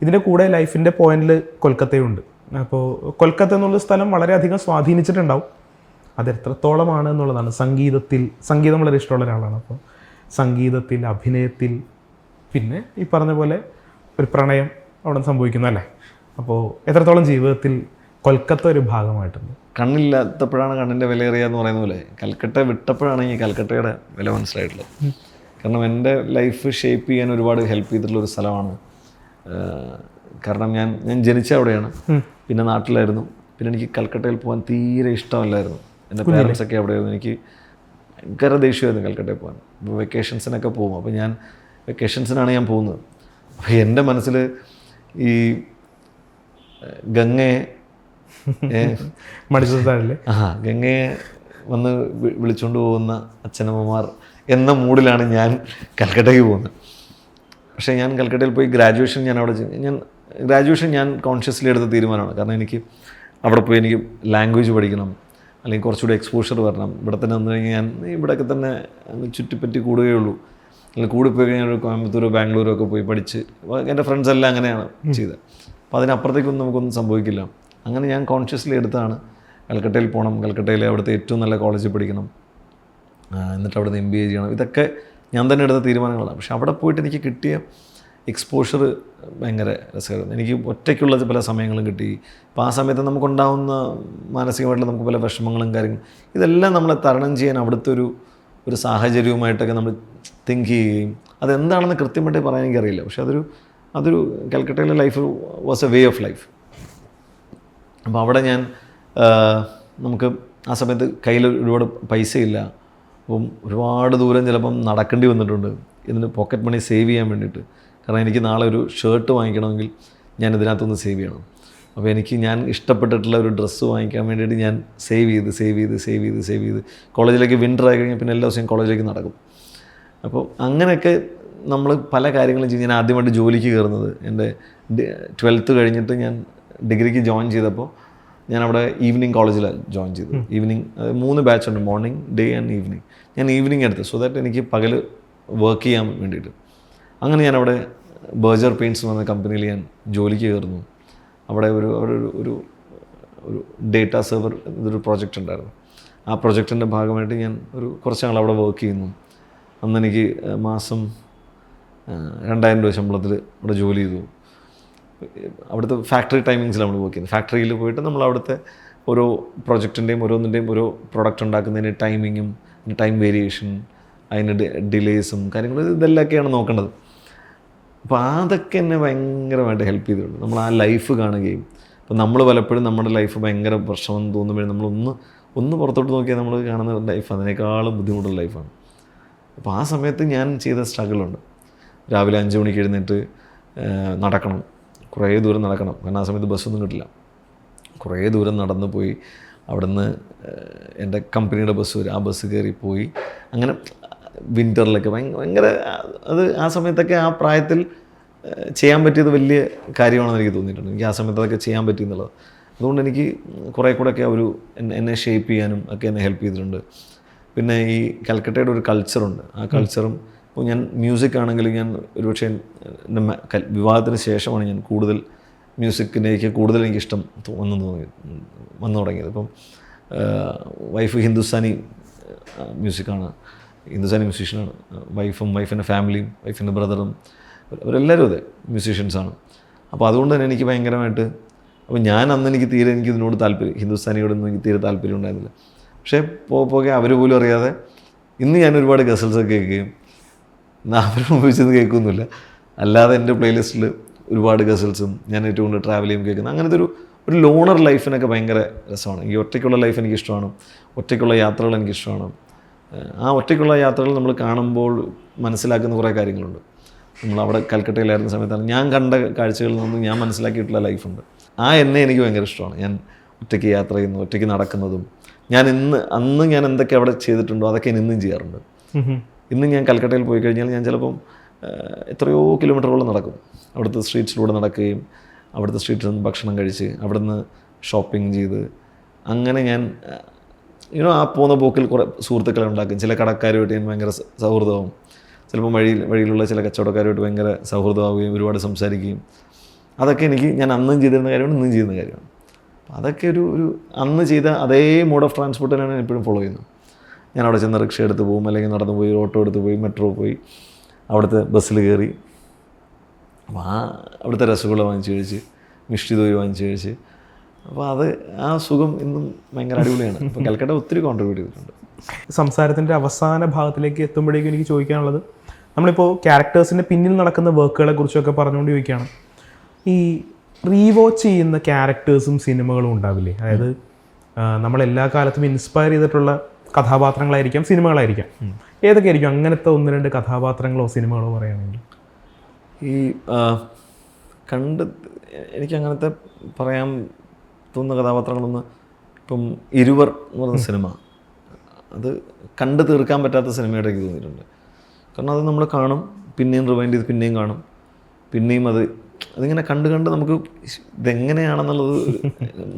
ഇതിൻ്റെ കൂടെ ലൈഫിൻ്റെ പോയിന്റിൽ കൊൽക്കത്തയുണ്ട്. അപ്പോൾ കൊൽക്കത്ത എന്നുള്ള സ്ഥലം വളരെയധികം സ്വാധീനിച്ചിട്ടുണ്ടാവും. അതെത്രത്തോളമാണ് എന്നുള്ളതാണ്. സംഗീതം വളരെ ഇഷ്ടമുള്ള ഒരാളാണ്. അപ്പോൾ സംഗീതത്തിൽ, അഭിനയത്തിൽ, പിന്നെ ഈ പറഞ്ഞ പോലെ ഒരു പ്രണയം അവിടെ സംഭവിക്കുന്നു അല്ലേ. അപ്പോൾ എത്രത്തോളം ജീവിതത്തിൽ കൊൽക്കത്ത ഒരു ഭാഗമായിട്ടുണ്ട്? കണ്ണില്ലാത്തപ്പോഴാണ് കണ്ണിൻ്റെ വിലയേറിയ എന്ന് പറയുന്ന പോലെ കൽക്കട്ട വിട്ടപ്പോഴാണ് ഈ കൽക്കട്ടയുടെ വില മനസ്സിലായിട്ടുള്ളത്. കാരണം എൻ്റെ ലൈഫ് ഷേപ്പ് ചെയ്യാൻ ഒരുപാട് ഹെൽപ്പ് ചെയ്തിട്ടുള്ളൊരു സ്ഥലമാണ്. കാരണം ഞാൻ ജനിച്ച അവിടെയാണ്, പിന്നെ നാട്ടിലായിരുന്നു. പിന്നെ എനിക്ക് കൽക്കട്ടയിൽ പോകാൻ തീരെ ഇഷ്ടമല്ലായിരുന്നു. എൻ്റെ പേരൻസൊക്കെ അവിടെയായിരുന്നു. എനിക്ക് ഭയങ്കര ദേഷ്യമായിരുന്നു കൽക്കട്ടയിൽ പോകാൻ. ഇപ്പോൾ വെക്കേഷൻസിനൊക്കെ പോകും. അപ്പോൾ ഞാൻ വെക്കേഷൻസിനാണ് ഞാൻ പോകുന്നത്. അപ്പോൾ എൻ്റെ മനസ്സിൽ ഈ ഗംഗയെ മടിച്ചില്ലേ, ഗംഗയെ വന്ന് വിളിച്ചുകൊണ്ട് പോകുന്ന അച്ഛനമ്മമാർ എന്ന മൂഡിലാണ് ഞാൻ കൽക്കട്ടയ്ക്ക് പോകുന്നത്. പക്ഷേ ഞാൻ കൽക്കട്ടയിൽ പോയി ഗ്രാജുവേഷൻ ഞാൻ കോൺഷ്യസ്ലി എടുത്ത തീരുമാനമാണ്. കാരണം എനിക്ക് അവിടെ പോയി എനിക്ക് ലാംഗ്വേജ് പഠിക്കണം, അല്ലെങ്കിൽ കുറച്ചുകൂടി എക്സ്പോഷർ വരണം. ഇവിടെ തന്നെ വന്നു കഴിഞ്ഞാൽ ഞാൻ ഇവിടെയൊക്കെ തന്നെ ചുറ്റിപ്പറ്റി കൂടുകയുള്ളൂ. അല്ലെങ്കിൽ കൂടിപ്പോയി കഴിഞ്ഞാൽ ഒരു കോയമ്പത്തൂർ ബാംഗ്ലൂരോ ഒക്കെ പോയി പഠിച്ച്, എൻ്റെ ഫ്രണ്ട്സ് എല്ലാം അങ്ങനെയാണ് ചെയ്തത്. അപ്പോൾ അതിനപ്പുറത്തേക്കൊന്നും നമുക്കൊന്നും സംഭവിക്കില്ല. അങ്ങനെ ഞാൻ കോൺഷ്യസ്ലി എടുത്താണ് കൽക്കട്ടയിൽ പോകണം, കൽക്കട്ടയിലെ അവിടുത്തെ ഏറ്റവും നല്ല കോളേജിൽ പഠിക്കണം, എന്നിട്ട് അവിടുന്ന് MBA ചെയ്യണം. ഇതൊക്കെ ഞാൻ തന്നെ എടുത്ത തീരുമാനങ്ങളാണ്. പക്ഷെ അവിടെ പോയിട്ട് എനിക്ക് കിട്ടിയ എക്സ്പോഷർ ഭയങ്കര രസമായിരുന്നു. എനിക്ക് ഒറ്റയ്ക്കുള്ള പല സമയങ്ങളും കിട്ടി. അപ്പോൾ ആ സമയത്ത് നമുക്കുണ്ടാകുന്ന മാനസികമായിട്ടുള്ള നമുക്ക് പല വിഷമങ്ങളും കാര്യങ്ങളും ഇതെല്ലാം നമ്മളെ തരണം ചെയ്യാൻ അവിടുത്തെ ഒരു സാഹചര്യവുമായിട്ടൊക്കെ നമ്മൾ തിങ്ക് ചെയ്യുകയും അതെന്താണെന്ന് കൃത്യമായിട്ട് പറയാൻ എനിക്കറിയില്ല. പക്ഷെ അതൊരു കൽക്കട്ടയിലെ life was a way of life. അപ്പോൾ അവിടെ നമുക്ക് ആ സമയത്ത് കയ്യിൽ ഒരുപാട് പൈസയില്ല. അപ്പം ഒരുപാട് ദൂരം ചിലപ്പം നടക്കേണ്ടി വന്നിട്ടുണ്ട് ഇതിന് പോക്കറ്റ് മണി സേവ് ചെയ്യാൻ വേണ്ടിയിട്ട്. കാരണം എനിക്ക് നാളെ ഒരു ഷർട്ട് വാങ്ങിക്കണമെങ്കിൽ ഞാൻ ഇതിനകത്തൊന്ന് സേവ് ചെയ്യണം. അപ്പോൾ ഞാൻ ഇഷ്ടപ്പെട്ടിട്ടുള്ള ഒരു ഡ്രസ്സ് വാങ്ങിക്കാൻ വേണ്ടിയിട്ട് ഞാൻ സേവ് ചെയ്ത് കോളേജിലേക്ക് വിൻ്റർ ആയി കഴിഞ്ഞാൽ പിന്നെ എല്ലാ ദിവസവും കോളേജിലേക്ക് നടക്കും. അപ്പോൾ അങ്ങനെയൊക്കെ നമ്മൾ പല കാര്യങ്ങളും ചെയ്ത് ഞാൻ ആദ്യമായിട്ട് ജോലിക്ക് കയറുന്നത് എൻ്റെ 12th കഴിഞ്ഞിട്ട് ഞാൻ ഡിഗ്രിക്ക് ജോയിൻ ചെയ്തപ്പോൾ ഞാൻ അവിടെ ഈവനിങ് കോളേജിലാണ് ജോയിൻ ചെയ്തത്. ഈവനിങ് 3 ബാച്ചുണ്ട്, മോർണിംഗ്, ഡേ ആൻഡ് ഈവനിങ്. ഞാൻ ഈവനിങ് എടുത്തു സോ ദാറ്റ് എനിക്ക് പകൽ വർക്ക് ചെയ്യാൻ വേണ്ടിയിട്ട്. അങ്ങനെ ഞാൻ അവിടെ ബർജർ പെയിൻറ്റ്സ് എന്ന കമ്പനിയിൽ ഞാൻ ജോലിക്ക് കയറുന്നു. അവിടെ ഒരു ഡേറ്റ സെർവർ ഇതൊരു പ്രോജക്റ്റ് ഉണ്ടായിരുന്നു. ആ പ്രൊജക്റ്റിൻ്റെ ഭാഗമായിട്ട് ഞാൻ കുറച്ച് നാൾ അവിടെ വർക്ക് ചെയ്യുന്നു. അന്ന് എനിക്ക് മാസം 2000 രൂപ ശമ്പളത്തിൽ അവിടെ ജോലി ചെയ്തു. അവിടുത്തെ ഫാക്ടറി ടൈമിങ്സിൽ നമ്മൾ വർക്ക് ചെയ്യുന്നത്. ഫാക്ടറിയിൽ പോയിട്ട് നമ്മൾ അവിടുത്തെ ഓരോ പ്രൊജക്റ്റിൻ്റെയും ഓരോന്നിൻ്റെയും ഓരോ പ്രൊഡക്റ്റ് ഉണ്ടാക്കുന്നതിന് ടൈമിങ്ങും ടൈം വേരിയേഷൻ, അതിന് ഡിലേസും കാര്യങ്ങളും ഇതെല്ലാമൊക്കെയാണ് നോക്കേണ്ടത്. അപ്പോൾ അതൊക്കെ എന്നെ ഭയങ്കരമായിട്ട് ഹെൽപ്പ് ചെയ്തിട്ടുണ്ട്. നമ്മൾ ആ ലൈഫ് കാണുകയും അപ്പോൾ നമ്മൾ പലപ്പോഴും നമ്മുടെ ലൈഫ് ഭയങ്കര പ്രശ്നമെന്ന് തോന്നുമ്പോഴും നമ്മളൊന്ന് പുറത്തോട്ട് നോക്കിയാൽ നമ്മൾ കാണുന്ന ലൈഫ് അതിനേക്കാളും ബുദ്ധിമുട്ടുള്ള ലൈഫാണ്. അപ്പോൾ ആ സമയത്ത് ഞാൻ ചെയ്ത സ്ട്രഗിളുണ്ട്. രാവിലെ 5 മണിക്ക് എഴുന്നേറ്റ് നടക്കണം, കുറേ ദൂരം നടക്കണം. കാരണം ആ സമയത്ത് ബസ്സൊന്നും കിട്ടില്ല. കുറേ ദൂരം നടന്നു പോയി അവിടുന്ന് എൻ്റെ കമ്പനിയുടെ ബസ് വരും, ആ ബസ് കയറി പോയി. അങ്ങനെ വിൻ്ററിലൊക്കെ ഭയങ്കര ആ സമയത്തൊക്കെ ആ പ്രായത്തിൽ ചെയ്യാൻ പറ്റിയത് വലിയ കാര്യമാണെന്ന് എനിക്ക് തോന്നിയിട്ടുണ്ട്. എനിക്ക് ആ സമയത്ത് അതൊക്കെ ചെയ്യാൻ പറ്റി എന്നുള്ളത്. അതുകൊണ്ട് എനിക്ക് കുറേ കൂടെയൊക്കെ എന്നെ ഷേപ്പ് ചെയ്യാനും ഒക്കെ എന്നെ ഹെൽപ്പ് ചെയ്തിട്ടുണ്ട്. പിന്നെ ഈ കൽക്കട്ടയുടെ ഒരു കൾച്ചറുണ്ട്. ആ കൾച്ചറും ഇപ്പോൾ ഞാൻ മ്യൂസിക് ആണെങ്കിൽ ഞാൻ ഒരുപക്ഷെ എൻ്റെ വിവാഹത്തിന് ശേഷമാണ് ഞാൻ കൂടുതൽ മ്യൂസിക്കിലേക്ക് കൂടുതൽ എനിക്കിഷ്ടം വന്നു തുടങ്ങിയത്. ഇപ്പം വൈഫ് ഹിന്ദുസ്ഥാനി മ്യൂസിക്കാണ്, ഹിന്ദുസ്ഥാനി മ്യൂസീഷ്യനാണ്. വൈഫിൻ്റെ ഫാമിലിയും വൈഫിൻ്റെ ബ്രദറും അവരെല്ലാവരും അതെ മ്യൂസീഷ്യൻസാണ്. അപ്പോൾ അതുകൊണ്ട് തന്നെ എനിക്ക് ഭയങ്കരമായിട്ട് അപ്പോൾ ഞാൻ അന്ന് എനിക്ക് ഇതിനോട് താല്പര്യം, ഹിന്ദുസ്ഥാനിയോടൊന്നും എനിക്ക് തീരെ താല്പര്യം ഉണ്ടായിരുന്നില്ല. പക്ഷേ പോകെ അവർ പോലും അറിയാതെ ഇന്ന് ഞാൻ ഒരുപാട് ഗസൽസൊക്കെ കേൾക്കുകയും അവർ ഉപയോഗിച്ചത് കേൾക്കുന്നില്ല. അല്ലാതെ എൻ്റെ പ്ലേലിസ്റ്റിൽ ഒരുപാട് ഗസൽസും ഞാൻ ഏറ്റവും കൂടുതൽ ട്രാവൽ ചെയ്യുമ്പോൾ കേൾക്കുന്നത്. അങ്ങനത്തെ ഒരു ലോണർ ലൈഫിനൊക്കെ ഭയങ്കര രസമാണ്. ഈ ഒറ്റയ്ക്കുള്ള ലൈഫ് എനിക്കിഷ്ടമാണ്, ഒറ്റയ്ക്കുള്ള യാത്രകൾ എനിക്കിഷ്ടമാണ്. ആ ഒറ്റയ്ക്കുള്ള യാത്രകൾ നമ്മൾ കാണുമ്പോൾ മനസ്സിലാക്കുന്ന കുറേ കാര്യങ്ങളുണ്ട്. നമ്മളവിടെ കൽക്കട്ടയിലായിരുന്ന സമയത്താണ് ഞാൻ കണ്ട കാഴ്ചകളിൽ നിന്നും ഞാൻ മനസ്സിലാക്കിയിട്ടുള്ള ലൈഫുണ്ട്. എന്നെ എനിക്ക് ഭയങ്കര ഇഷ്ടമാണ്. ഞാൻ ഒറ്റയ്ക്ക് യാത്ര ചെയ്യുന്നു, ഒറ്റയ്ക്ക് നടക്കുന്നതും. അന്ന് ഞാൻ എന്തൊക്കെ അവിടെ ചെയ്തിട്ടുണ്ടോ അതൊക്കെ ഞാൻ ഇന്നും ചെയ്യാറുണ്ട്. ഇന്ന് ഞാൻ കൽക്കട്ടയിൽ പോയി കഴിഞ്ഞാൽ ഞാൻ ചിലപ്പം എത്രയോ കിലോമീറ്ററുകൾ നടക്കും. അവിടുത്തെ സ്ട്രീറ്റ്സിലൂടെ നടക്കുകയും അവിടുത്തെ സ്ട്രീറ്റിൽ നിന്ന് ഭക്ഷണം കഴിച്ച് അവിടുന്ന് ഷോപ്പിംഗ് ചെയ്ത് അങ്ങനെ ഞാൻ ആ പോകുന്ന പോക്കിൽ കുറേ സുഹൃത്തുക്കളെ ഉണ്ടാക്കും. ചില കടക്കാരുമായിട്ട് ഞാൻ ഭയങ്കര സൗഹൃദമാവും. ചിലപ്പോൾ വഴിയിലുള്ള ചില കച്ചവടക്കാരുമായിട്ട് ഭയങ്കര സൗഹൃദമാവുകയും ഒരുപാട് സംസാരിക്കുകയും അതൊക്കെ ഞാൻ അന്നും ചെയ്തിരുന്ന കാര്യമാണ്, ഇന്നും ചെയ്യുന്ന കാര്യമാണ്. അതൊക്കെ ഒരു അന്ന് ചെയ്ത അതേ മോഡ് ഓഫ് ട്രാൻസ്പോർട്ടിനാണ് ഞാൻ എപ്പോഴും ഫോളോ ചെയ്യുന്നത്. ഞാൻ അവിടെ ചെന്ന് റിക്ഷ എടുത്ത് പോകും, അല്ലെങ്കിൽ നടന്നു പോയി, ഓട്ടോ എടുത്ത് പോയി, മെട്രോ പോയി, അവിടുത്തെ ബസ്സിൽ കയറി അപ്പോൾ അവിടുത്തെ രസഗുള വാങ്ങിച്ച് കഴിച്ച്, മിഷ്ടി ദോയി വാങ്ങിച്ച് കഴിച്ച്. അപ്പോൾ ആ സുഖം ഇന്നും ഭയങ്കര അടിപൊളിയാണ്. അപ്പോൾ കൽക്കട്ട ഒത്തിരി കോൺട്രിബ്യൂട്ട് ചെയ്തിട്ടുണ്ട്. സംസാരത്തിൻ്റെ അവസാന ഭാഗത്തിലേക്ക് എത്തുമ്പോഴേക്കും എനിക്ക് ചോദിക്കാനുള്ളത്, നമ്മളിപ്പോൾ ക്യാരക്ടേഴ്സിൻ്റെ പിന്നിൽ നടക്കുന്ന വർക്കുകളെ കുറിച്ചൊക്കെ പറഞ്ഞുകൊണ്ട് ചോദിക്കുകയാണ്. ഈ റീവാച്ച് ചെയ്യുന്ന ക്യാരക്ടേഴ്സും സിനിമകളും ഉണ്ടാവില്ലേ? അതായത് നമ്മളെല്ലാ കാലത്തും ഇൻസ്പയർ ചെയ്തിട്ടുള്ള കഥാപാത്രങ്ങളായിരിക്കാം, സിനിമകളായിരിക്കാം. ഏതൊക്കെ ആയിരിക്കും അങ്ങനത്തെ 1-2 കഥാപാത്രങ്ങളോ സിനിമകളോ പറയുകയാണെങ്കിൽ? എനിക്ക് അങ്ങനത്തെ പറയാൻ തോന്നുന്ന കഥാപാത്രങ്ങളൊന്ന്, ഇപ്പം ഇരുവർ എന്ന് പറയുന്ന സിനിമ അത് കണ്ടു തീർക്കാൻ പറ്റാത്ത സിനിമയുടെ എനിക്ക് തോന്നിയിട്ടുണ്ട്. കാരണം അത് നമ്മൾ കാണും, പിന്നെയും റിവൈൻഡ് ചെയ്ത് പിന്നെയും കാണും, പിന്നെയും അതിങ്ങനെ കണ്ട് നമുക്ക് ഇതെങ്ങനെയാണെന്നുള്ളത്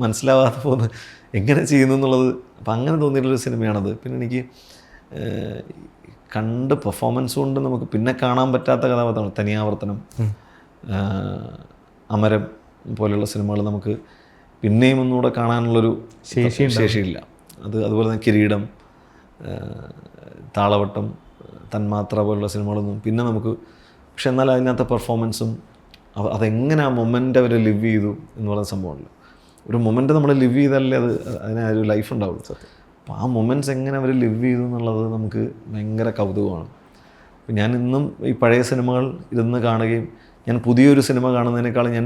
മനസ്സിലാവാതെ പോകുന്നത്, എങ്ങനെ ചെയ്യുന്നു എന്നുള്ളത്. അപ്പം അങ്ങനെ തോന്നിയിട്ടുള്ളൊരു സിനിമയാണത്. പിന്നെ എനിക്ക് കണ്ട് പെർഫോമൻസ് കൊണ്ട് നമുക്ക് പിന്നെ കാണാൻ പറ്റാത്ത കഥാപാത്രങ്ങൾ, തനിയാവർത്തനം, അമരം പോലെയുള്ള സിനിമകൾ നമുക്ക് പിന്നെയും ഒന്നുകൂടെ കാണാനുള്ളൊരു ശേഷിയില്ല. അതുപോലെ തന്നെ കിരീടം, താളവട്ടം, തന്മാത്ര പോലുള്ള സിനിമകളൊന്നും പിന്നെ നമുക്ക്, പക്ഷെ എന്നാൽ അതിനകത്തെ പെർഫോമൻസും അതെങ്ങനെ ആ മൊമെൻ്റ് അവർ ലിവ് ചെയ്തു എന്ന് പറയുന്ന സംഭവമല്ലോ. ഒരു മൊമെൻ്റ് നമ്മൾ ലിവ് ചെയ്താലേ അതിന് ഒരു ലൈഫ് ഉണ്ടാവുള്ളൂ. അപ്പോൾ ആ മൊമെൻറ്റ്സ് എങ്ങനെ അവർ ലിവ് ചെയ്തു എന്നുള്ളത് നമുക്ക് ഭയങ്കര കൗതുകമാണ്. അപ്പോൾ ഞാൻ ഇന്നും ഈ പഴയ സിനിമകൾ ഇരുന്ന് കാണുകയും, ഞാൻ പുതിയൊരു സിനിമ കാണുന്നതിനേക്കാളും ഞാൻ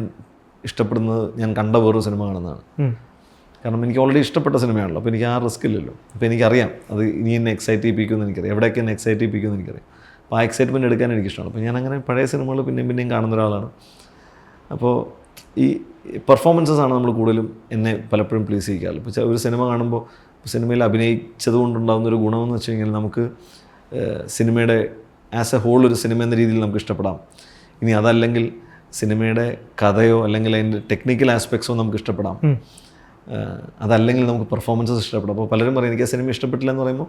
ഇഷ്ടപ്പെടുന്നത് ഞാൻ കണ്ട വേറൊരു സിനിമ കാണുന്നതാണ്. കാരണം എനിക്ക് ഓൾറെഡി ഇഷ്ടപ്പെട്ട സിനിമയാണല്ലോ, അപ്പോൾ എനിക്ക് ആ റിസ്ക് ഇല്ലല്ലോ. അപ്പോൾ എനിക്കറിയാം അത് ഇനി എന്നെ എക്സൈറ്റ് ചെയ്യിപ്പിക്കുമെന്ന് എനിക്കറിയാം, എവിടെയൊക്കെ എന്നെ എക്സൈറ്റ് ചെയ്യിപ്പിക്കുമെന്ന് എനിക്കറിയാം. അപ്പോൾ ആ എക്സൈറ്റ്മെൻറ്റ് എടുക്കാൻ എനിക്കിഷ്ടമാണ്. അപ്പോൾ ഞാൻ അങ്ങനെ പഴയ സിനിമകൾ പിന്നെയും കാണുന്ന ഒരാളാണ്. അപ്പോൾ ഈ പെർഫോമൻസസ് ആണ് നമ്മൾ കൂടുതലും എന്നെ പലപ്പോഴും പ്ലീസ് ചെയ്യിക്കാറ്. ഇപ്പോൾ ഒരു സിനിമ കാണുമ്പോൾ സിനിമയിൽ അഭിനയിച്ചത് കൊണ്ടുണ്ടാകുന്നൊരു ഗുണമെന്ന് വെച്ച് കഴിഞ്ഞാൽ നമുക്ക് സിനിമയുടെ ആസ് എ ഹോൾ ഒരു സിനിമ എന്ന രീതിയിൽ നമുക്ക് ഇഷ്ടപ്പെടാം. ഇനി അതല്ലെങ്കിൽ സിനിമയുടെ കഥയോ അല്ലെങ്കിൽ അതിൻ്റെ ടെക്നിക്കൽ ആസ്പെക്ട്സോ നമുക്ക് ഇഷ്ടപ്പെടാം. അതല്ലെങ്കിൽ നമുക്ക് പെർഫോമൻസസ് ഇഷ്ടപ്പെടാം. അപ്പോൾ പലരും പറയും എനിക്ക് ആ സിനിമ ഇഷ്ടപ്പെട്ടില്ല എന്ന് പറയുമ്പോൾ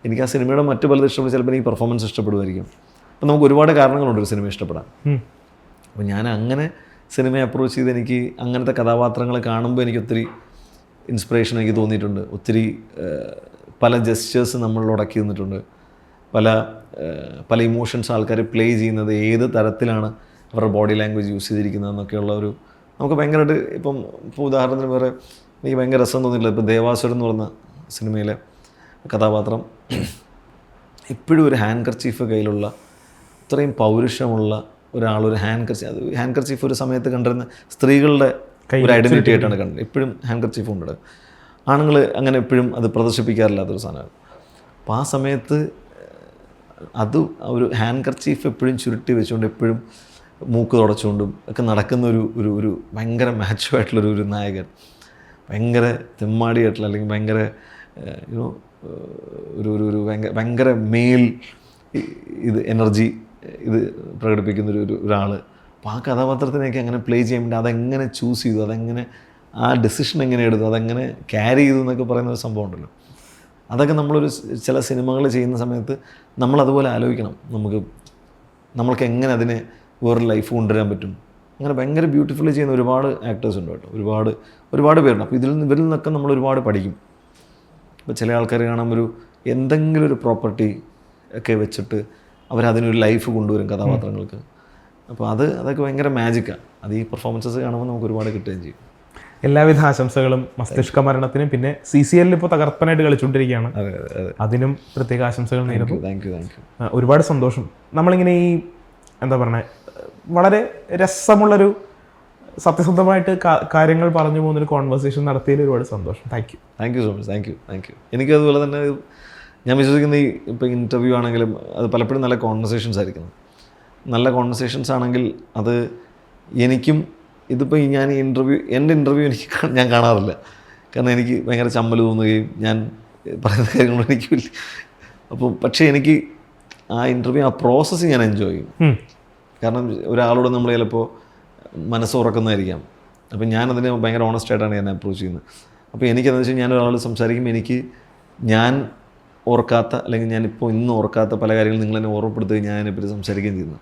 എനിക്ക് ആ സിനിമയുടെ മറ്റു പലതും ഇഷ്ടപ്പെടും, ചിലപ്പോൾ എനിക്ക് പെർഫോമൻസ് ഇഷ്ടപ്പെടുമായിരിക്കും. അപ്പോൾ നമുക്ക് ഒരുപാട് കാരണങ്ങളുണ്ട് ഒരു സിനിമ ഇഷ്ടപ്പെടാൻ. അപ്പോൾ ഞാൻ അങ്ങനെ സിനിമയെ അപ്രോച്ച് ചെയ്ത് എനിക്ക് അങ്ങനത്തെ കഥാപാത്രങ്ങൾ കാണുമ്പോൾ എനിക്ക് ഒത്തിരി ഇൻസ്പിറേഷൻ എനിക്ക് തോന്നിയിട്ടുണ്ട്. ഒത്തിരി പല ജെസ്റ്റേഴ്സ് നമ്മളിൽ ഉടക്കി നിന്നിട്ടുണ്ട്. പല ഇമോഷൻസ് ആൾക്കാർ പ്ലേ ചെയ്യുന്നത് ഏത് തരത്തിലാണ് അവരുടെ ബോഡി ലാംഗ്വേജ് യൂസ് ചെയ്തിരിക്കുന്നതെന്നൊക്കെയുള്ള ഒരു നമുക്ക് ഭയങ്കരമായിട്ട് ഇപ്പോൾ ഉദാഹരണത്തിന് വേറെ എനിക്ക് ഭയങ്കര രസം തോന്നിയിട്ടില്ല. ഇപ്പോൾ ദേവാസുരൻ എന്ന് പറഞ്ഞ സിനിമയിലെ കഥാപാത്രം ഇപ്പോഴും ഒരു ഹാൻഡ് കർച്ചീഫ് കയ്യിലുള്ള ഇത്രയും പൗരുഷമുള്ള ഒരാളൊരു ഹാൻഡ് കർച്ചീഫ് ഒരു സമയത്ത് കണ്ടിരുന്ന സ്ത്രീകളുടെ ഒരു ഐഡൻറ്റിറ്റി ആയിട്ടാണ് കണ്ടത്. എപ്പോഴും ഹാൻഡ് കർച്ചീഫ് ഉണ്ട്. ആണുങ്ങൾ അങ്ങനെ എപ്പോഴും അത് പ്രദർശിപ്പിക്കാറില്ലാത്തൊരു സാധനമാണ്. അപ്പോൾ ആ സമയത്ത് അത് ഒരു ഹാൻഡ് കർച്ചീഫ് എപ്പോഴും ചുരുട്ടി വെച്ചുകൊണ്ട് എപ്പോഴും മൂക്ക് തുടച്ചുകൊണ്ടും ഒക്കെ നടക്കുന്ന ഒരു ഭയങ്കര മാച്ചോ ആയിട്ടുള്ളൊരു നായകൻ, ഭയങ്കര തെമ്മാടിയായിട്ടുള്ള അല്ലെങ്കിൽ ഭയങ്കര ഒരു ഭയങ്കര മെയിൽ എനർജി പ്രകടിപ്പിക്കുന്ന ഒരാൾ. അപ്പോൾ ആ കഥാപാത്രത്തിനൊക്കെ അങ്ങനെ പ്ലേ ചെയ്യാൻ വേണ്ടി അതെങ്ങനെ ചൂസ് ചെയ്തു, അതെങ്ങനെ ആ ഡെസിഷൻ എങ്ങനെ എടുത്തു, അതെങ്ങനെ ക്യാരി ചെയ്തു എന്നൊക്കെ പറയുന്ന ഒരു സംഭവം ഉണ്ടല്ലോ. അതൊക്കെ നമ്മളൊരു ചില സിനിമകൾ ചെയ്യുന്ന സമയത്ത് നമ്മളതുപോലെ ആലോചിക്കണം. നമ്മൾക്ക് എങ്ങനെ അതിനെ വേറൊരു ലൈഫ് കൊണ്ടുവരാൻ പറ്റും. അങ്ങനെ ഭയങ്കര ബ്യൂട്ടിഫുള്ളി ചെയ്യുന്ന ഒരുപാട് ആക്ടേഴ്സ് ഉണ്ട് കേട്ടോ, ഒരുപാട് പേരുണ്ട്. അപ്പോൾ ഇവരിൽ നിന്നൊക്കെ നമ്മൾ ഒരുപാട് പഠിക്കും. ഇപ്പോൾ ചില ആൾക്കാർ കാണാൻ എന്തെങ്കിലും ഒരു പ്രോപ്പർട്ടി ഒക്കെ വെച്ചിട്ട് അവരതിനൊരു ലൈഫ് കൊണ്ടുവരും കഥാപാത്രങ്ങൾക്ക്. അപ്പോൾ അതൊക്കെ ഭയങ്കര മാജിക്കാണ്. അത് ഈ പെർഫോമൻസസ് കാണുമ്പോൾ നമുക്ക് ഒരുപാട് കിട്ടുകയും ചെയ്യും. എല്ലാവിധ ആശംസകളും മസ്തിഷ്ക മരണത്തിനും. പിന്നെ CCL ഇപ്പോൾ തകർപ്പനായിട്ട് കളിച്ചുകൊണ്ടിരിക്കുകയാണ്, അതിനും പ്രത്യേക ആശംസകൾ നേരുന്നു. Thank you. ഒരുപാട് സന്തോഷം. നമ്മളിങ്ങനെ ഈ എന്താ പറയുക, വളരെ രസമുള്ളൊരു സത്യസന്ധമായിട്ട് കാര്യങ്ങൾ പറഞ്ഞു പോകുന്നൊരു കോൺവെർസേഷൻ നടത്തിയതിൽ ഒരുപാട് സന്തോഷം. Thank you so much. Thank you. എനിക്ക് അതുപോലെ തന്നെ ഞാൻ വിശ്വസിക്കുന്ന ഇപ്പോൾ ഇൻ്റർവ്യൂ ആണെങ്കിലും അത് പലപ്പോഴും നല്ല കോൺവെർസേഷൻസ് ആയിരിക്കണം. നല്ല കോൺവെർസേഷൻസ് ആണെങ്കിൽ അത് എനിക്കും ഇതിപ്പോൾ എൻ്റെ ഇൻ്റർവ്യൂ ഞാൻ കാണാറില്ല. കാരണം എനിക്ക് ഭയങ്കര ചമ്മൽ തോന്നുകയും ഞാൻ പറയുന്ന കാര്യങ്ങളും എനിക്കില്ല. അപ്പോൾ പക്ഷേ എനിക്ക് ആ ഇൻ്റർവ്യൂ ആ പ്രോസസ്സ് ഞാൻ എൻജോയ് ചെയ്യും. കാരണം ഒരാളോട് നമ്മൾ ചിലപ്പോൾ മനസ്സ് ഉറക്കുന്നതായിരിക്കാം. അപ്പോൾ ഞാനതിനെ ഭയങ്കര ഓണസ്റ്റായിട്ടാണ് ഞാൻ അപ്രോച്ച് ചെയ്യുന്നത്. അപ്പോൾ എനിക്കെന്ന് വെച്ചാൽ ഞാൻ ഒരാളോട് സംസാരിക്കുമ്പോൾ ഞാൻ ഓർക്കാത്ത അല്ലെങ്കിൽ ഞാനിപ്പോൾ ഇന്ന് ഓർക്കാത്ത പല കാര്യങ്ങളും നിങ്ങളെന്നെ ഓർമ്മപ്പെടുത്തുകയും ഞാൻ അതിനെപ്പറ്റി സംസാരിക്കുകയും ചെയ്യുന്നത്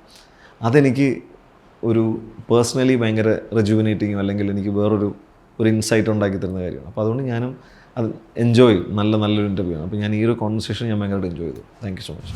അതെനിക്ക് ഒരു പേഴ്സണലി ഭയങ്കര റെജുവിനേറ്റിങ്ങും അല്ലെങ്കിൽ എനിക്ക് വേറൊരു ഇൻസൈറ്റ് ഉണ്ടാക്കി തരുന്ന കാര്യമാണ്. അപ്പോൾ അതുകൊണ്ട് ഞാനും അത് എൻജോയ് ചെയ്യും. നല്ലൊരു ഇൻ്റർവ്യൂ ആണ്. അപ്പോൾ ഞാൻ ഈ ഒരു കോൺവെർസേഷൻ ഞാൻ ഭയങ്കരമായിട്ട് എൻജോയ് ചെയ്തു. Thank you so much.